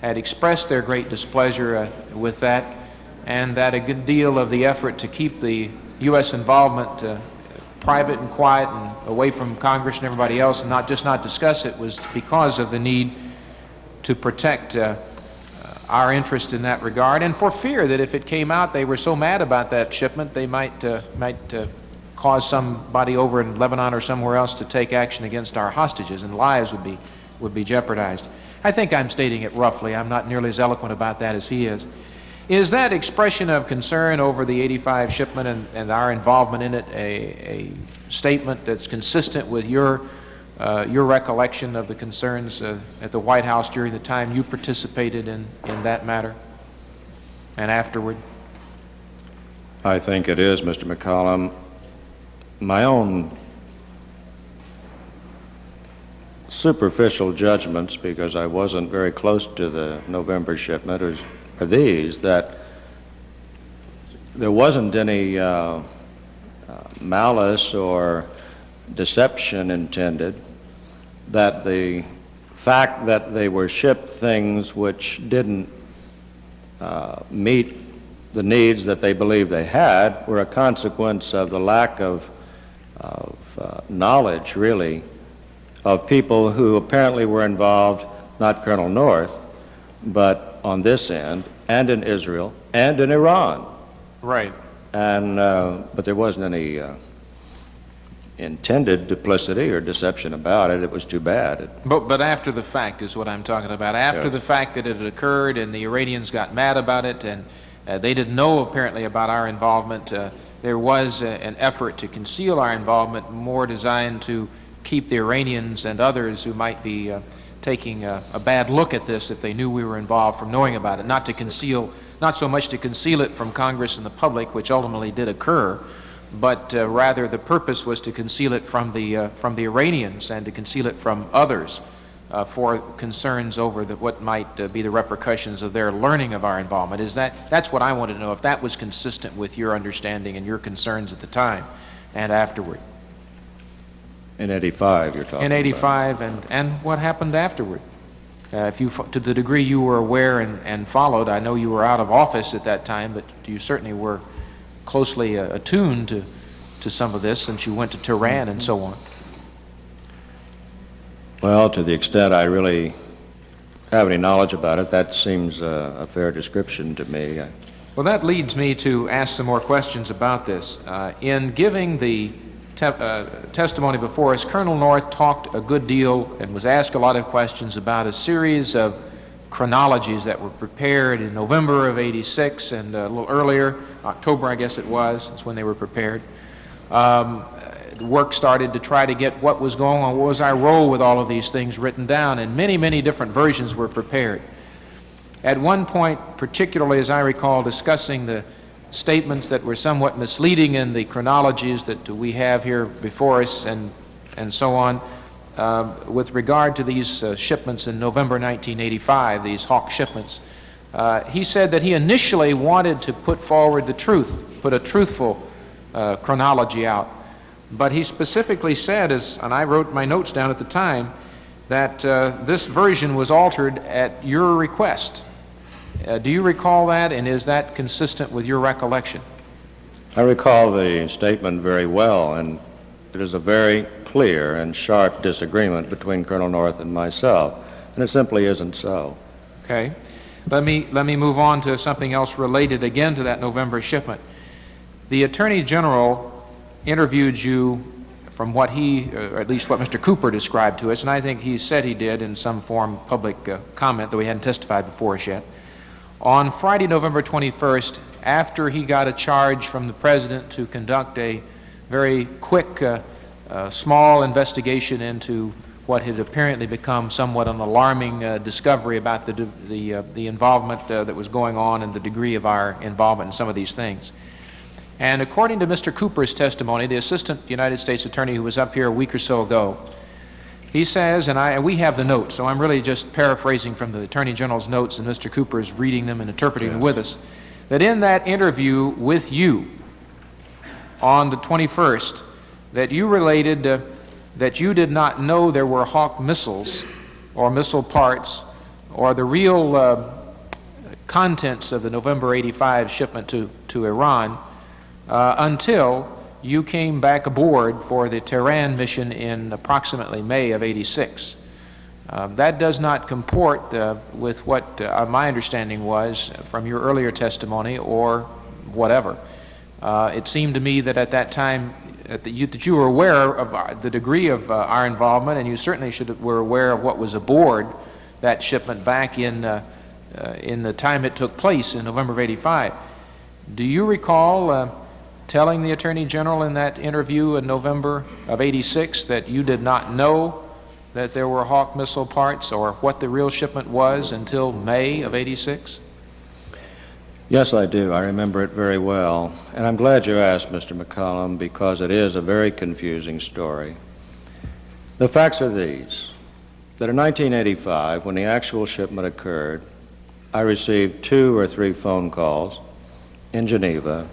had expressed their great displeasure with that, and that a good deal of the effort to keep the U.S. involvement private and quiet and away from Congress and everybody else and not discuss it was because of the need to protect our interest in that regard, and for fear that if it came out they were so mad about that shipment they might cause somebody over in Lebanon or somewhere else to take action against our hostages and lives would be jeopardized. I think I'm stating it roughly. I'm not nearly as eloquent about that as he is. Is that expression of concern over the 85 shipment and our involvement in it a statement that's consistent with your recollection of the concerns at the White House during the time you participated in that matter and afterward? I think it is, Mr. McCollum. My own superficial judgments, because I wasn't very close to the November shipment, are these, that there wasn't any malice or deception intended, that the fact that they were shipped things which didn't meet the needs that they believed they had were a consequence of the lack of knowledge, really, of people who apparently were involved, not Colonel North, but on this end, and in Israel, and in Iran. Right. And, but there wasn't any intended duplicity or deception about it. It was too bad. But after the fact is what I'm talking about. After the fact that it had occurred and the Iranians got mad about it and they didn't know apparently about our involvement, there was an effort to conceal our involvement, more designed to keep the Iranians and others who might be taking a bad look at this if they knew we were involved from knowing about it, not so much to conceal it from Congress and the public, which ultimately did occur, but rather the purpose was to conceal it from the Iranians and to conceal it from others for concerns over what might be the repercussions of their learning of our involvement. That's what I wanted to know, if that was consistent with your understanding and your concerns at the time and afterward. In 85, you're talking in 85 and what happened afterward. To the degree you were aware and followed, I know you were out of office at that time, but you certainly were closely attuned to some of this since you went to Tehran and so on. Well, to the extent I really have any knowledge about it, that seems a fair description to me. Well, that leads me to ask some more questions about this. In giving the testimony before us, Colonel North talked a good deal and was asked a lot of questions about a series of chronologies that were prepared in November of '86 and a little earlier, October I guess it was, is when they were prepared. Work started to try to get what was going on, what was our role with all of these things written down, and many, many different versions were prepared. At one point, particularly as I recall discussing the statements that were somewhat misleading in the chronologies that we have here before us and so on, with regard to these shipments in November 1985, these Hawk shipments, he said that he initially wanted to put forward the truth, put a truthful chronology out. But he specifically said, and I wrote my notes down at the time, that this version was altered at your request. Do you recall that, and is that consistent with your recollection? I recall the statement very well, and it is a very clear and sharp disagreement between Colonel North and myself. and it simply isn't so. Okay. Let me move on to something else related again to that November shipment. The Attorney General interviewed you from what he, or at least what Mr. Cooper described to us, and I think he said he did in some form public comment, though he hadn't testified before us yet. On Friday, November 21st, after he got a charge from the President to conduct a very quick, small investigation into what had apparently become somewhat an alarming discovery about the involvement that was going on and the degree of our involvement in some of these things. And according to Mr. Cooper's testimony, the Assistant United States Attorney who was up here a week or so ago, he says, and we have the notes, so I'm really just paraphrasing from the Attorney General's notes, and Mr. Cooper is reading them and interpreting them with us, that in that interview with you on the 21st, that you related that you did not know there were Hawk missiles or missile parts or the real contents of the November 85 shipment to Iran until you came back aboard for the Tehran mission in approximately May of 86. That does not comport with what my understanding was from your earlier testimony or whatever. It seemed to me that at that time that you were aware of the degree of our involvement, and you certainly were aware of what was aboard that shipment back in the time it took place in November of 85. Do you recall telling the Attorney General in that interview in November of 86 that you did not know that there were Hawk missile parts or what the real shipment was until May of 86? Yes, I do. I remember it very well. And I'm glad you asked, Mr. McCollum, because it is a very confusing story. The facts are these, that in 1985, when the actual shipment occurred, I received 2 or 3 phone calls in Geneva,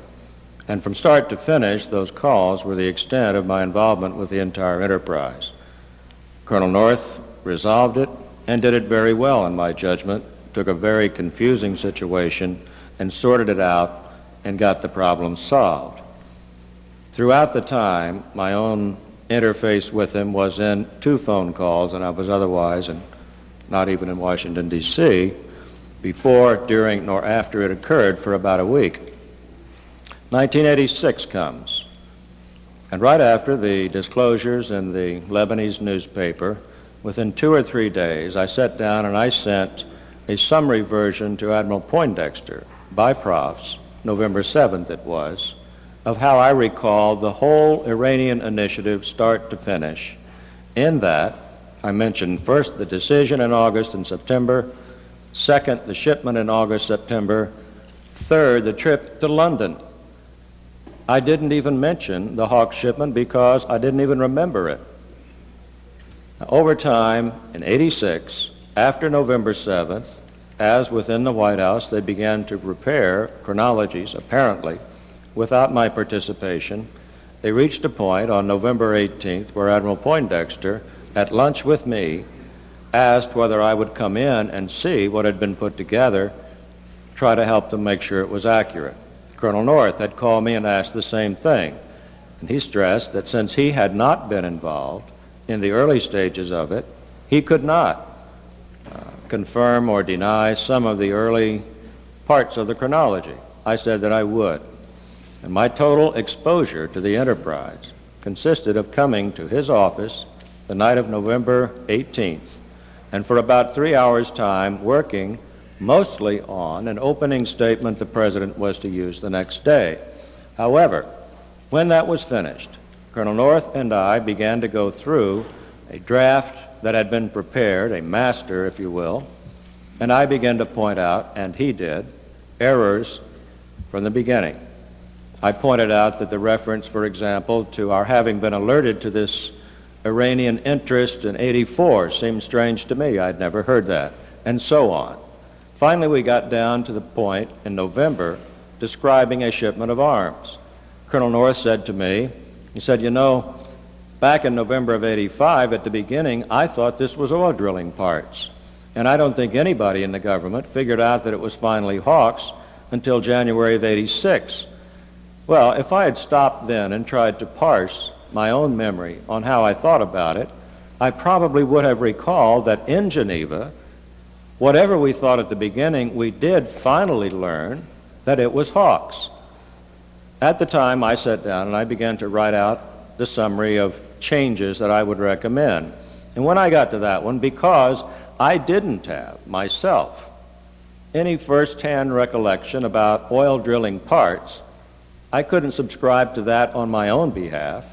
and from start to finish, those calls were the extent of my involvement with the entire enterprise. Colonel North resolved it and did it very well, in my judgment, took a very confusing situation and sorted it out and got the problem solved. Throughout the time, my own interface with him was in 2 phone calls, and I was otherwise not even in Washington, D.C., before, during, nor after it occurred for about a week. 1986 comes, and right after the disclosures in the Lebanese newspaper, within 2 or 3 days, I sat down and I sent a summary version to Admiral Poindexter by profs, November 7th it was, of how I recall the whole Iranian initiative start to finish. In that, I mentioned first the decision in August and September, second, the shipment in August, September, third, the trip to London. I didn't even mention the Hawk shipment because I didn't even remember it. Now, over time, in 86, after November 7th, as within the White House, they began to prepare chronologies, apparently, without my participation. They reached a point on November 18th where Admiral Poindexter, at lunch with me, asked whether I would come in and see what had been put together, try to help them make sure it was accurate. Colonel North had called me and asked the same thing, and he stressed that since he had not been involved in the early stages of it, he could not confirm or deny some of the early parts of the chronology. I said that I would. And my total exposure to the enterprise consisted of coming to his office the night of November 18th, and for about 3 hours' time working mostly on an opening statement the President was to use the next day. However, when that was finished, Colonel North and I began to go through a draft that had been prepared, a master, if you will, and I began to point out, and he did, errors from the beginning. I pointed out that the reference, for example, to our having been alerted to this Iranian interest in 84 seemed strange to me. I'd never heard that, and so on. Finally, we got down to the point in November describing a shipment of arms. Colonel North said to me, he said, you know, back in November of 85, at the beginning, I thought this was oil drilling parts. And I don't think anybody in the government figured out that it was finally Hawks until January of 86. Well, if I had stopped then and tried to parse my own memory on how I thought about it, I probably would have recalled that in Geneva, whatever we thought at the beginning, we did finally learn that it was Hawks. At the time, I sat down and I began to write out the summary of changes that I would recommend. And when I got to that one, because I didn't have, myself, any first-hand recollection about oil drilling parts, I couldn't subscribe to that on my own behalf,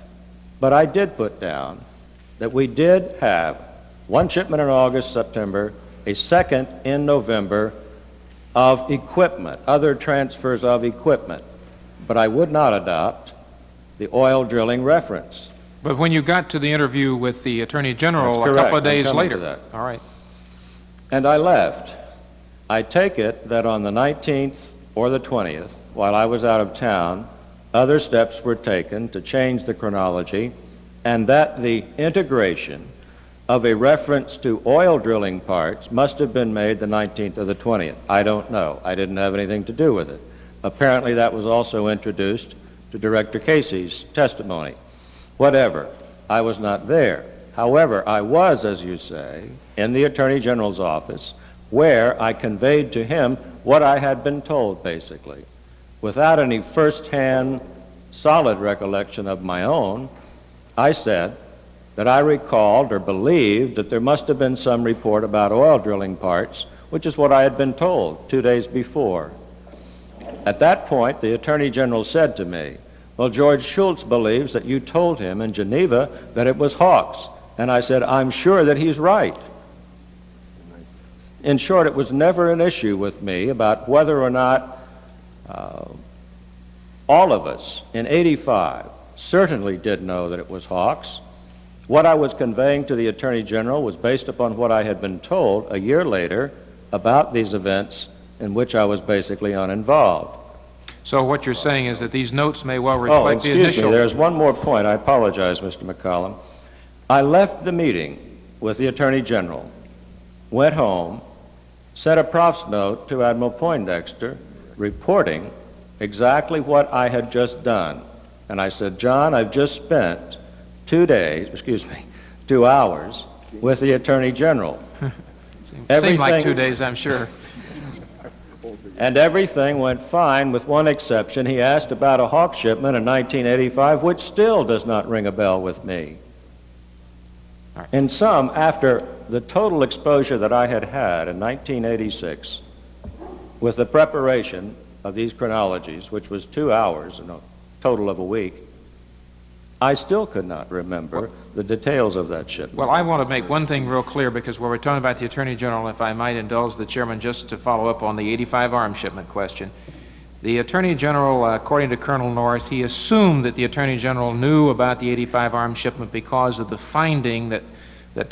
but I did put down that we did have one shipment in August, September, a second in November of equipment, other transfers of equipment, but I would not adopt the oil drilling reference. But when you got to the interview with the Attorney General That's a couple of correct. I'm days coming later. to that. All right. And I left. I take it that on the 19th or the 20th, while I was out of town, other steps were taken to change the chronology, and that the integration of a reference to oil drilling parts must have been made the 19th or the 20th. I don't know. I didn't have anything to do with it. Apparently that was also introduced to Director Casey's testimony. Whatever, I was not there. However, I was, as you say, in the Attorney General's office, where I conveyed to him what I had been told, basically. Without any first-hand solid recollection of my own, I said that I recalled or believed that there must have been some report about oil drilling parts, which is what I had been told 2 days before. At that point, the Attorney General said to me, "Well, George Schultz believes that you told him in Geneva that it was Hawks." And I said, "I'm sure that he's right." In short, it was never an issue with me about whether or not all of us in '85 certainly did know that it was Hawks. What I was conveying to the Attorney General was based upon what I had been told a year later about these events in which I was basically uninvolved. So what you're saying is that these notes may well reflect the excuse initial... me, there's one more point. I apologize, Mr. McCollum. I left the meeting with the Attorney General, went home, sent a prof's note to Admiral Poindexter reporting exactly what I had just done. And I said, "John, I've just spent 2 hours with the Attorney General." Seemed like 2 days, I'm sure. And everything went fine with one exception. He asked about a Hawk shipment in 1985, which still does not ring a bell with me. Right. In sum, after the total exposure that I had had in 1986 with the preparation of these chronologies, which was 2 hours in a total of a week, I still could not remember the details of that shipment. Well, I want to make one thing real clear, because when we're talking about the Attorney General, if I might indulge the Chairman just to follow up on the 85 arms shipment question. The Attorney General, according to Colonel North, he assumed that the Attorney General knew about the 85 arms shipment because of the finding that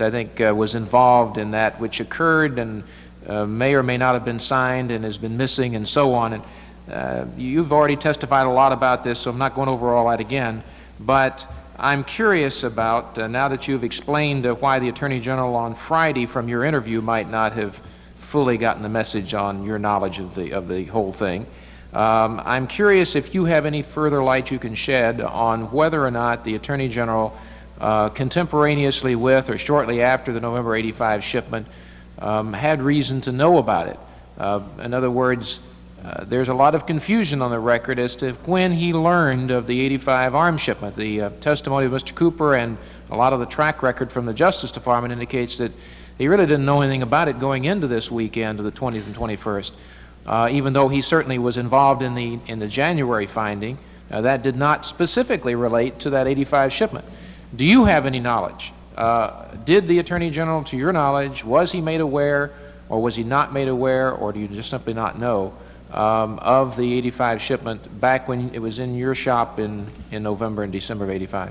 I think was involved in that, which occurred and may or may not have been signed and has been missing and so on. And you've already testified a lot about this, so I'm not going over all that again. But I'm curious about, now that you've explained why the Attorney General on Friday from your interview might not have fully gotten the message on your knowledge of the whole thing, I'm curious if you have any further light you can shed on whether or not the Attorney General, contemporaneously with or shortly after the November '85 shipment, had reason to know about it. In other words, there's a lot of confusion on the record as to when he learned of the '85 arms shipment. The testimony of Mr. Cooper and a lot of the track record from the Justice Department indicates that he really didn't know anything about it going into this weekend of the 20th and 21st. Even though he certainly was involved in the January finding, that did not specifically relate to that '85 shipment. Do you have any knowledge? Did the Attorney General, to your knowledge, was he made aware, or was he not made aware, or do you just simply not know of the '85 shipment back when it was in your shop in November and December of '85?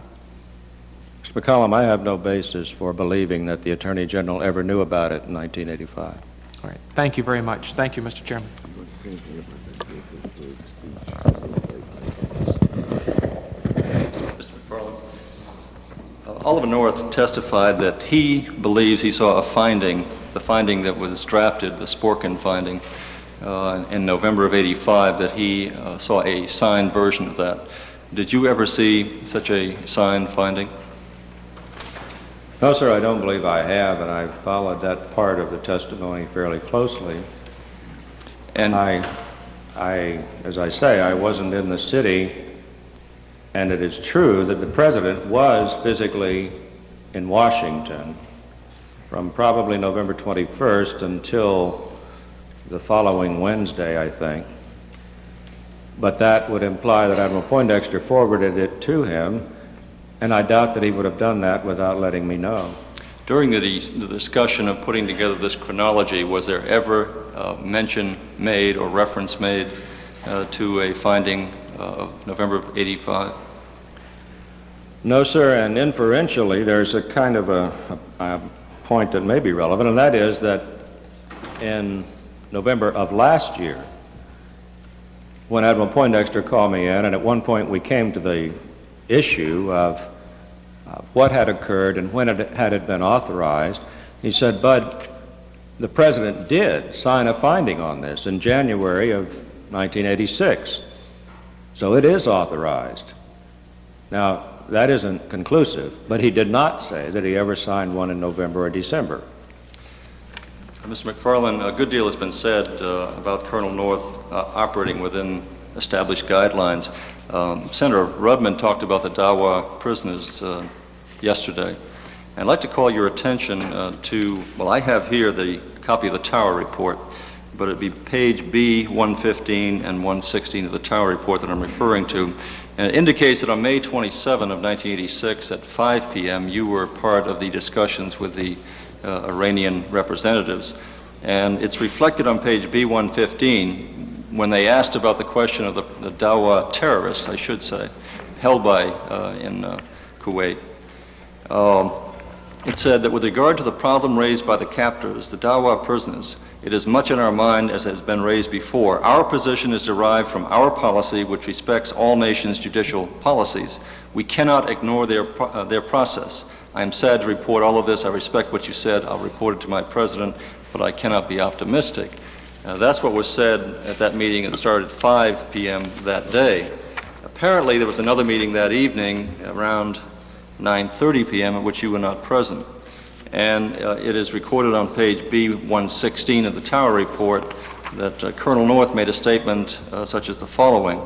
Mr. McCollum, I have no basis for believing that the Attorney General ever knew about it in 1985. All right. Thank you very much. Thank you, Mr. Chairman. Mr. McFarlane, Oliver North testified that he believes he saw a finding, the finding that was drafted, the Sporkin finding, in November of '85, that he saw a signed version of that. Did you ever see such a signed finding? No, sir, I don't believe I have, and I've followed that part of the testimony fairly closely. And As I say, I wasn't in the city, and it is true that the president was physically in Washington from probably November 21st until the following Wednesday, I think. But that would imply that Admiral Poindexter forwarded it to him, and I doubt that he would have done that without letting me know. during the discussion of putting together this chronology, was there ever mention made or reference made to a finding of November of '85? No, sir, and inferentially, there's a kind of a point that may be relevant, and that is that in November of last year, when Admiral Poindexter called me in, and at one point we came to the issue of what had occurred and when had it been authorized, he said, "Bud, the President did sign a finding on this in January of 1986, so it is authorized." Now, that isn't conclusive, but he did not say that he ever signed one in November or December. Mr. McFarlane, a good deal has been said about Colonel North operating within established guidelines. Senator Rudman talked about the Dawa prisoners yesterday. I'd like to call your attention to, well, I have here the copy of the Tower Report, but it'd be page B 115 and 116 of the Tower Report that I'm referring to. And it indicates that on May 27 of 1986 at 5 p.m. you were part of the discussions with the Iranian representatives. And it's reflected on page B115 when they asked about the question of the Dawa terrorists, I should say, held by in Kuwait. It said that with regard to the problem raised by the captors, the Dawa prisoners, it is much in our mind as has been raised before. Our position is derived from our policy which respects all nations' judicial policies. We cannot ignore their process. I am sad to report all of this. I respect what you said. I'll report it to my president, but I cannot be optimistic. That's what was said at that meeting that started at 5 p.m. that day. Apparently, there was another meeting that evening around 9:30 p.m. at which you were not present. And it is recorded on page B116 of the Tower Report that Colonel North made a statement such as the following: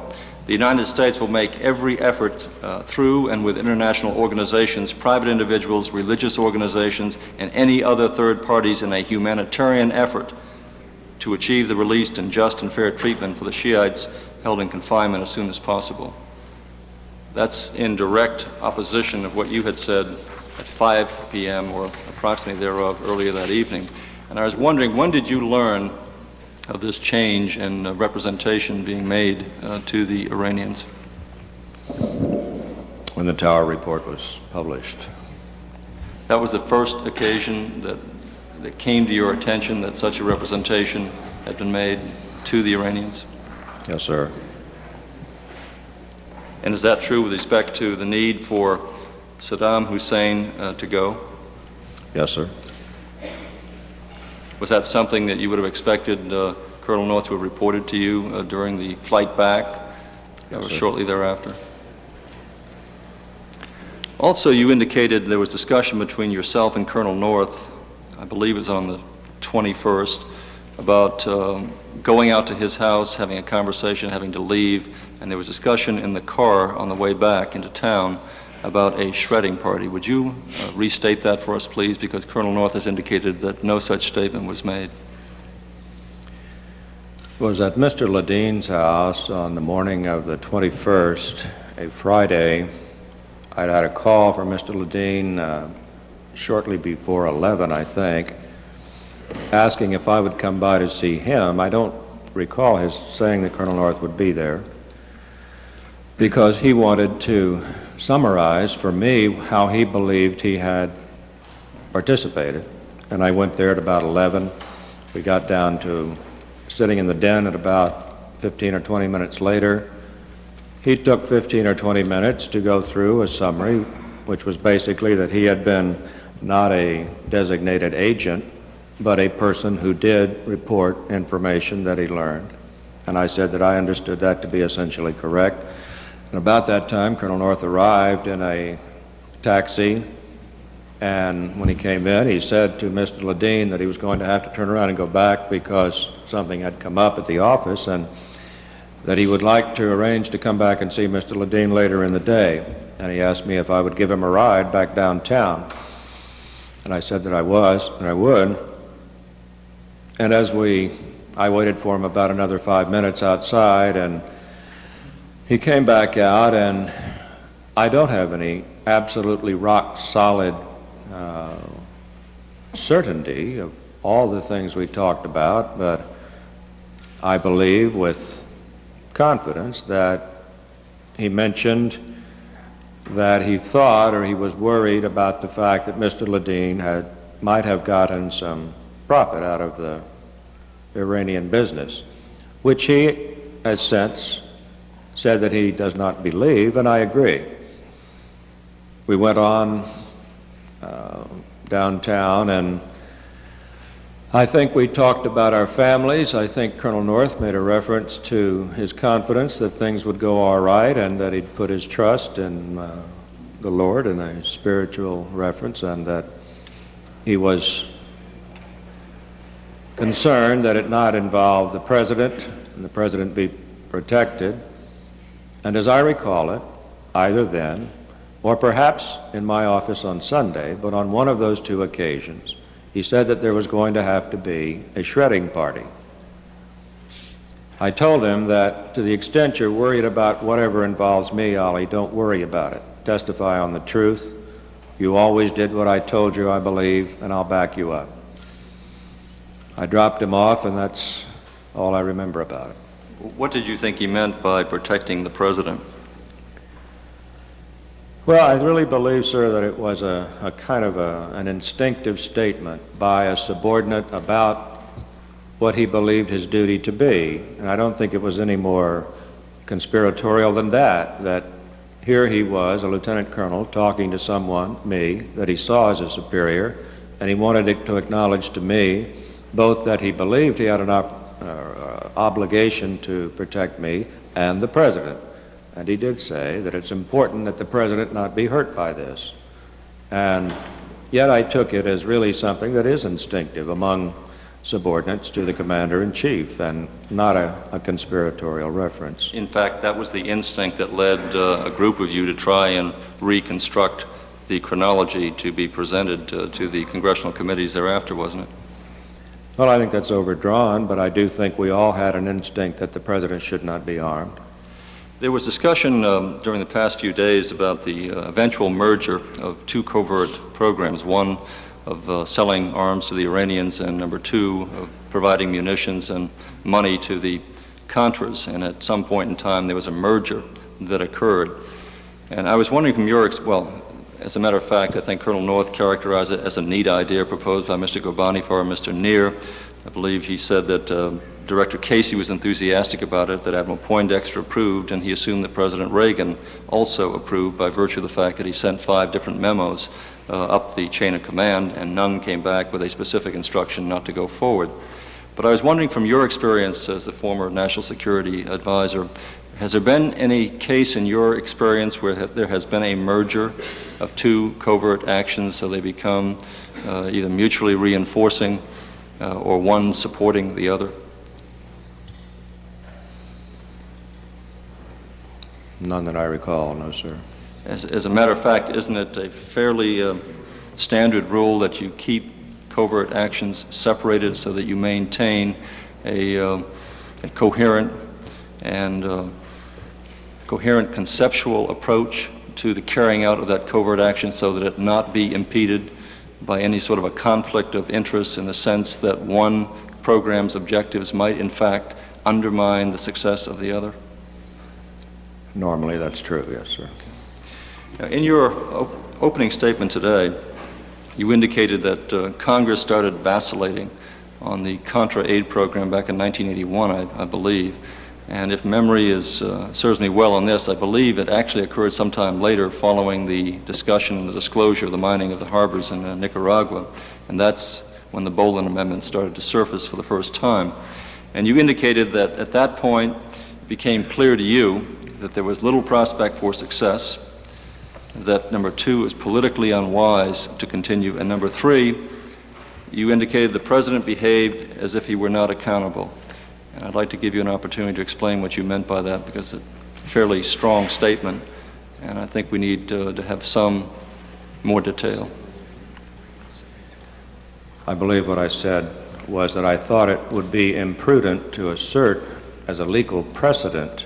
"The United States will make every effort through and with international organizations, private individuals, religious organizations, and any other third parties in a humanitarian effort to achieve the release and just and fair treatment for the Shiites held in confinement as soon as possible." That's in direct opposition of what you had said at 5 p.m. or approximately thereof earlier that evening. And I was wondering, when did you learn of this change in representation being made to the Iranians? When the Tower Report was published. That was the first occasion that came to your attention that such a representation had been made to the Iranians? Yes, sir. And is that true with respect to the need for Saddam Hussein to go? Yes, sir. Was that something that you would have expected Colonel North to have reported to you during the flight back or Yes, sir. shortly thereafter? Also, you indicated there was discussion between yourself and Colonel North, I believe it was on the 21st, about going out to his house, having a conversation, having to leave, and there was discussion in the car on the way back into town about a shredding party. Would you restate that for us, please, because Colonel North has indicated that no such statement was made. It was at Mr. Ladine's house on the morning of the 21st, a Friday. I'd had a call from Mr. Ladine shortly before 11, I think, asking if I would come by to see him. I don't recall his saying that Colonel North would be there, because he wanted to summarize for me how he believed he had participated. And I went there at about 11. We got down to sitting in the den at about 15 or 20 minutes later. He took 15 or 20 minutes to go through a summary, which was basically that he had been not a designated agent, but a person who did report information that he learned. And I said that I understood that to be essentially correct. And about that time, Colonel North arrived in a taxi And when he came in, he said to Mr. Ledeen that he was going to have to turn around and go back because something had come up at the office, and that he would like to arrange to come back and see Mr. Ledeen later in the day. And he asked me if I would give him a ride back downtown. And I said that I was, and I would. And as I waited for him about another 5 minutes outside, and he came back out, and I don't have any absolutely rock-solid certainty of all the things we talked about, but I believe with confidence that he mentioned that he thought or he was worried about the fact that Mr. Ledeen might have gotten some profit out of the Iranian business, which he has since said that he does not believe, and I agree. We went on downtown, and I think we talked about our families. I think Colonel North made a reference to his confidence that things would go all right and that he'd put his trust in the Lord, in a spiritual reference, and that he was concerned that it not involve the President and the President be protected. And as I recall it, either then or perhaps in my office on Sunday, but on one of those two occasions, he said that there was going to have to be a shredding party. I told him that to the extent you're worried about whatever involves me, Ollie, don't worry about it. Testify on the truth. You always did what I told you, I believe, and I'll back you up. I dropped him off, and that's all I remember about it. What did you think he meant by protecting the President? Well, I really believe, sir, that it was a kind of an instinctive statement by a subordinate about what he believed his duty to be. And I don't think it was any more conspiratorial than that here he was, a lieutenant colonel, talking to someone, me, that he saw as a superior, and he wanted to acknowledge to me both that he believed he had an obligation to protect me and the President. And he did say that it's important that the President not be hurt by this. And yet I took it as really something that is instinctive among subordinates to the Commander-in-Chief and not a conspiratorial reference. In fact, that was the instinct that led a group of you to try and reconstruct the chronology to be presented to the congressional committees thereafter, wasn't it? Well, I think that's overdrawn, but I do think we all had an instinct that the President should not be armed. There was discussion during the past few days about the eventual merger of two covert programs, one of selling arms to the Iranians, and number two, of providing munitions and money to the Contras. And at some point in time, there was a merger that occurred. And I was wondering from your, as a matter of fact, I think Colonel North characterized it as a neat idea proposed by Mr. Ghorbanifar and Mr. Neer. I believe he said that Director Casey was enthusiastic about it, that Admiral Poindexter approved, and he assumed that President Reagan also approved by virtue of the fact that he sent 5 different memos up the chain of command, and none came back with a specific instruction not to go forward. But I was wondering, from your experience as the former National Security Advisor, has there been any case in your experience where there has been a merger of two covert actions so they become either mutually reinforcing or one supporting the other? None that I recall, no, sir. As a matter of fact, isn't it a fairly standard rule that you keep covert actions separated so that you maintain a coherent and coherent conceptual approach to the carrying out of that covert action so that it not be impeded by any sort of a conflict of interest in the sense that one program's objectives might in fact undermine the success of the other? Normally that's true, yes, sir. Now, in your opening statement today, you indicated that Congress started vacillating on the Contra aid program back in 1981, I believe. And if memory serves me well on this, I believe it actually occurred sometime later following the discussion and the disclosure of the mining of the harbors in Nicaragua. And that's when the Boland Amendment started to surface for the first time. And you indicated that at that point it became clear to you that there was little prospect for success, that number 2 is politically unwise to continue, and number 3, you indicated the President behaved as if he were not accountable. And I'd like to give you an opportunity to explain what you meant by that, because it's a fairly strong statement, and I think we need to have some more detail. I believe what I said was that I thought it would be imprudent to assert as a legal precedent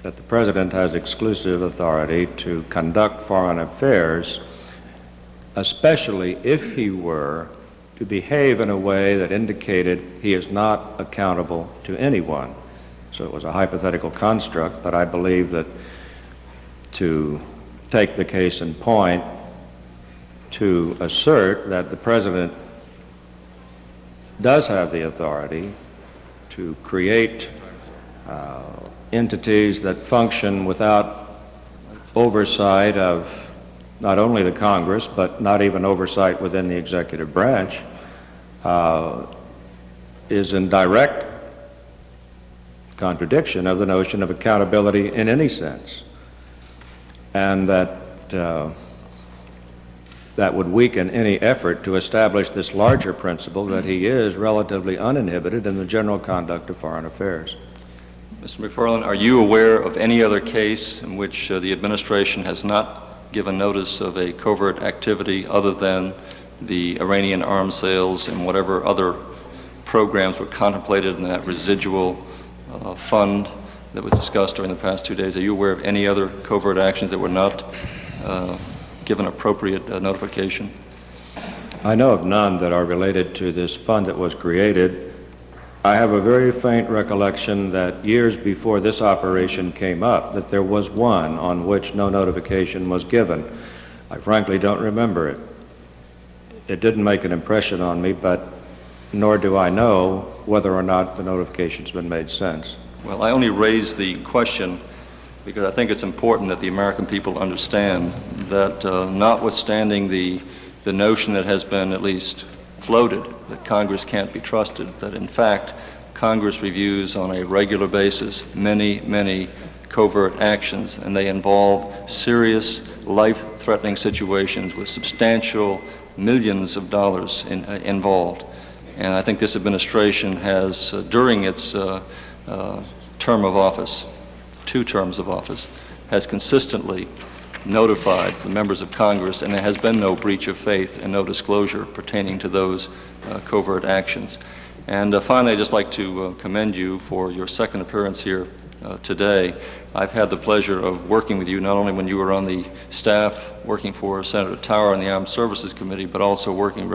that the President has exclusive authority to conduct foreign affairs, especially if he were to behave in a way that indicated he is not accountable to anyone. So it was a hypothetical construct, but I believe that to take the case in point, to assert that the President does have the authority to create entities that function without oversight of not only the Congress, but not even oversight within the executive branch, is in direct contradiction of the notion of accountability in any sense, and that that would weaken any effort to establish this larger principle that he is relatively uninhibited in the general conduct of foreign affairs. Mr. McFarlane, are you aware of any other case in which the administration has not given notice of a covert activity other than the Iranian arms sales and whatever other programs were contemplated in that residual fund that was discussed during the past 2 days? Are you aware of any other covert actions that were not given appropriate notification? I know of none that are related to this fund that was created. I have a very faint recollection that years before this operation came up, that there was one on which no notification was given. I frankly don't remember it. It didn't make an impression on me, but nor do I know whether or not the notification's been made since. Well, I only raise the question because I think it's important that the American people understand that notwithstanding the notion that has been at least floated that Congress can't be trusted, that in fact Congress reviews on a regular basis many covert actions, and they involve serious life-threatening situations with substantial millions of dollars involved. And I think this administration has, during its term of office, 2 terms of office, has consistently notified the members of Congress, and there has been no breach of faith and no disclosure pertaining to those covert actions. And finally, I'd just like to commend you for your second appearance here today. I've had the pleasure of working with you not only when you were on the staff working for Senator Tower on the Armed Services Committee, but also working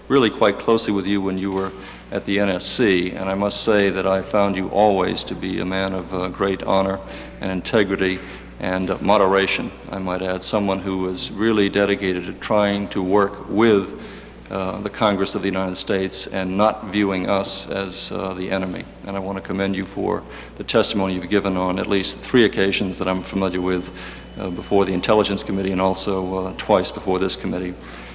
really quite closely with you when you were at the NSC. And I must say that I found you always to be a man of great honor and integrity and moderation, I might add, someone who was really dedicated to trying to work with the Congress of the United States and not viewing us as the enemy. And I want to commend you for the testimony you've given on at least 3 occasions that I'm familiar with before the Intelligence Committee and also twice before this committee.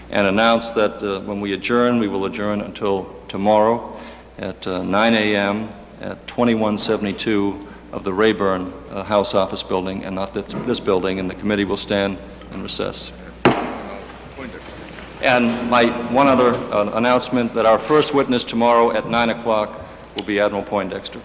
And announce that when we adjourn, we will adjourn until tomorrow at 9 a.m. at 2172 of the Rayburn House Office Building, and not this building, and the committee will stand in recess. And my one other announcement, that our first witness tomorrow at 9 o'clock will be Admiral Poindexter.